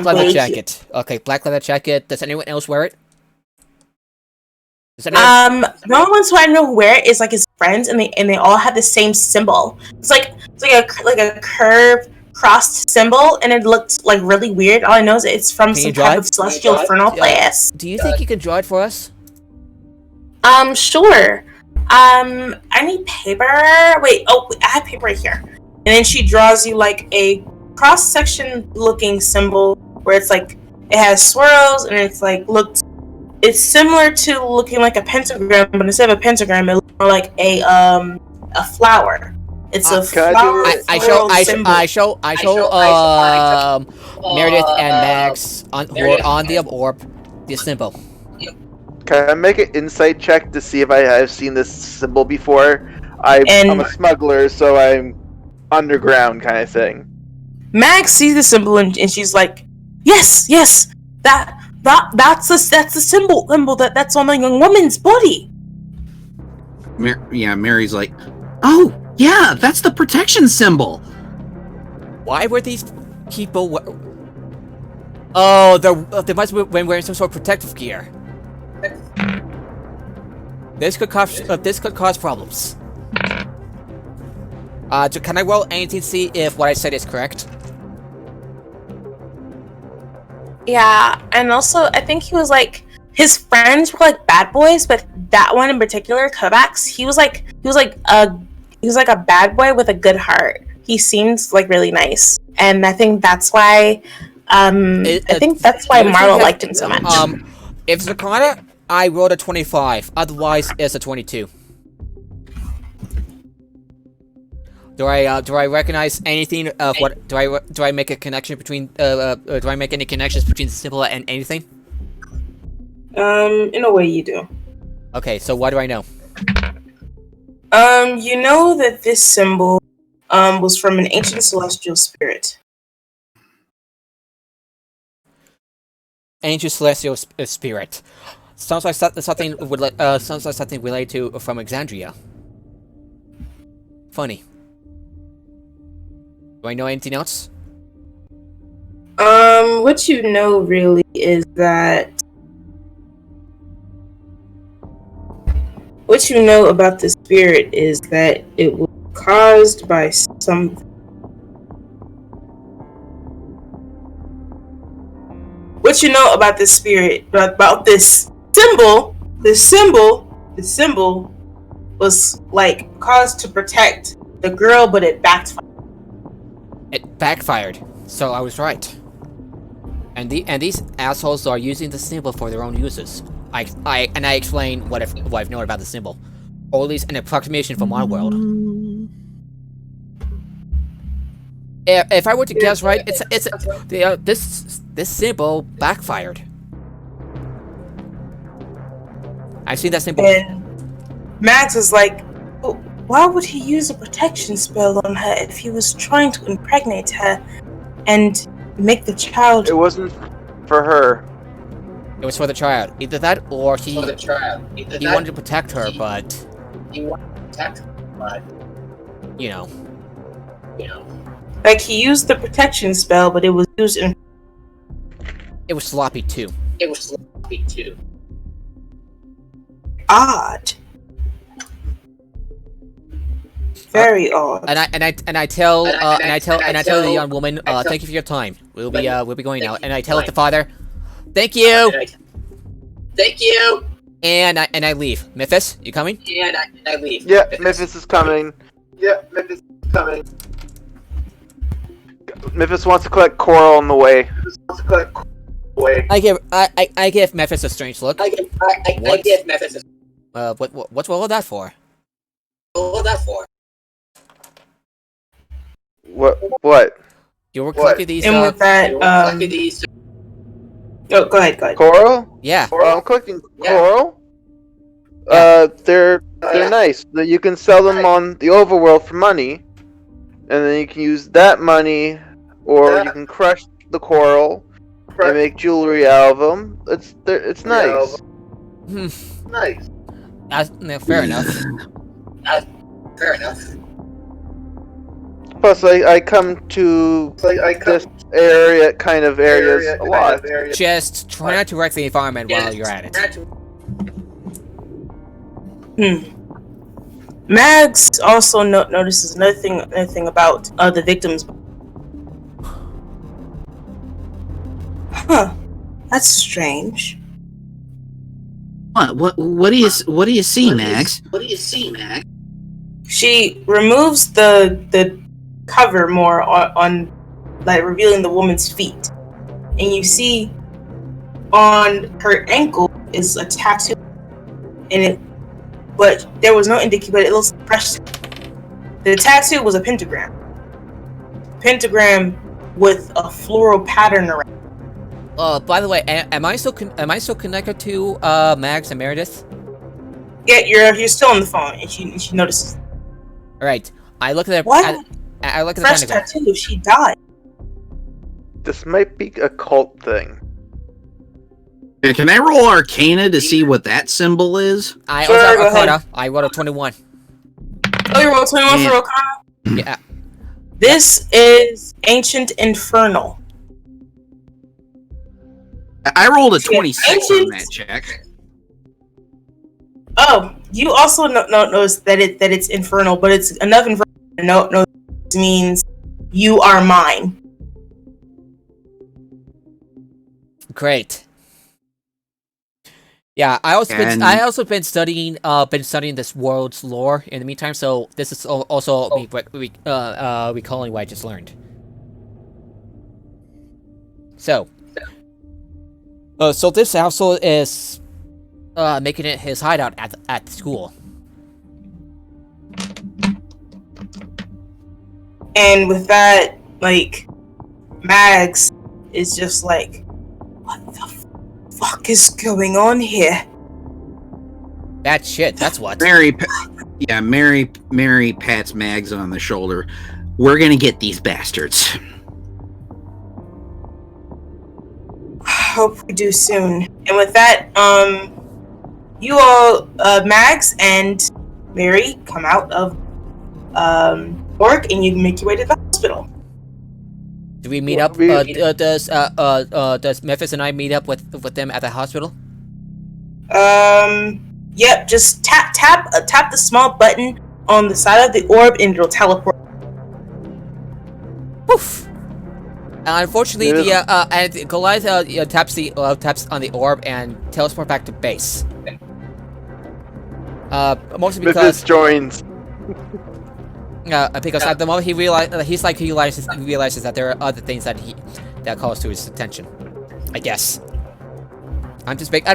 S1: leather jacket. Okay, black leather jacket. Does anyone else wear it?
S2: The only ones who I know who wear it is like his friends, and they all have the same symbol. It's like a curved crossed symbol, and it looked like really weird. All I know is it's from some type of celestial infernal place.
S1: Do you think you can draw it for us?
S2: Sure. I need paper. Wait, I have paper right here. And then she draws you like a cross section looking symbol where it's like it has swirls, and it's like it's similar to looking like a pentagram, but instead of a pentagram, it looks more like a flower. It's a flower.
S1: I show Meredith and Max on the orb the symbol.
S3: Can I make an insight check to see if I have seen this symbol before? I'm a smuggler, so I'm underground kind of thing.
S2: Max sees the symbol and she's like, "Yes, that's the symbol that's on a young woman's body."
S5: Mary's like, "Oh, yeah, that's the protection symbol."
S1: Why were these people? Oh, they must have been wearing some sort of protective gear. This could cause problems. Can I roll anything to see if what I said is correct?
S2: Yeah, and also I think he was like his friends were like bad boys, but that one in particular, Kovacs, he was like a bad boy with a good heart. He seems like really nice, and I think that's why Marlo liked him so much.
S1: If it's a Zakana, I rolled a 25. Otherwise, it's a 22. Do I recognize anything of what? Do I make a connection between? Do I make any connections between the symbol and anything?
S2: In a way, you do.
S1: Okay, so what do I know?
S2: You know that this symbol was from an ancient celestial spirit.
S1: Ancient celestial spirit. Sounds like something related to from Alexandria. Funny. Do I know anything else?
S2: What you know really is that what you know about the spirit is that it was caused by some. What you know about this spirit, about this symbol, The symbol was like caused to protect the girl, but it backfired.
S1: It backfired, so I was right. And these assholes are using the symbol for their own uses. I explain what I've known about the symbol, or at least an approximation from our world. If I were to guess right, this symbol backfired. I've seen that symbol.
S2: And Max is like, "Oh, why would he use a protection spell on her if he was trying to impregnate her and make the child?"
S3: It wasn't for her.
S1: It was for the child. Either that, or he wanted to protect her, but you know.
S2: Like, he used the protection spell, but it was used in.
S1: It was sloppy too.
S2: Odd. Very odd.
S1: And I tell the young woman, thank you for your time. We'll be going now. And I tell the father, thank you. And I leave. Memphis, you coming?
S3: Yeah, Memphis is coming. Memphis wants to collect coral on the way.
S1: I give Memphis a strange look. What's all of that for?
S3: What?
S1: You were collecting these.
S2: And with that, oh, go ahead.
S3: Coral?
S1: Yeah.
S3: I'm collecting coral. They're nice. You can sell them on the overworld for money, and then you can use that money, or you can crush the coral and make jewelry out of them. It's nice.
S1: No, fair enough.
S3: Plus, I come to this areas a lot.
S1: Just try not to wreck the environment while you're at it.
S2: Mags also notices another thing about the victims. Huh. That's strange.
S5: What do you see, Max?
S2: She removes the cover more on like revealing the woman's feet, and you see on her ankle is a tattoo, but there was no indication. But it looks fresh. The tattoo was a pentagram with a floral pattern around.
S1: By the way, am I still connected to Max and Meredith?
S2: Yeah, you're still on the phone, and she notices.
S1: All right, I look at
S2: What?
S1: I look at
S2: Fresh
S1: the pentagram.
S2: tattoo. She died.
S3: This might be a cult thing.
S5: Can I roll Arcana to see what that symbol is?
S1: I
S2: Sure,
S1: also
S2: go
S1: have
S2: ahead.
S1: Arcana. I rolled a 21.
S2: Oh, you rolled 21
S5: Yeah.
S2: for Arcana?
S1: Yeah.
S2: This is Ancient Infernal.
S5: I rolled a 26 on
S2: Ancient-
S5: that check.
S2: Oh, you also notice that it's infernal, but it's enough infernal to know means you are mine.
S1: Great. Yeah, I also been studying this world's lore in the meantime, so this is also me recalling what I just learned. So this household is making it his hideout at the school.
S2: And with that, like, Mags is just like, what the fuck is going on here?
S1: That's shit. That's what.
S5: Mary pats Mags on the shoulder. We're gonna get these bastards.
S2: Hope we do soon. And with that, you all, Mags and Mary, come out of Morgue, and you make your way to the hospital.
S1: Do we meet up? Does Memphis and I meet up with them at the hospital?
S2: Yep. Just tap the small button on the side of the orb, and it'll teleport.
S1: Poof. Unfortunately, and Goliath taps on the orb and teleports back to base. Mostly
S3: Memphis
S1: because
S3: joins.
S1: at the moment he realizes that there are other things that calls to his attention. I guess. I'm just like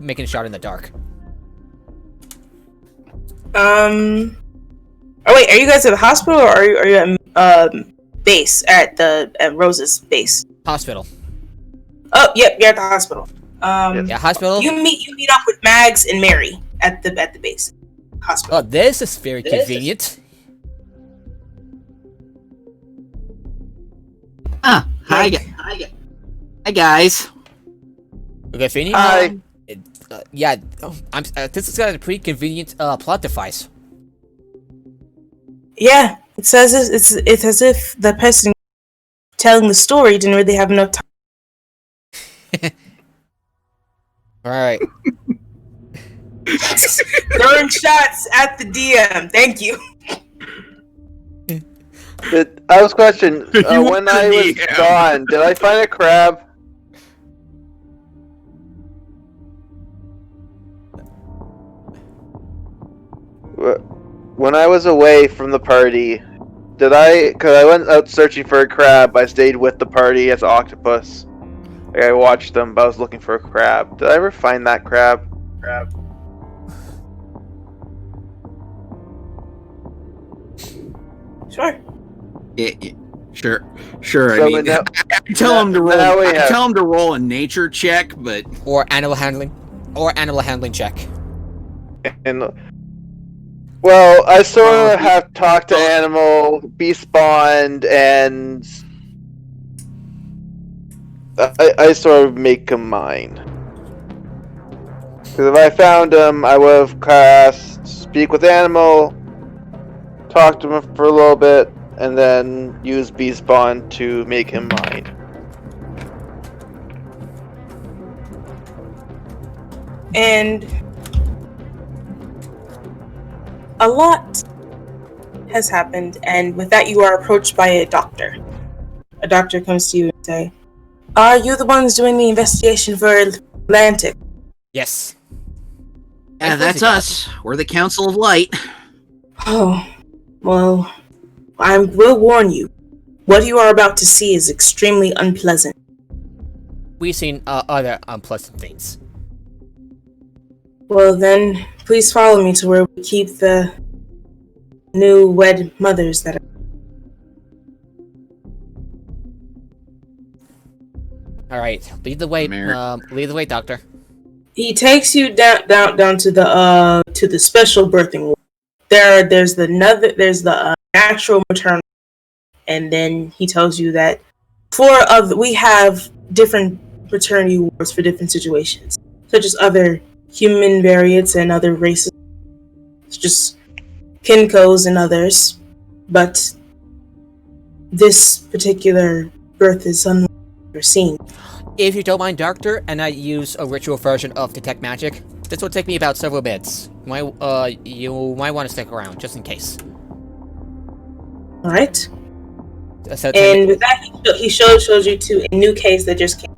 S1: making a shot in the dark.
S2: Oh wait, are you guys at the hospital or are you at base at Rose's base?
S1: Hospital.
S2: Oh, yep, you're at the hospital.
S1: Yeah, hospital.
S2: You meet up with Mags and Mary at the base. Hospital.
S1: Oh, this is very convenient.
S5: Hi guys.
S1: Okay, Feeney?
S3: Hi.
S1: Yeah, this is got a pretty convenient plot device.
S2: Yeah, it says it's as if the person telling the story didn't really have enough time.
S1: Alright.
S2: Throwing shots at the DM. Thank you.
S3: I was questioning
S5: You want
S3: when I
S5: the
S3: was
S5: DM.
S3: gone. Did I find a crab? When I was away from the party, did I? Because I went out searching for a crab. I stayed with the party as an octopus. Like, I watched them, but I was looking for a crab. Did I ever find that crab?
S2: Sure.
S5: Yeah, sure.
S3: So
S5: I mean,
S3: now-
S5: I tell him to roll.
S3: now we
S5: I
S3: have-
S5: tell him to roll a nature check, but
S1: Or animal handling check.
S3: And well, I sort of have talked to animal, be-spawned, and I sort of make him mine. Because if I found him, I would have cast speak with animal, talk to him for a little bit, and then use be-spawn to make him mine.
S2: And a lot has happened, and with that you are approached by a doctor. A doctor comes to you and say, "Are you the ones doing the investigation for Atlantic?"
S1: Yes.
S5: yeah, that's us. We're the Council of Light.
S2: Oh, well, I will warn you. What you are about to see is extremely unpleasant.
S1: We've seen other unpleasant things.
S2: Well then, please follow me to where we keep the new wed mothers that are...
S1: Alright, lead the way, doctor.
S2: He takes you down to the special birthing ward. There's the natural maternal, and then he tells you that we have different maternity wards for different situations, such as other human variants and other races, just Kinkos and others. But this particular birth is unlike ever seen.
S1: If you don't mind, doctor, and I use a ritual version of Detect Magic, this will take me about several minutes. You might want to stick around, just in case.
S2: Alright?
S1: So
S2: And with that, he shows you to a new case that just came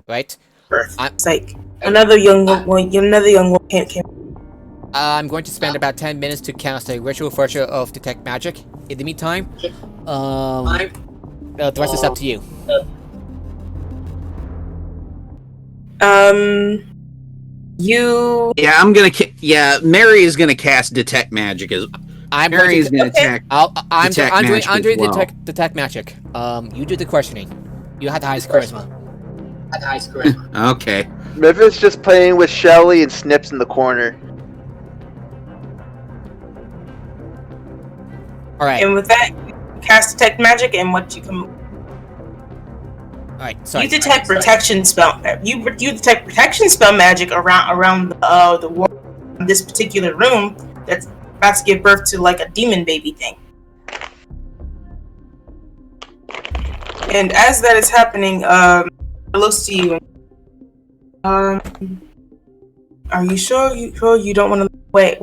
S1: right?
S2: birth. It's like another young woman came.
S1: I'm going to spend about 10 minutes to cast a ritual version of Detect Magic. In the meantime, the rest is up to you.
S5: Mary is gonna cast Detect Magic. Mary is gonna attack.
S1: I'm doing
S5: well.
S1: detect magic. You do the questioning. You have the highest charisma.
S5: Okay.
S3: Memphis just playing with Shelly and Snips in the corner.
S1: All right.
S2: And with that, cast detect magic, and what you can.
S1: All right. Sorry.
S2: You detect protection spell. You detect protection spell magic around the wall in this particular room that's about to give birth to like a demon baby thing. And as that is happening, it looks to you. Are you sure you don't want to wait?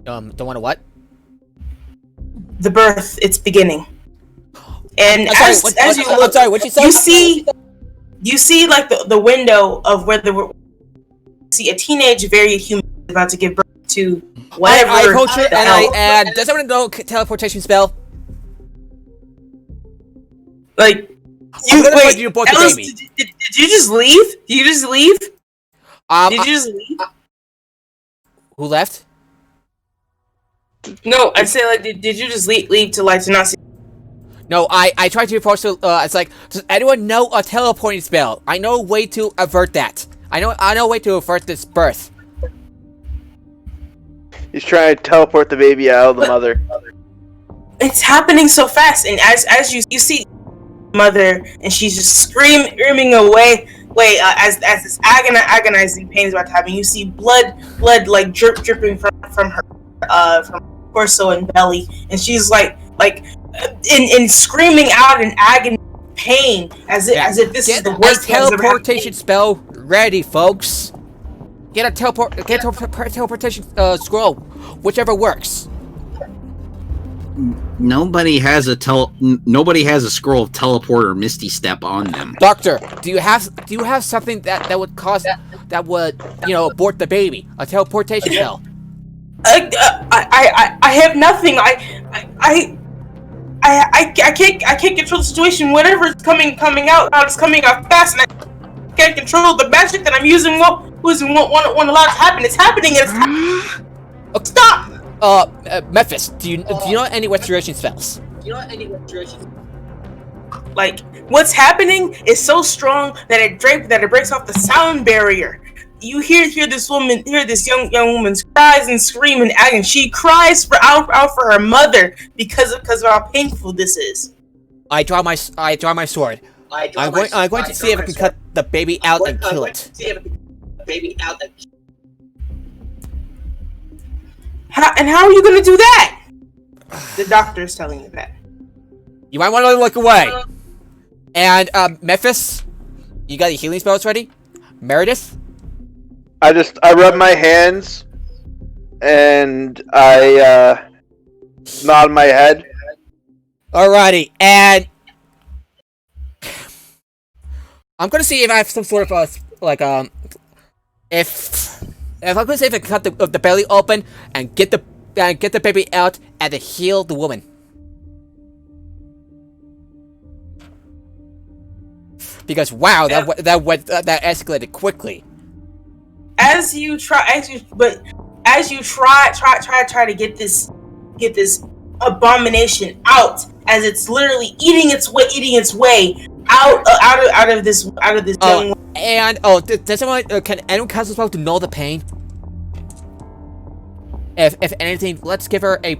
S1: Don't want to what?
S2: The birth, it's beginning. And
S1: I'm
S2: as you
S1: I'm
S2: look,
S1: sorry. What you say?
S2: you see like the window of where see a teenage variant human about to give birth to whatever.
S1: I culture
S2: the
S1: and
S2: hell.
S1: I add. Does everyone know teleportation spell?
S2: Like,
S1: I'm gonna
S2: wait,
S1: put you abort the
S2: Ellis,
S1: baby.
S2: did you just leave? Did you just leave? Did you just leave?
S1: Who left?
S2: No, I'd say like, did you just leave to like to not see?
S1: No, I tried to force. It's like, does anyone know a teleporting spell? I know a way to avert that. I know a way to avert this birth.
S3: He's trying to teleport the baby out of the mother.
S2: It's happening so fast, and as you see mother, and she's just screaming away. As this agonizing pain is about to happen, you see blood like dripping from her torso and belly, and she's like in screaming out in agony, pain, as if this is the worst thing that's ever happened.
S1: Teleportation spell ready, folks. Get a teleportation scroll, whichever works.
S5: Nobody has a scroll of teleport or misty step on them.
S1: Doctor, do you have something that would cause that would abort the baby? A teleportation spell.
S2: I have nothing. I can't control the situation. Whatever's coming out is coming out fast, and I can't control the magic that I'm using. Won't allow it to happen. It's happening. And it's stop.
S1: Memphis, do you know any restoration spells?
S2: Like, what's happening is so strong that it breaks off the sound barrier. You hear this young woman's cries and scream and agony. She cries out for her mother because of how painful this is.
S1: I draw my sword. I'm going to see if I can cut the baby out and kill it.
S2: How are you going to do that? The doctor is telling you that.
S1: You might want to look away. And Memphis, you got your healing spells ready? Meredith?
S3: I rub my hands and I nod my head.
S1: Alrighty, and I'm gonna see if I have some sort of if I'm gonna see if I can cut the belly open and get the baby out and then heal the woman. Because wow, that escalated quickly.
S2: As you try to get this abomination out, as it's literally eating its way out of this young.
S1: And does anyone can anyone cast a spell to null the pain? If anything, let's give her a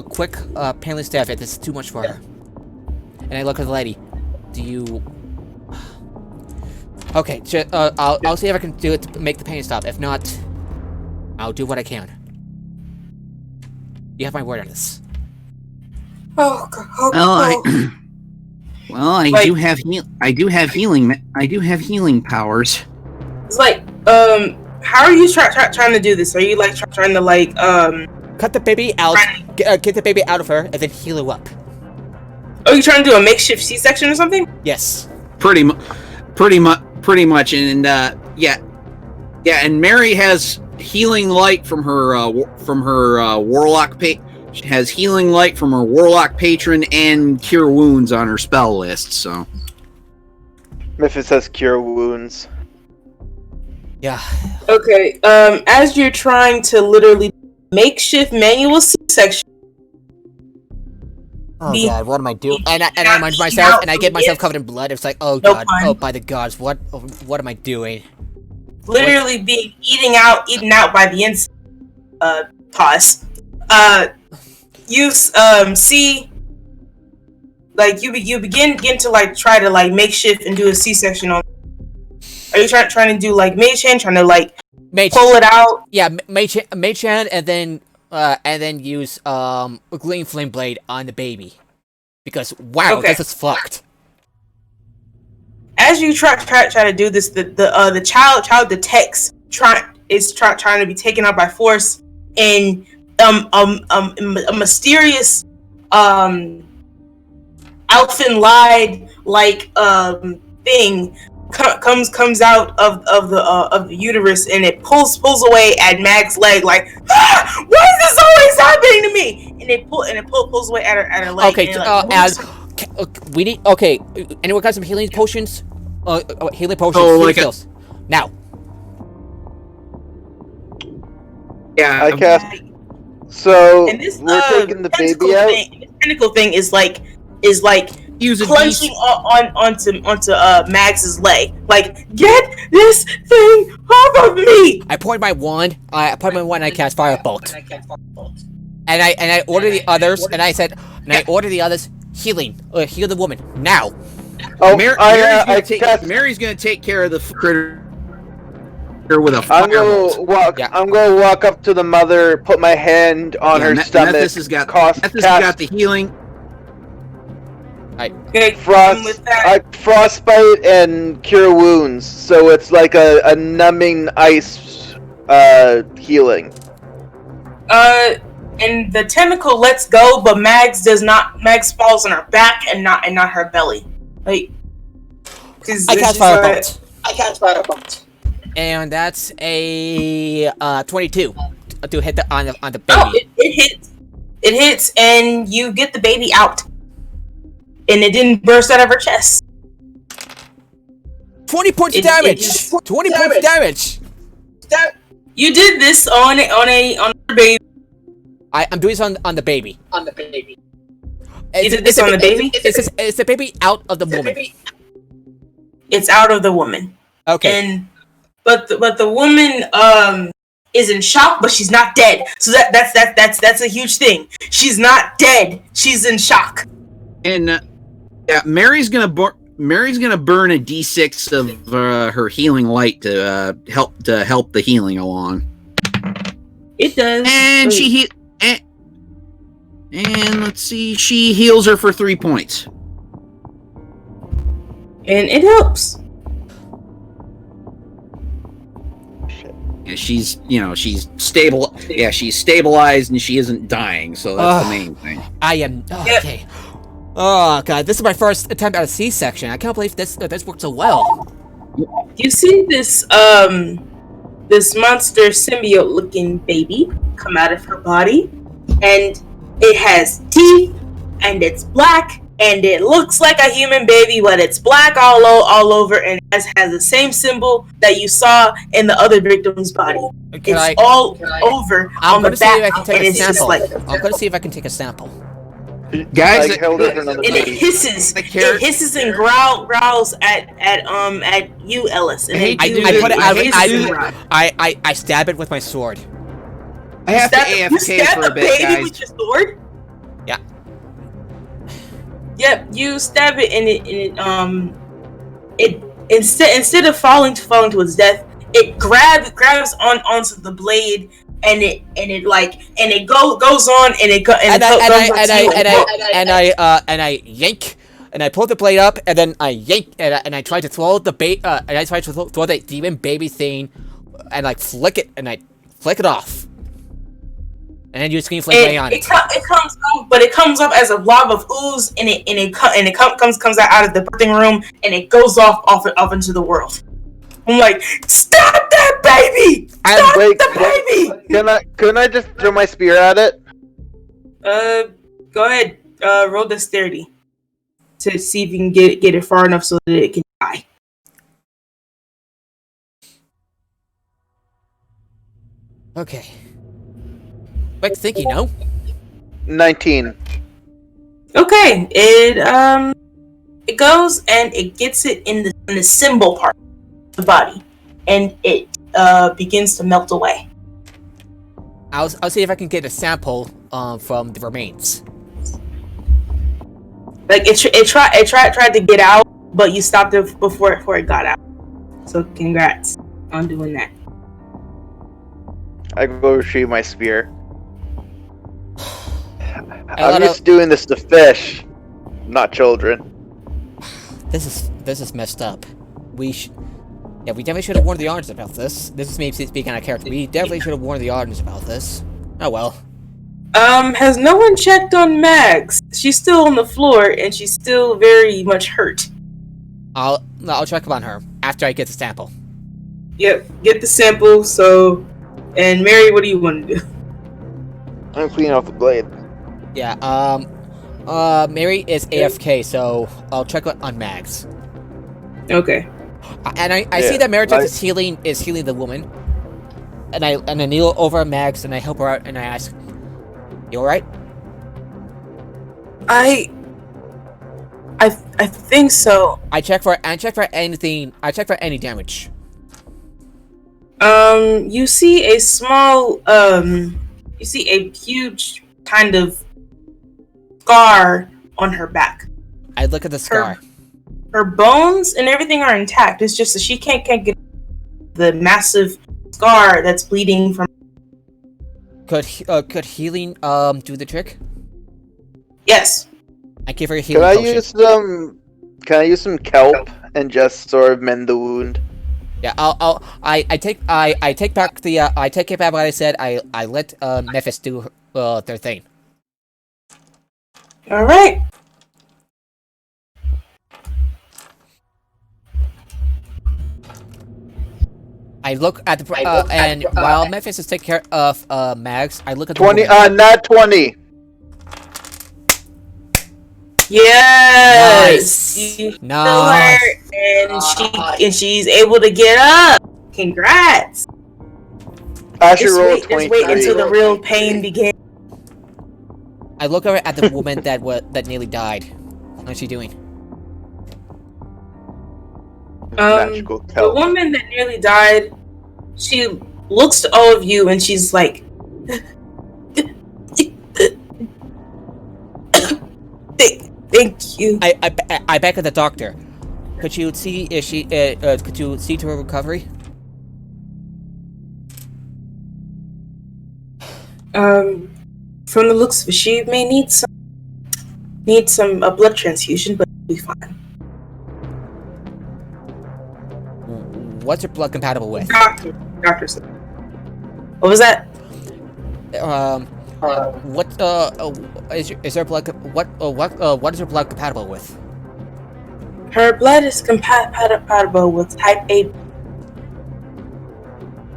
S1: quick painless death if this is too much for her. And I look at the lady. Do you? Okay, I'll see if I can do it to make the pain stop. If not, I'll do what I can. You have my word on this.
S2: Oh God.
S5: I do have healing powers.
S2: It's like, how are you trying to do this? Are you like trying to like
S1: cut the baby out, get the baby out of her, and then heal her up?
S2: Oh, you trying to do a makeshift C-section or something?
S1: Yes.
S5: Pretty much, and and Mary has healing light from her warlock She has healing light from her warlock patron and cure wounds on her spell list. So,
S3: Memphis says cure wounds.
S1: Yeah.
S2: Okay. As you're trying to literally makeshift manual C-section.
S1: Oh God, what am I doing? And I remind myself, and I get myself covered in blood. It's like, oh God, oh by the gods, what am I doing?
S2: Literally being eaten out by the insect toss. You see, like you begin to like try to like makeshift and do a C-section on. Are you trying to do like mage hand, trying to like pull it out?
S1: Yeah, mage hand, and then use a green flame blade on the baby, because wow, this is fucked.
S2: As you try to do this, the child detects trying to be taken out by force, and a mysterious elfin lied like thing comes out of the uterus, and it pulls away at Mag's leg, like, why is this always happening to me? And it pulls away at her leg.
S1: Okay,
S2: and
S1: we need. Okay, anyone got some healing potions? Healing potions.
S5: Oh,
S1: healing
S5: like
S1: skills. Now.
S5: Yeah,
S3: I cast. So
S2: and this
S3: we're taking the
S2: tentacle
S3: baby out.
S2: This tentacle thing is like
S5: use a
S2: clenching onto Max's leg. Like, get this thing off of me!
S1: I point my wand. I cast Firebolt. And I order the others, and I said, order the others healing. Heal the woman now.
S3: Oh,
S5: Mary's gonna take care of the critter with a
S3: I'm
S5: firebolt.
S3: gonna walk up to the mother, put my hand on her stomach.
S5: Methus has got the healing.
S3: Frostbite and cure wounds, so it's like a numbing ice healing.
S2: And the tentacle lets go, but Mags does not. Mags falls on her back and not her belly. Like,
S1: I cast Firebolt. And that's a 22 to hit on the baby.
S2: Oh, it hits. It hits, and you get the baby out. And it didn't burst out of her chest.
S1: 20 points damage. 20 points damage.
S2: You did this on a baby.
S1: I'm doing this on the baby.
S2: You did this on the baby?
S1: It's the baby out of the woman.
S2: It's out of the woman.
S1: Okay.
S2: But the woman is in shock, but she's not dead. So that's a huge thing. She's not dead. She's in shock.
S5: And Mary's gonna burn a d6 of her healing light to help the healing along.
S2: It does.
S5: And and let's see, she heals her for 3 points.
S2: And it helps.
S5: And she's stable. Yeah, she's stabilized and she isn't dying, so that's the main thing.
S1: I am okay. Oh god, this is my first attempt at a C-section. I can't believe this worked so well.
S2: You see this monster symbiote looking baby come out of her body, and it has teeth, and it's black, and it looks like a human baby, but it's black all over, and it has the same symbol that you saw in the other victim's body. All over on the back, and it's just like...
S1: I'm gonna see if I can take a sample.
S5: Guys,
S2: it hisses and growls at you, Ellis. And
S1: I stab it with my sword.
S5: I have to AFK for a bit, guys.
S2: With your sword?
S1: Yeah.
S2: Yep, you stab it, and it instead of falling to its death, it grabs onto the blade. And it goes on,
S1: and I yank, and I pull the blade up, and then I yank, and I try to throw the throw the demon baby thing, and like flick it off, and then use green flame on it.
S2: It comes out, but it comes up as a blob of ooze, and it comes out of the birthing room, and it goes off into the world. I'm like, stop that baby! Stop the baby!
S3: Couldn't I just throw my spear at it?
S2: Go ahead. Roll dexterity to see if you can get it far enough so that it can die.
S1: Okay. Quick thinking, no?
S3: 19.
S2: Okay, it goes and it gets it in the symbol part. The body, and it begins to melt away.
S1: I'll see if I can get a sample from the remains.
S2: Like it tried to get out, but you stopped it before it got out. So congrats on doing that.
S3: I go retrieve my spear. I'm just doing this to fish, not children.
S1: This is messed up. Yeah, we definitely should have warned the audience about this. This is me speaking out of character. We definitely should have warned the audience about this. Oh well.
S2: Has no one checked on Mags? She's still on the floor and she's still very much hurt.
S1: I'll check up on her. after I get the sample.
S2: Yep, get the sample. So, and Mary, what do you want to do?
S3: I'm cleaning off the blade.
S1: Yeah. Mary is AFK, so I'll check on Mags.
S2: Okay.
S1: And I
S3: Yeah,
S1: see that Meredith
S3: I-
S1: is healing the woman. And I kneel over Mags and I help her out and I ask, "You all right?"
S2: I think so.
S1: I check for anything. I check for any damage.
S2: You see a small, you see a huge kind of scar on her back.
S1: I look at the scar.
S2: Her bones and everything are intact. It's just that she can't get the massive scar that's bleeding from.
S1: Could healing do the trick?
S2: Yes.
S1: I give her a healing
S3: Can I
S1: potion.
S3: use some? Can I use some kelp and just sort of mend the wound?
S1: Yeah, I take back what I said. I let Memphis do their thing.
S2: All right.
S1: I look at the and while Memphis is taking care of Mags, I look at the
S3: 20.
S1: woman.
S3: Not 20.
S2: Yes.
S1: Nice.
S2: You
S1: Nice.
S2: heal her, and she's able to get up. Congrats.
S3: I actually
S2: Just
S3: rolled
S2: wait, just wait
S3: 23.
S2: until the real pain begins.
S1: I look over at the woman that nearly died. How's she doing?
S3: Magical
S2: The
S3: kelp.
S2: woman that nearly died, she looks to all of you and she's like, "Thank you."
S1: I back at the doctor. Could you see if she could you see to her recovery?
S2: From the looks of it, she may need some blood transfusion, but it'll be fine.
S1: What's her blood compatible with?
S2: Doctor said. What was that?
S1: What is her blood what is her blood compatible with?
S2: Her blood is compatible with type A.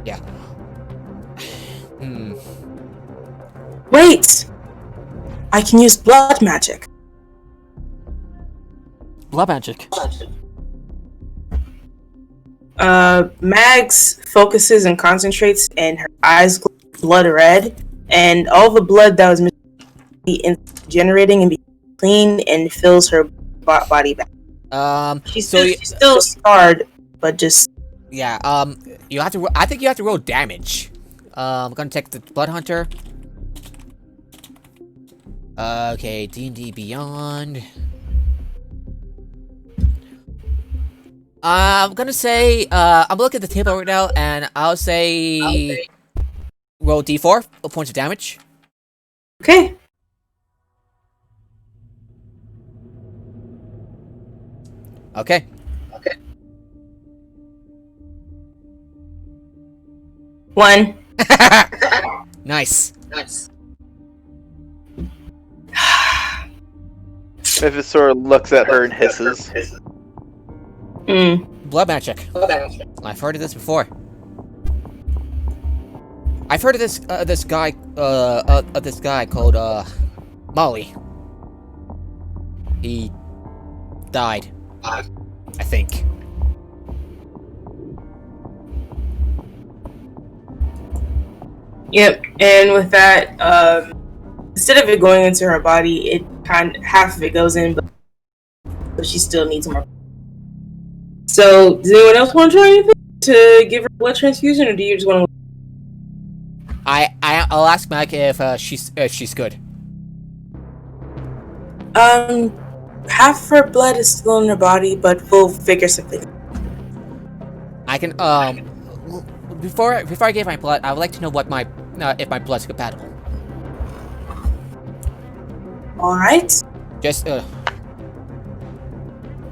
S1: Yeah.
S2: Wait! I can use blood magic.
S1: Blood magic.
S2: Mags focuses and concentrates, and her eyes glow blood red, and all the blood that was generating and being clean and fills her body back. She's still scarred, but just
S1: yeah. You have to. I think you have to roll damage. I'm gonna take the blood hunter. Okay, D&D Beyond. I'm gonna say, I'm looking at the table right now, and I'll say, roll D4, points of damage.
S2: okay.
S1: Okay.
S2: One.
S1: Nice.
S3: Memphis sort of looks at her and hisses.
S1: Blood magic. I've heard of this before. I've heard of this guy called Molly. He died. I think.
S2: Yep. And with that, instead of it going into her body, half of it goes in, but she still needs more. So, does anyone else want to try anything to give her blood transfusion, or do you just want to?
S1: I'll ask Mike if she's good.
S2: Half her blood is still in her body, but we'll figure something.
S1: I can before I give my blood, I would like to know what if my blood's compatible.
S2: All right.
S1: Just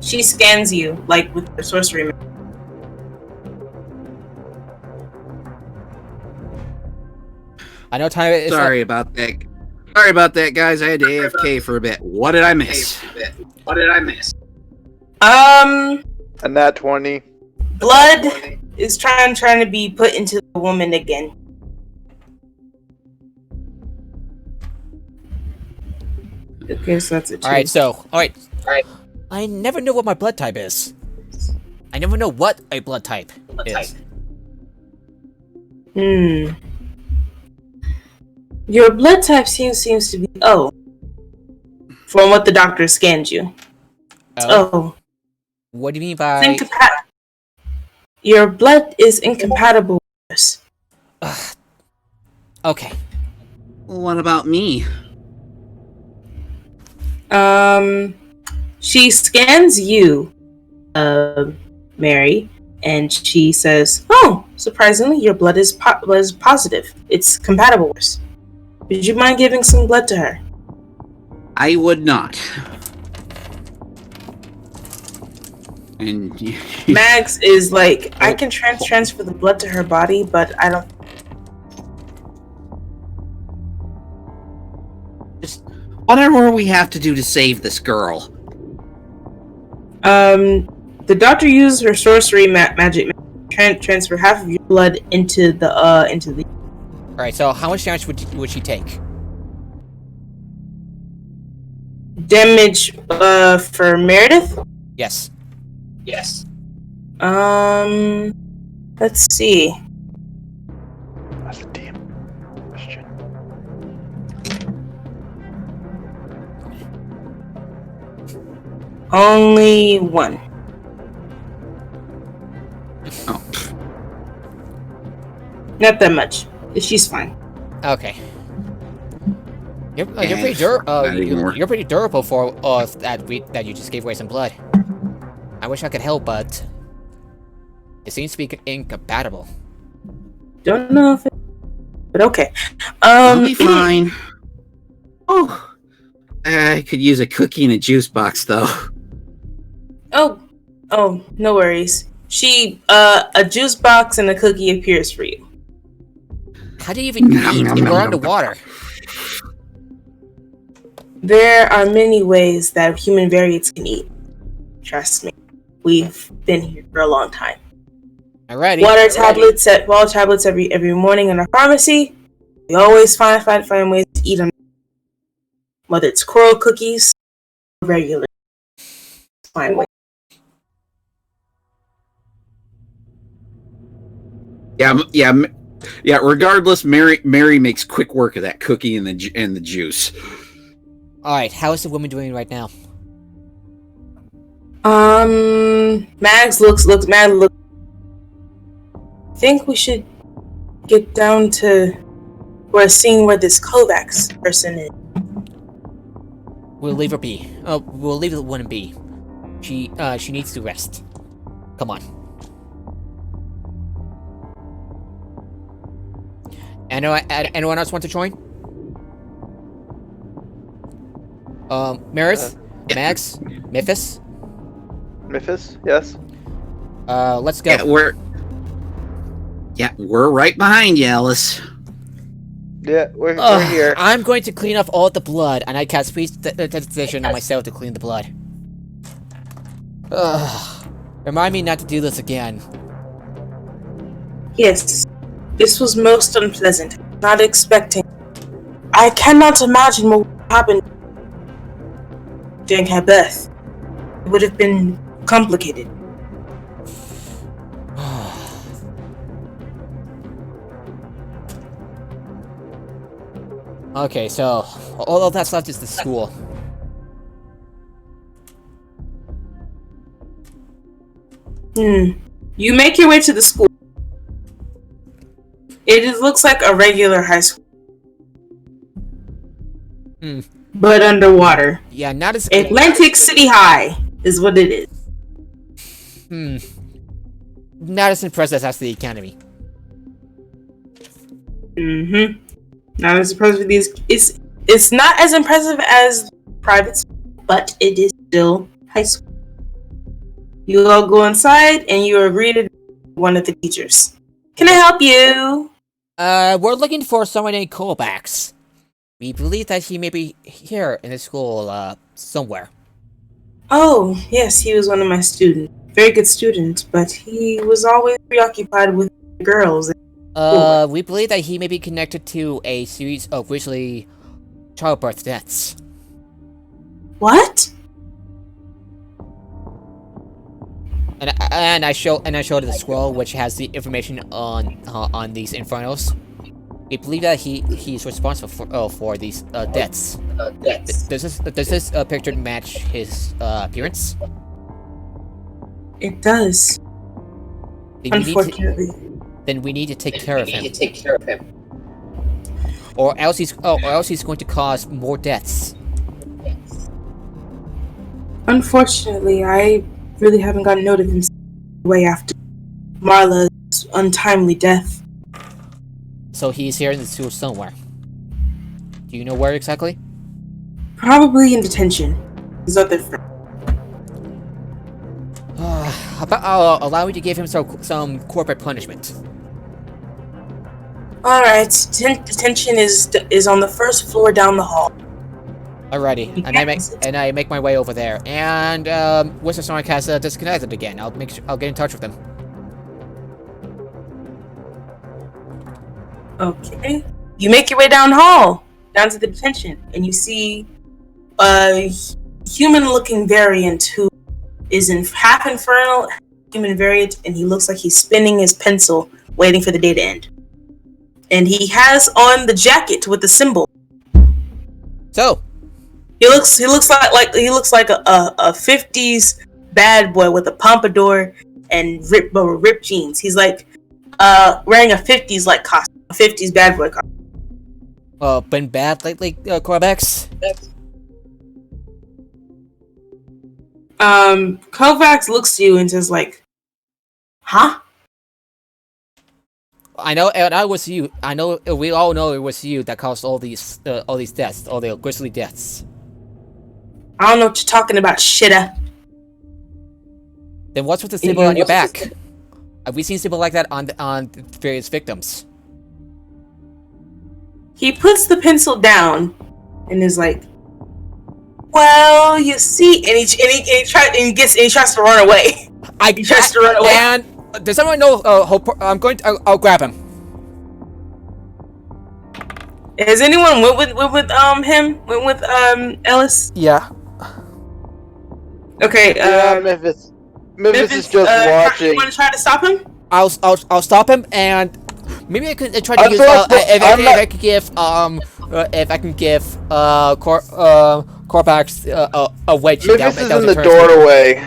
S2: She scans you like with her sorcery.
S1: I know time is
S5: Sorry about that. Sorry about that, guys. I had to AFK for a bit. What did I miss?
S3: A nat 20.
S2: Blood is trying to be put into the woman again. Okay, so that's a 2.
S1: Alright. I never know what my blood type is. I never know what a blood type is.
S2: Your blood type seems to be O. From what the doctor scanned you. Oh.
S1: What do you mean by...
S2: Your blood is incompatible with us.
S1: Okay.
S5: What about me?
S2: She scans you, Mary, and she says, "Oh, surprisingly, your blood is positive. It's compatible with us. Would you mind giving some blood to her?"
S5: I would not. And
S2: Max is like, I can transfer the blood to her body, but I don't.
S5: Just whatever we have to do to save this girl.
S2: The doctor uses her sorcery magic transfer half of your blood into the.
S1: Alright, so how much damage would she take?
S2: Damage for Meredith?
S1: Yes.
S2: Let's see.
S3: That's a damn question.
S2: Only 1.
S5: Oh.
S2: Not that much. She's fine.
S1: Okay. You're
S5: Not
S1: pretty durable for that you just gave away some blood. I wish I could help, but it seems to be incompatible.
S2: Don't know if it, but okay.
S5: I'll be fine. Oh, I could use a cookie and a juice box, though.
S2: Oh, no worries. A juice box and a cookie appears for you.
S1: How do you even eat if we're underwater?
S2: There are many ways that human variants can eat. Trust me. We've been here for a long time.
S1: Alrighty.
S2: Water tablets every morning in our pharmacy. We always find ways to eat them. Whether it's coral cookies or regular. Fine way.
S5: Yeah. Regardless, Mary makes quick work of that cookie and the juice.
S1: Alright, how is the woman doing right now?
S2: Mags looks mad. I think we should get down to seeing where this Kovacs person is.
S1: We'll leave her be. We'll leave the woman be. She needs to rest. Come on. Anyone else want to join? Marith, Max, Mythos.
S3: Mythos, yes.
S1: Let's go.
S5: We're right behind you, Ellis.
S3: Yeah, we're here.
S1: I'm going to clean up all the blood, and I cast prestidigitation on myself to clean the blood. Remind me not to do this again.
S2: Yes, this was most unpleasant. Not expecting. I cannot imagine what would happen during her birth. It would have been complicated.
S1: Okay, so all that's left is the school.
S2: You make your way to the school. It looks like a regular high school. But underwater.
S1: Yeah, not as...
S2: Atlantic City High is what it is.
S1: Not as impressive as the academy.
S2: Not as impressive as these. It's not as impressive as private school, but it is still high school. You all go inside and you are greeted by one of the teachers. Can I help you?
S1: We're looking for someone named Kovacs. We believe that he may be here in the school, somewhere.
S2: Oh, yes, he was one of my students. very good student, but he was always preoccupied with girls.
S1: We believe that he may be connected to a series of recently childbirth deaths.
S2: What?
S1: And I showed the scroll which has the information on these Infernals. We believe that he's responsible for these deaths. Does this picture match his appearance?
S2: It does. Unfortunately.
S1: Then we need to take care of him. Or else he's going to cause more deaths.
S2: Unfortunately, I really haven't gotten note of him way after Marla's untimely death.
S1: So he's here in the sewer somewhere. Do you know where exactly?
S2: Probably in detention. His other friend.
S1: I'll allow me to give him some corporate punishment.
S2: Alright, detention is on the first floor down the hall.
S1: Alrighty, and I make my way over there. And Wizard Sonic has disconnected again. I'll get in touch with him.
S2: Okay. You make your way down the hall, down to the detention, and you see a human-looking variant who is in half infernal, human variant, and he looks like he's spinning his pencil, waiting for the day to end. And he has on the jacket with the symbol.
S1: So
S2: he looks like a 50s bad boy with a pompadour and ripped jeans. He's like wearing a 50s like costume, a 50s bad boy costume.
S1: Been bad lately, Corvax?
S2: Kovacs looks to you and says like, huh?
S1: I know, and I was you. I know, we all know it was you that caused all these deaths, all the grisly deaths.
S2: I don't know what you're talking about, shitter.
S1: Then what's with the symbol on your back? Have we seen symbol like that on various victims?
S2: He puts the pencil down and is like, well, you see, and he tries to run away. He tries to run away.
S1: And does anyone know? I'll grab him.
S2: Has anyone went with him? Went with Ellis?
S1: Yeah.
S2: Okay.
S3: Memphis is just watching.
S2: You want to try to stop him?
S1: I'll stop him, and maybe I could try to use if I can give Corvax a wedge.
S3: Memphis is in the doorway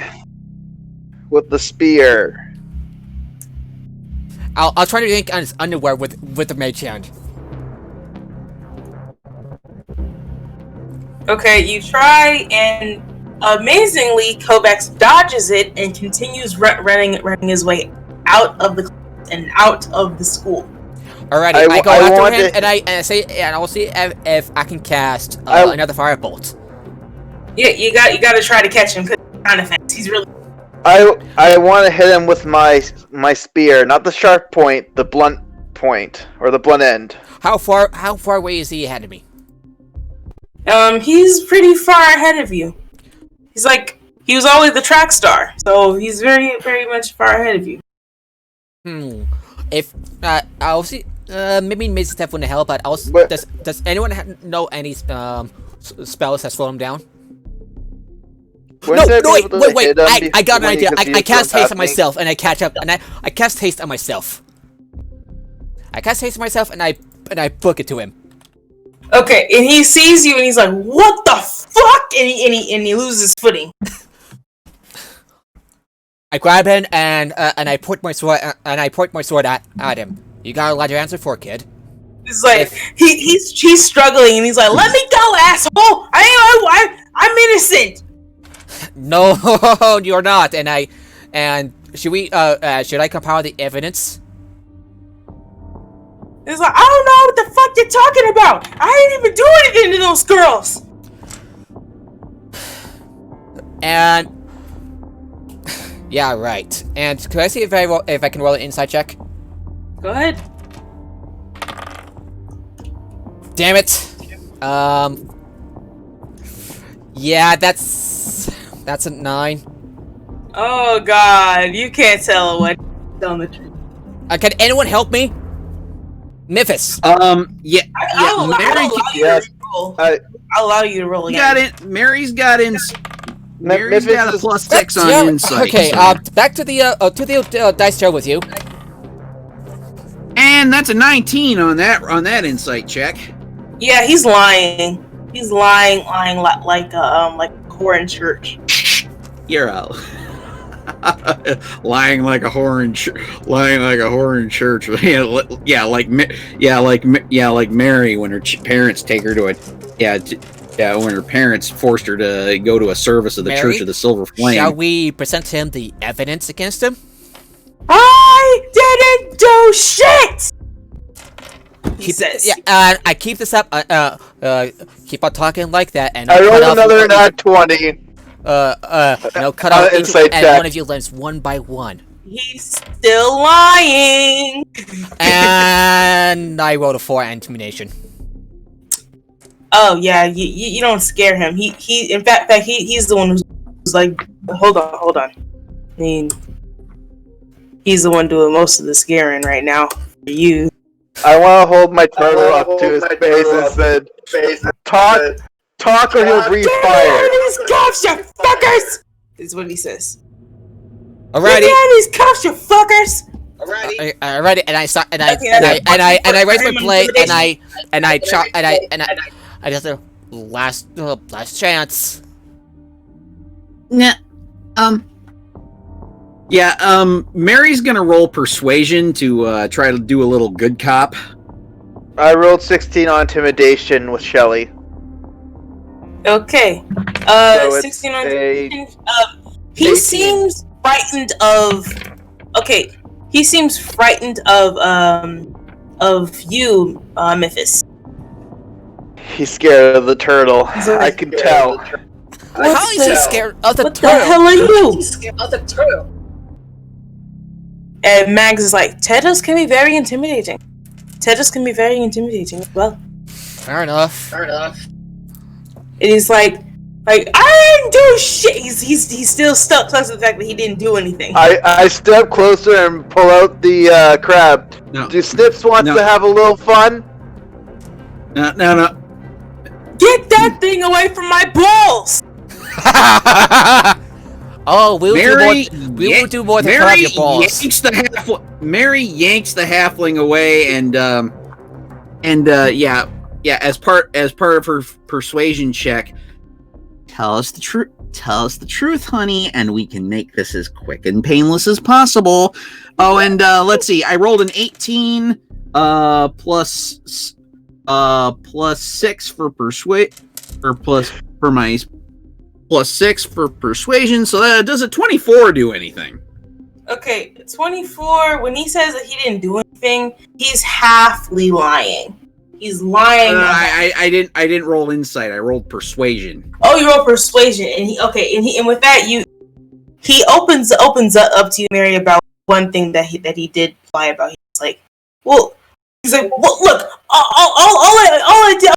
S3: with the spear.
S1: I'll try to yank on his underwear with the mage hand.
S2: Okay, you try, and amazingly, Kovacs dodges it and continues running his way out of the class and out of the school.
S1: Alrighty, I go after him, and I'll see if I can cast another firebolt.
S2: Yeah, you got to try to catch him because he's kind of fast. He's really.
S3: I want to hit him with my spear, not the sharp point, the blunt point or the blunt end.
S1: How far away is he ahead of me?
S2: He's pretty far ahead of you. He was always the track star, so he's very, very much far ahead of you.
S1: If I'll see, maybe Mason Steph wouldn't help, but does anyone know any spells that slow him down? Wait! I got an idea. I cast haste on myself, and I catch up, and I cast haste on myself. I cast haste on myself, and I book it to him.
S2: Okay, and he sees you, and he's like, "What the fuck?" And he loses footing.
S1: I grab him and I point my sword at him. You got a lot to answer for, kid.
S2: It's like he's struggling, and he's like, "Let me go, asshole! I'm innocent."
S1: No, you're not. And should I compile the evidence?
S2: It's like, I don't know what the fuck you're talking about. I didn't even do anything to those girls.
S1: And yeah, right. And could I see if I can roll an insight check?
S2: Go ahead.
S1: Damn it. Yeah, that's a 9.
S2: Oh God, you can't tell what telling the truth.
S1: Can anyone help me? Memphis.
S5: Yeah.
S2: I'll allow you
S3: Yes.
S2: to roll.
S3: I-
S2: I'll allow you to roll again.
S5: Got it. Mary's got
S3: Memphis
S5: a
S3: is-
S5: +6 on
S1: Yeah,
S5: insight.
S1: okay,
S5: so-
S1: back to the dice chair with you.
S5: and that's a 19 on that insight check.
S2: Yeah, he's lying. He's lying like a whore in church.
S5: You're out. lying like a whore in church. like Mary when her parents take her to when her parents forced her to go to a service of the
S1: Mary,
S5: Church of the Silver Flame.
S1: Shall we present him the evidence against him?
S2: I didn't do shit. He says.
S1: Yeah, I keep this up. Keep on talking like that, and
S3: I
S1: I'll cut
S3: rolled
S1: off
S3: another nat 20.
S1: cut off each
S3: insight
S1: and
S3: check.
S1: one of your limbs one by one.
S2: He's still lying.
S1: And I rolled a 4 at intimidation.
S2: Oh yeah, you don't scare him. He in fact he's the one who's like, hold on. I mean, he's the one doing most of the scaring right now for you.
S3: I want to hold my turtle up to his face and said, talk or he'll breathe fire.
S2: These cuffs, you fuckers! Is what he says.
S1: Alrighty.
S2: Get down these cuffs, you fuckers!
S1: Alrighty, and I saw, and I,
S2: Okay,
S1: and I,
S2: okay.
S1: and I, and I raised my
S2: Crime
S1: blade, and
S2: intimidation.
S1: I chop, and I just a last chance.
S5: Nah, Mary's gonna roll persuasion to try to do a little good cop.
S3: I rolled 16 on intimidation with Shelly.
S2: Okay.
S3: So it's
S2: 16 on
S3: a-
S2: he
S3: 18.
S2: seems frightened of. Okay, he seems frightened of you, Memphis.
S3: He's scared of the turtle.
S2: He's always
S3: I can tell.
S1: How is he scared of the
S2: What the
S1: turtle?
S2: hell are you? And Mags is like, Tetos can be very intimidating. Tetos can be very intimidating as well.
S1: Fair enough.
S2: And he's like I didn't do shit. He's still stuck plus the fact that he didn't do anything.
S3: I step closer and pull out the crab.
S5: No.
S3: Do Snips want
S5: No.
S3: to have a little fun?
S5: No.
S2: Get that thing away from my balls!
S1: Oh, we
S5: Mary,
S1: will do more than cut off your balls.
S5: Mary yanks the halfling away, and as part of her persuasion check, tell us the truth, honey, and we can make this as quick and painless as possible. Oh, and let's see, I rolled an 18 plus 6 for plus 6 for persuasion, so that does a 24 do anything?
S2: Okay, 24, when he says that he didn't do anything, he's halfly lying. He's lying.
S5: I didn't roll insight. I rolled persuasion.
S2: Oh, you roll persuasion, and with that he opens up to you, Mary, about one thing that he did lie about. He's like, well, look, all I did.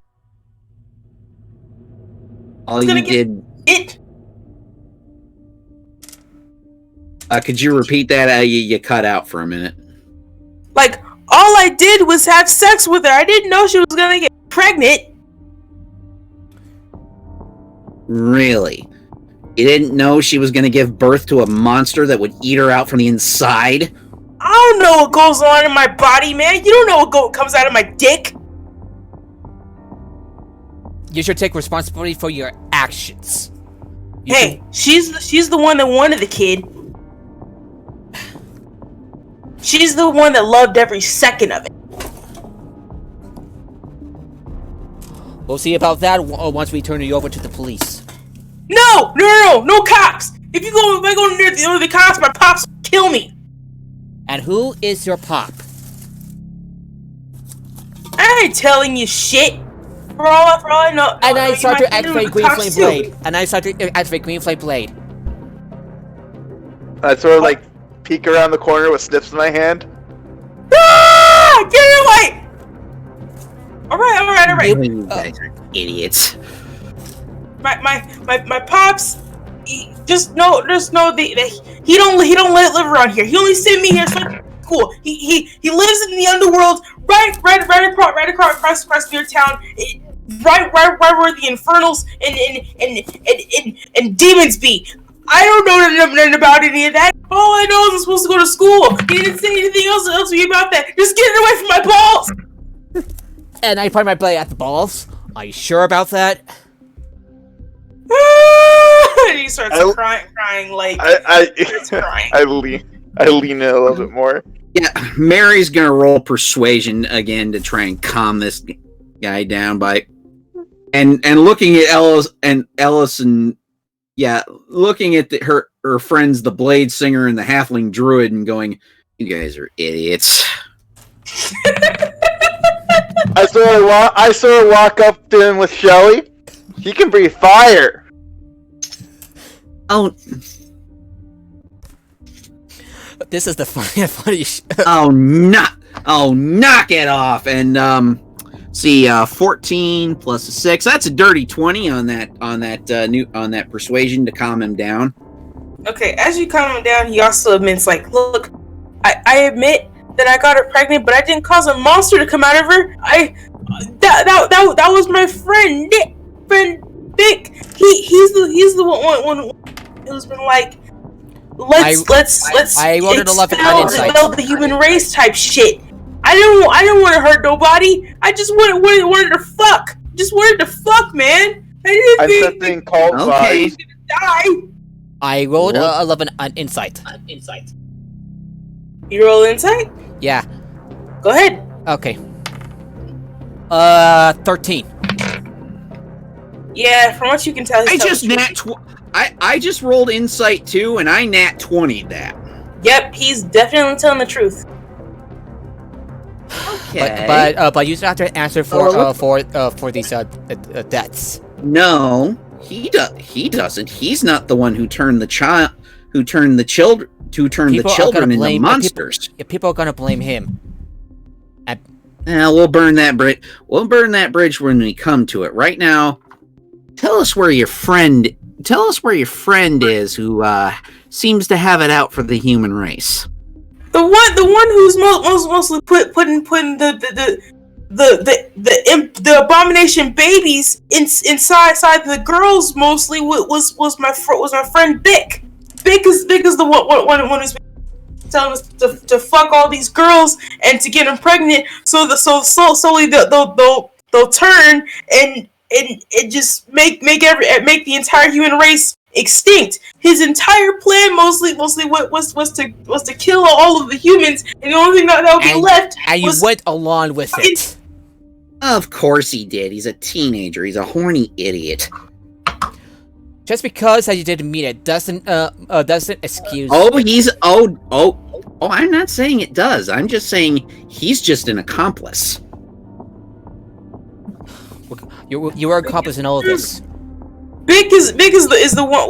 S5: All you did.
S2: It.
S5: Could you repeat that? You cut out for a minute.
S2: Like, all I did was have sex with her. I didn't know she was gonna get pregnant.
S5: Really? You didn't know she was going to give birth to a monster that would eat her out from the inside?
S2: I don't know what goes on in my body, man. You don't know what comes out of my dick.
S1: You should take responsibility for your actions.
S2: Hey, she's the one that wanted the kid. She's the one that loved every second of it.
S1: We'll see about that once we turn you over to the police.
S2: No cops! If I go near the cops, my pops will kill me.
S1: And who is your pop?
S2: I ain't telling you shit. For all I know.
S1: And I start
S2: you
S1: to
S2: might
S1: activate
S2: do
S1: Green
S2: the cops
S1: Flame
S2: too.
S1: Blade. And I start to activate Green Flame Blade.
S3: I sort of like peek around the corner with Snips in my hand.
S2: Ah! Get it away! Alright.
S5: You guys are idiots.
S2: My pops just know that he don't live around here. He only sent me here so cool. He lives in the underworld, right across your town, right where the Infernals and demons be. I don't know nothing about any of that. All I know is I'm supposed to go to school. He didn't say anything else to me about that. Just get it away from my balls.
S1: And I point my blade at the balls. Are you sure about that?
S2: And he starts crying like
S3: I lean in a little bit more.
S5: Yeah, Mary's gonna roll persuasion again to try and calm this guy down by and looking at Ellis and looking at her friends, the Blade Singer and the Halfling Druid, and going, "You guys are idiots."
S3: I sort of walk up to him with Shelly. He can breathe fire.
S5: Oh,
S1: This is the funny
S5: knock it off. And see, 14 plus a 6. That's a dirty 20 on that persuasion to calm him down.
S2: Okay, as you calm him down, he also admits, like, look, I admit that I got her pregnant, but I didn't cause a monster to come out of her. That was my friend Nick, Vic. He's the one who's been like, let's
S1: I wanted to love it on insight.
S2: expel the human race type shit. I didn't want to hurt nobody. I just wanted to fuck. Just wanted to fuck, man. I didn't think
S3: called
S5: okay.
S2: to die.
S1: I rolled 11 on insight.
S2: You roll insight?
S1: Yeah.
S2: Go ahead.
S1: Okay. 13.
S2: Yeah, from what you can tell,
S5: I just rolled insight too, and I nat 20'd that.
S2: Yep, he's definitely telling the truth.
S5: Okay.
S1: But you still have to answer for these deaths.
S5: No, he doesn't. He's not the one who turned the children into monsters.
S1: People are gonna blame him.
S5: We'll burn that bridge. We'll burn that bridge when we come to it. Right now, tell us where your friend is, who seems to have it out for the human race.
S2: The one who's mostly putting the abomination babies inside the girls mostly was my friend Bick. Bick is the one who's telling us to fuck all these girls and to get them pregnant, so slowly they'll turn and just make the entire human race extinct. His entire plan mostly was to kill all of the humans, and the only thing that would be left.
S1: And you went along with it.
S5: Of course he did. He's a teenager. He's a horny idiot.
S1: Just because you didn't mean it doesn't excuse.
S5: I'm not saying it does. I'm just saying he's just an accomplice.
S1: You were accomplice in all of this.
S2: Big is the one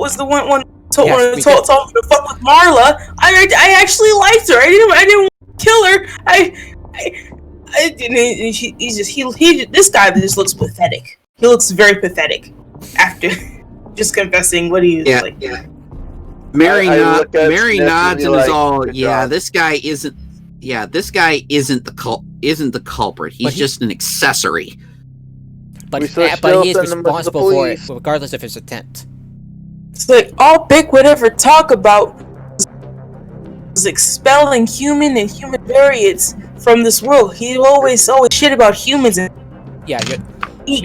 S2: told me to fuck with Marla. I actually liked her. I didn't kill her. This guy just looks pathetic. He looks very pathetic after just confessing what he is like.
S5: Yeah. Mary nods and is all,
S3: job.
S5: this guy isn't the culprit. He's just an accessory.
S1: But he is responsible for it, regardless of his intent.
S2: It's like all Bick would ever talk about was expelling human and human variants from this world. He always shit about humans and
S1: you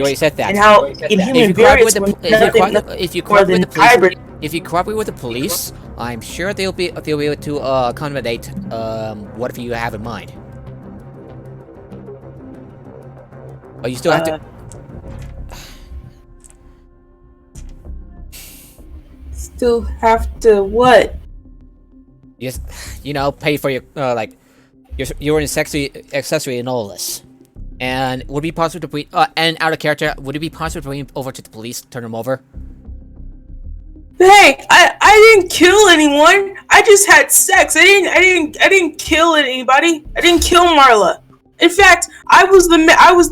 S1: already said that.
S2: And how inhuman variants
S1: if you cooperate with the police, I'm sure they'll be able to accommodate whatever you have in mind. But you still have to.
S2: Still have to what?
S1: Just, pay for your you're an accessory in all this. And would it be possible to bring and out of character? Would it be possible to bring him over to the police, turn him over?
S2: Hey, I didn't kill anyone. I just had sex. I didn't kill anybody. I didn't kill Marla. In fact, I was the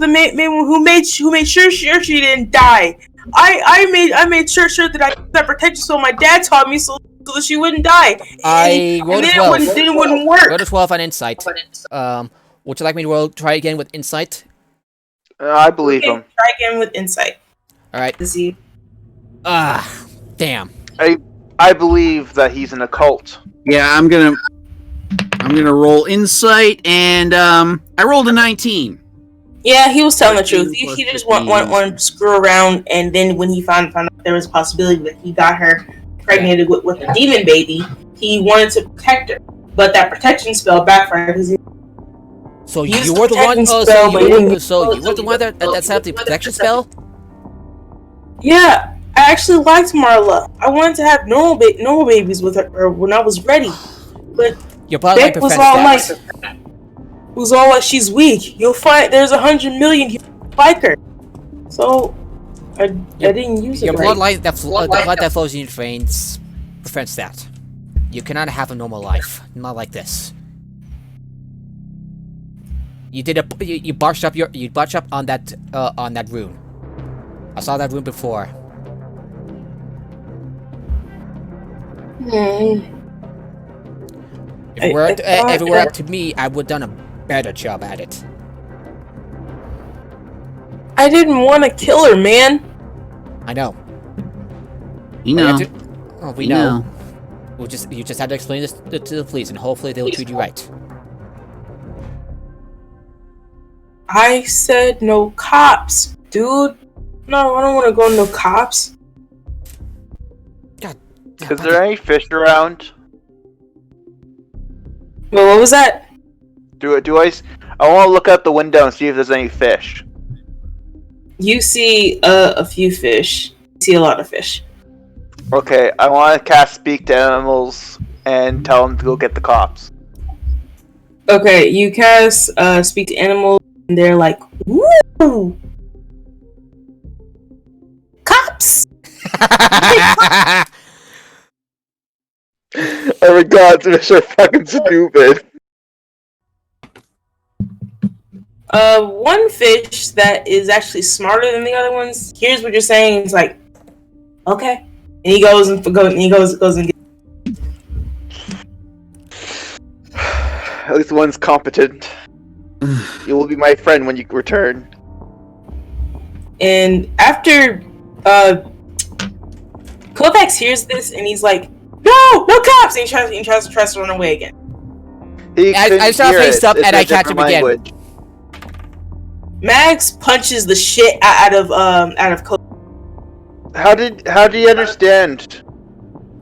S2: man who made sure she didn't die. I made sure that I got protection, so my dad taught me so that she wouldn't die.
S1: I rolled a
S2: and
S1: 12.
S2: then it wouldn't work.
S1: Rolled a 12 on insight. Would you like me to try again with insight?
S3: I believe him.
S2: Try again with insight.
S1: All right.
S2: To see.
S1: Damn.
S3: I believe that he's an occult.
S5: Yeah, I'm gonna roll insight, and I rolled a 19.
S2: Yeah, he was telling the truth. He just wanted to screw around, and then when he found out there was a possibility that he got her pregnant with a demon baby, he wanted to protect her. But that protection spell backfired.
S1: So you were the one. You were the one that set up the protection spell.
S2: Yeah, I actually liked Marla. I wanted to have normal babies with her when I was ready, but
S1: Your bloodline
S2: Beck was
S1: prevents
S2: all
S1: that.
S2: like, she's weak. You'll find there's 100 million like her. So I didn't use it.
S1: Your
S2: right.
S1: bloodline, the blood that flows in your veins, prevents that. You cannot have a normal life, not like this. You barged up on that rune. I saw that rune before. If it were up to me, I would have done a better job at it.
S2: I didn't want to kill her, man.
S1: I know.
S5: You know.
S1: We know. You just had to explain this to the police, and hopefully they'll treat you right.
S2: I said no cops, dude. No, I don't want to go no cops.
S1: God.
S3: Is there any fish around?
S2: Well, what was that?
S3: I want to look out the window and see if there's any fish.
S2: You see a few fish. You see a lot of fish.
S3: Okay, I want to cast Speak to Animals and tell them to go get the cops.
S2: Okay, you cast Speak to Animals, and they're like, woo! Cops!
S3: Oh my god, fish are fucking stupid.
S2: One fish that is actually smarter than the other ones hears what you're saying. He's like, okay, and he goes and gets.
S3: At least one's competent. You will be my friend when you return.
S2: And after Kovacs hears this, and he's like, no cops! And he tries to run away again.
S1: I saw face up and I catch him again.
S2: Max punches the shit out of Kovacs.
S3: How did you understand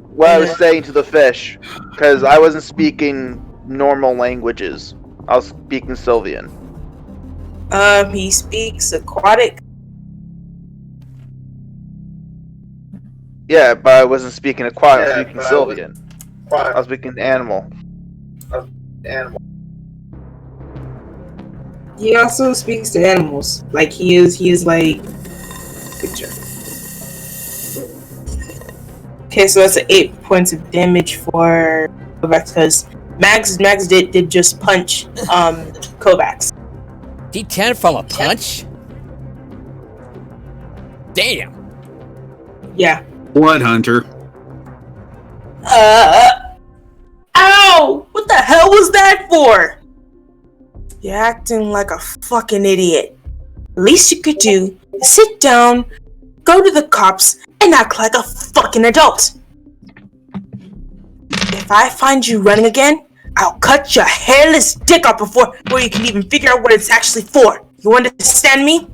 S3: what I was saying to the fish? Because I wasn't speaking normal languages. I was speaking Sylvian.
S2: He speaks aquatic.
S3: Yeah, but I wasn't speaking aquatic. I was speaking Sylvian. I was speaking animal.
S2: He also speaks to animals. Like he is like picture. Okay, so that's 8 points of damage for Kovacs because Max did just punch Kovacs.
S1: D10 from a punch? Damn.
S2: Yeah.
S5: Blood hunter.
S2: Ow! What the hell was that for? You're acting like a fucking idiot. Least you could do is sit down, go to the cops, and act like a fucking adult. If I find you running again, I'll cut your hairless dick off before you can even figure out what it's actually for. You understand me?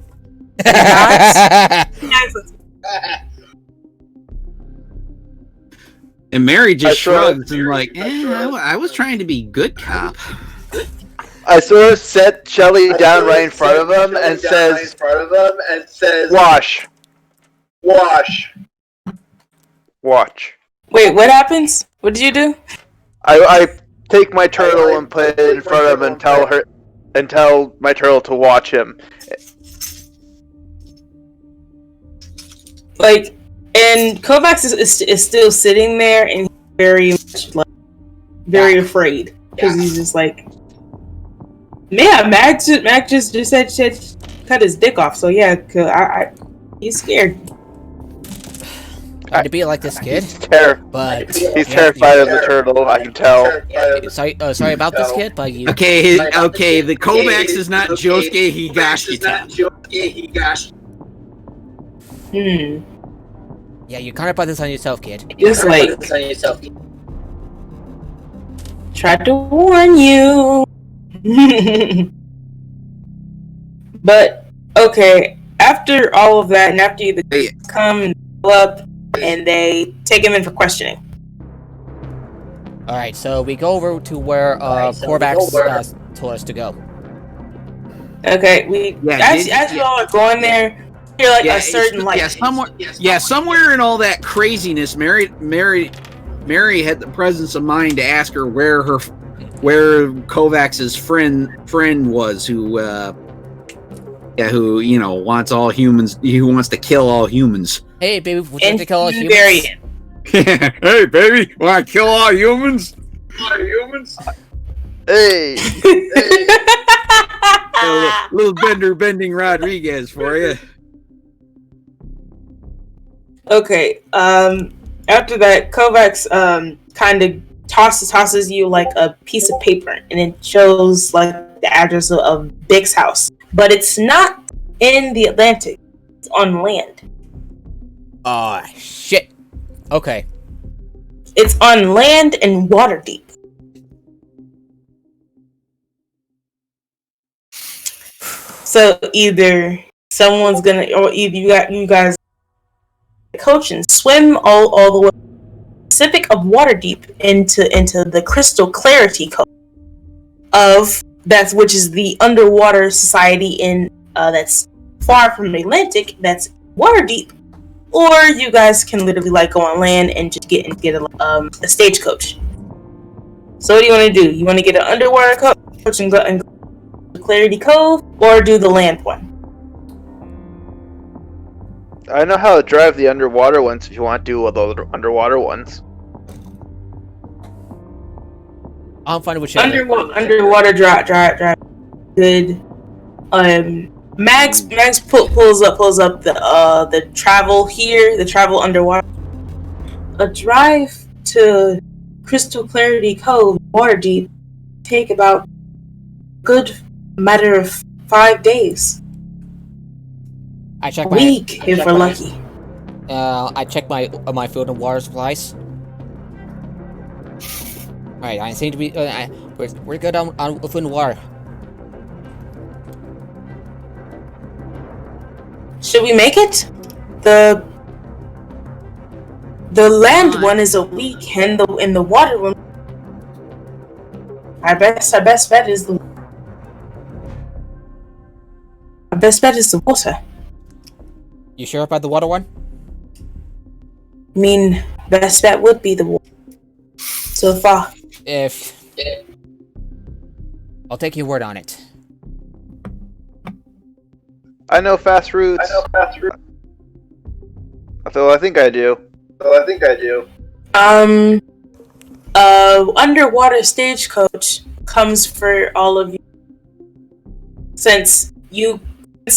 S5: And Mary just shrugs and like, I was trying to be good cop.
S3: I sort of set Shelly down right in front of him and says, "Wash.
S2: Wait, what happens? What did you do?
S3: I take my turtle and put it in front of him and tell my turtle to watch him.
S2: Like, and Kovacs is still sitting there and he's very much like very afraid because he's just like, yeah, Mac just said cut his dick off. So yeah, he's scared.
S1: to be like this kid,
S3: He's
S1: but
S3: terrified of the turtle. I can tell.
S1: sorry about this kid, but you.
S5: Okay, the Kovacs is not Josuke Higashita.
S1: Yeah, you kind of brought this on yourself, kid.
S2: Just like tried to warn you. But okay, after all of that, and after the come and pull up, and they take him in for questioning.
S1: All right, so we go over to where Korvax told us to go.
S2: Okay, as you all are going there, you're like a certain light.
S5: Somewhere in all that craziness, Mary had the presence of mind to ask her where Kovacs's friend was, who wants all humans. Who wants to kill all humans.
S1: Hey, baby, would you like to kill all humans?
S5: Hey, baby, want to kill all humans?
S3: Hey.
S5: Little Bender bending Rodriguez for you.
S2: Okay. After that, Kovacs kind of tosses you like a piece of paper, and it shows like the address of Big's house, but it's not in the Atlantic. It's on land.
S1: Shit. Okay.
S2: It's on land and water deep. So either someone's gonna, or either you guys coach and swim all the way Pacific of Waterdeep into the Crystal Clarity Cove which is the underwater society in that's far from the Atlantic, that's Waterdeep, or you guys can literally like go on land and just get a stagecoach. So what do you want to do? You want to get an underwater coach and go to Clarity Cove, or do the land one?
S3: I know how to drive the underwater ones if you want to do the underwater ones.
S1: I'm fine with whichever.
S2: Underwater drive. Good. Max pulls up the travel here, the travel underwater. A drive to Crystal Clarity Cove, Waterdeep, take about a good matter of 5 days.
S1: I check
S2: a week if we're lucky.
S1: I check my food and water supplies. Alright, I seem to be. We're good on food and water.
S2: Should we make it? The land one is a week, and the water one. Our best bet is the. Our best bet is the water.
S1: You sure about the water one?
S2: I mean, best bet would be the water. So far.
S1: I'll take your word on it.
S3: I know fast routes. So I think I do.
S2: Underwater stagecoach comes for all of you. Since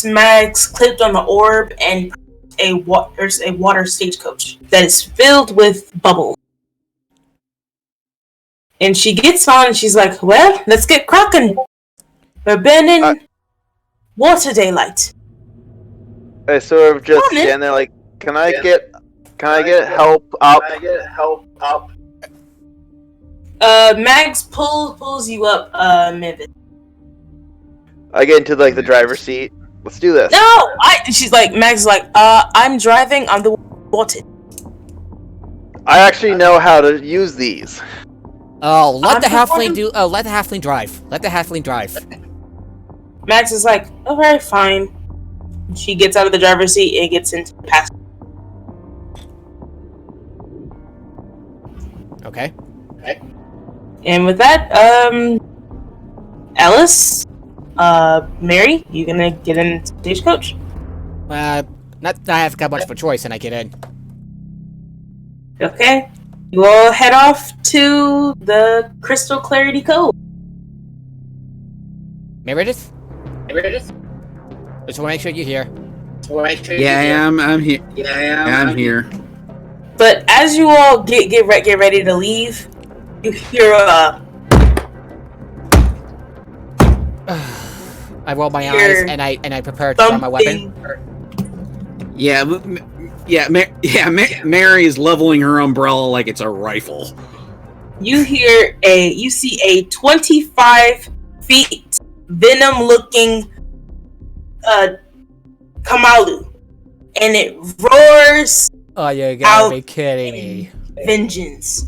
S2: Max clipped on the orb and there's a water stagecoach that is filled with bubbles. And she gets on and she's like, well, let's get cracking. We're burning water daylight.
S3: I sort of just stand there like, can I get help up?
S2: Max pulls you up, Mivit.
S3: I get into like the driver's seat. Let's do this.
S2: No! Max is like, I'm driving on the water.
S3: I actually know how to use these.
S1: Oh, let the halfling drive. Let the halfling drive.
S2: Max is like, alright, fine. She gets out of the driver's seat and gets into the passenger.
S1: Okay.
S2: And with that, Alice, Mary, you gonna get in stagecoach?
S1: Not that I have got much of a choice, and I get in.
S2: Okay. You all head off to the Crystal Clarity Cove.
S1: Meredith? Just want to make sure you're here.
S5: I'm here. I'm here.
S2: But as you all get ready to leave, you hear
S1: I roll my eyes and I prepare to draw my weapon.
S5: Mary is leveling her umbrella like it's a rifle.
S2: You see a 25 feet venom-looking Kamalu, and it roars.
S1: Oh, you gotta be kidding me!
S2: Vengeance.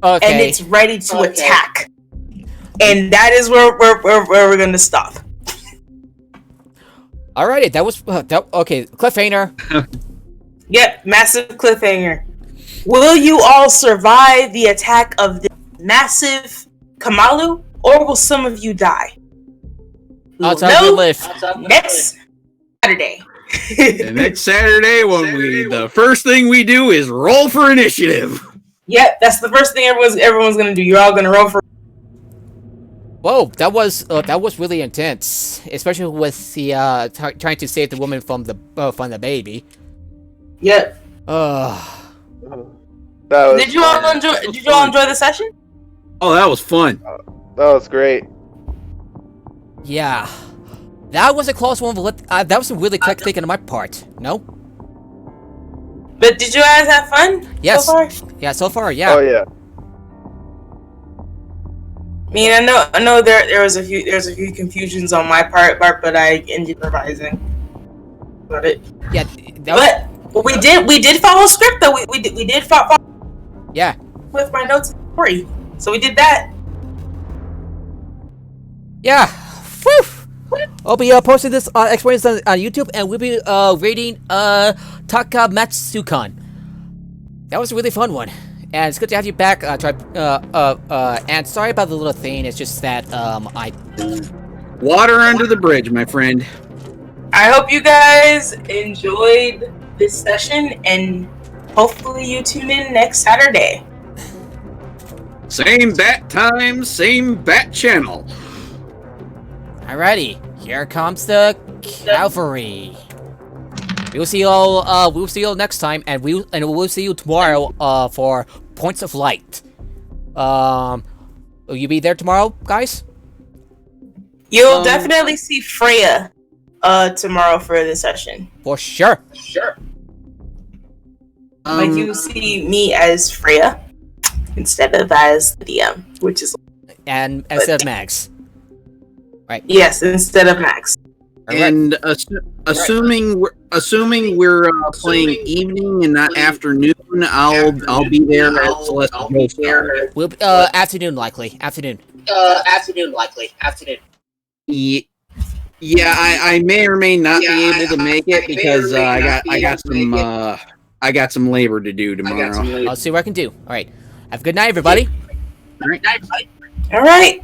S1: Okay.
S2: And it's ready to attack. And that is where we're gonna stop.
S1: Alrighty, that was okay. Cliffhanger.
S2: Yep, massive cliffhanger. Will you all survive the attack of the massive Kamalu, or will some of you die?
S1: I'll tell you live.
S2: Next Saturday.
S5: The next Saturday, the first thing we do is roll for initiative.
S2: Yep, that's the first thing everyone's gonna do. You're all gonna roll for.
S1: Whoa, that was really intense, especially with the trying to save the woman from the baby.
S2: Yep. Did you all enjoy the session?
S5: Oh, that was fun.
S3: That was great.
S1: Yeah, that was a close one. That was a really quick thinking on my part. No.
S2: But did you guys have fun?
S1: Yes.
S2: So far?
S1: Yeah, so far, yeah.
S3: Oh yeah.
S2: I mean, I know there was a few confusions on my part, but I ended up revising. Got it.
S1: Yeah.
S2: But we did follow script though. We did follow.
S1: Yeah.
S2: With my notes and story, so we did that.
S1: Yeah. Whew. I'll be posting this experience on YouTube, and we'll be rating Takamatsukan. That was a really fun one. And it's good to have you back, and sorry about the little thing, it's just that,
S5: Water under the bridge, my friend.
S2: I hope you guys enjoyed this session, and hopefully you tune in next Saturday.
S5: Same bat time, same bat channel.
S1: Alrighty, here comes the cavalry. We'll see you all, next time, and we'll see you tomorrow, for Points of Light. Will you be there tomorrow, guys?
S2: You'll definitely see Freya, tomorrow for this session.
S1: For sure.
S2: Like you see me as Freya, instead of as the DM, which is...
S1: And instead of Max. Right.
S2: Yes, instead of Max.
S5: And assuming we're playing evening and not afternoon, I'll be there at Celestial Joestar.
S1: We'll afternoon likely. Afternoon.
S5: Yeah, I may or may not be able to make it because I got some labor to do tomorrow.
S1: I'll see what I can do. All right. Have a good night, everybody.
S5: All right.
S2: All right.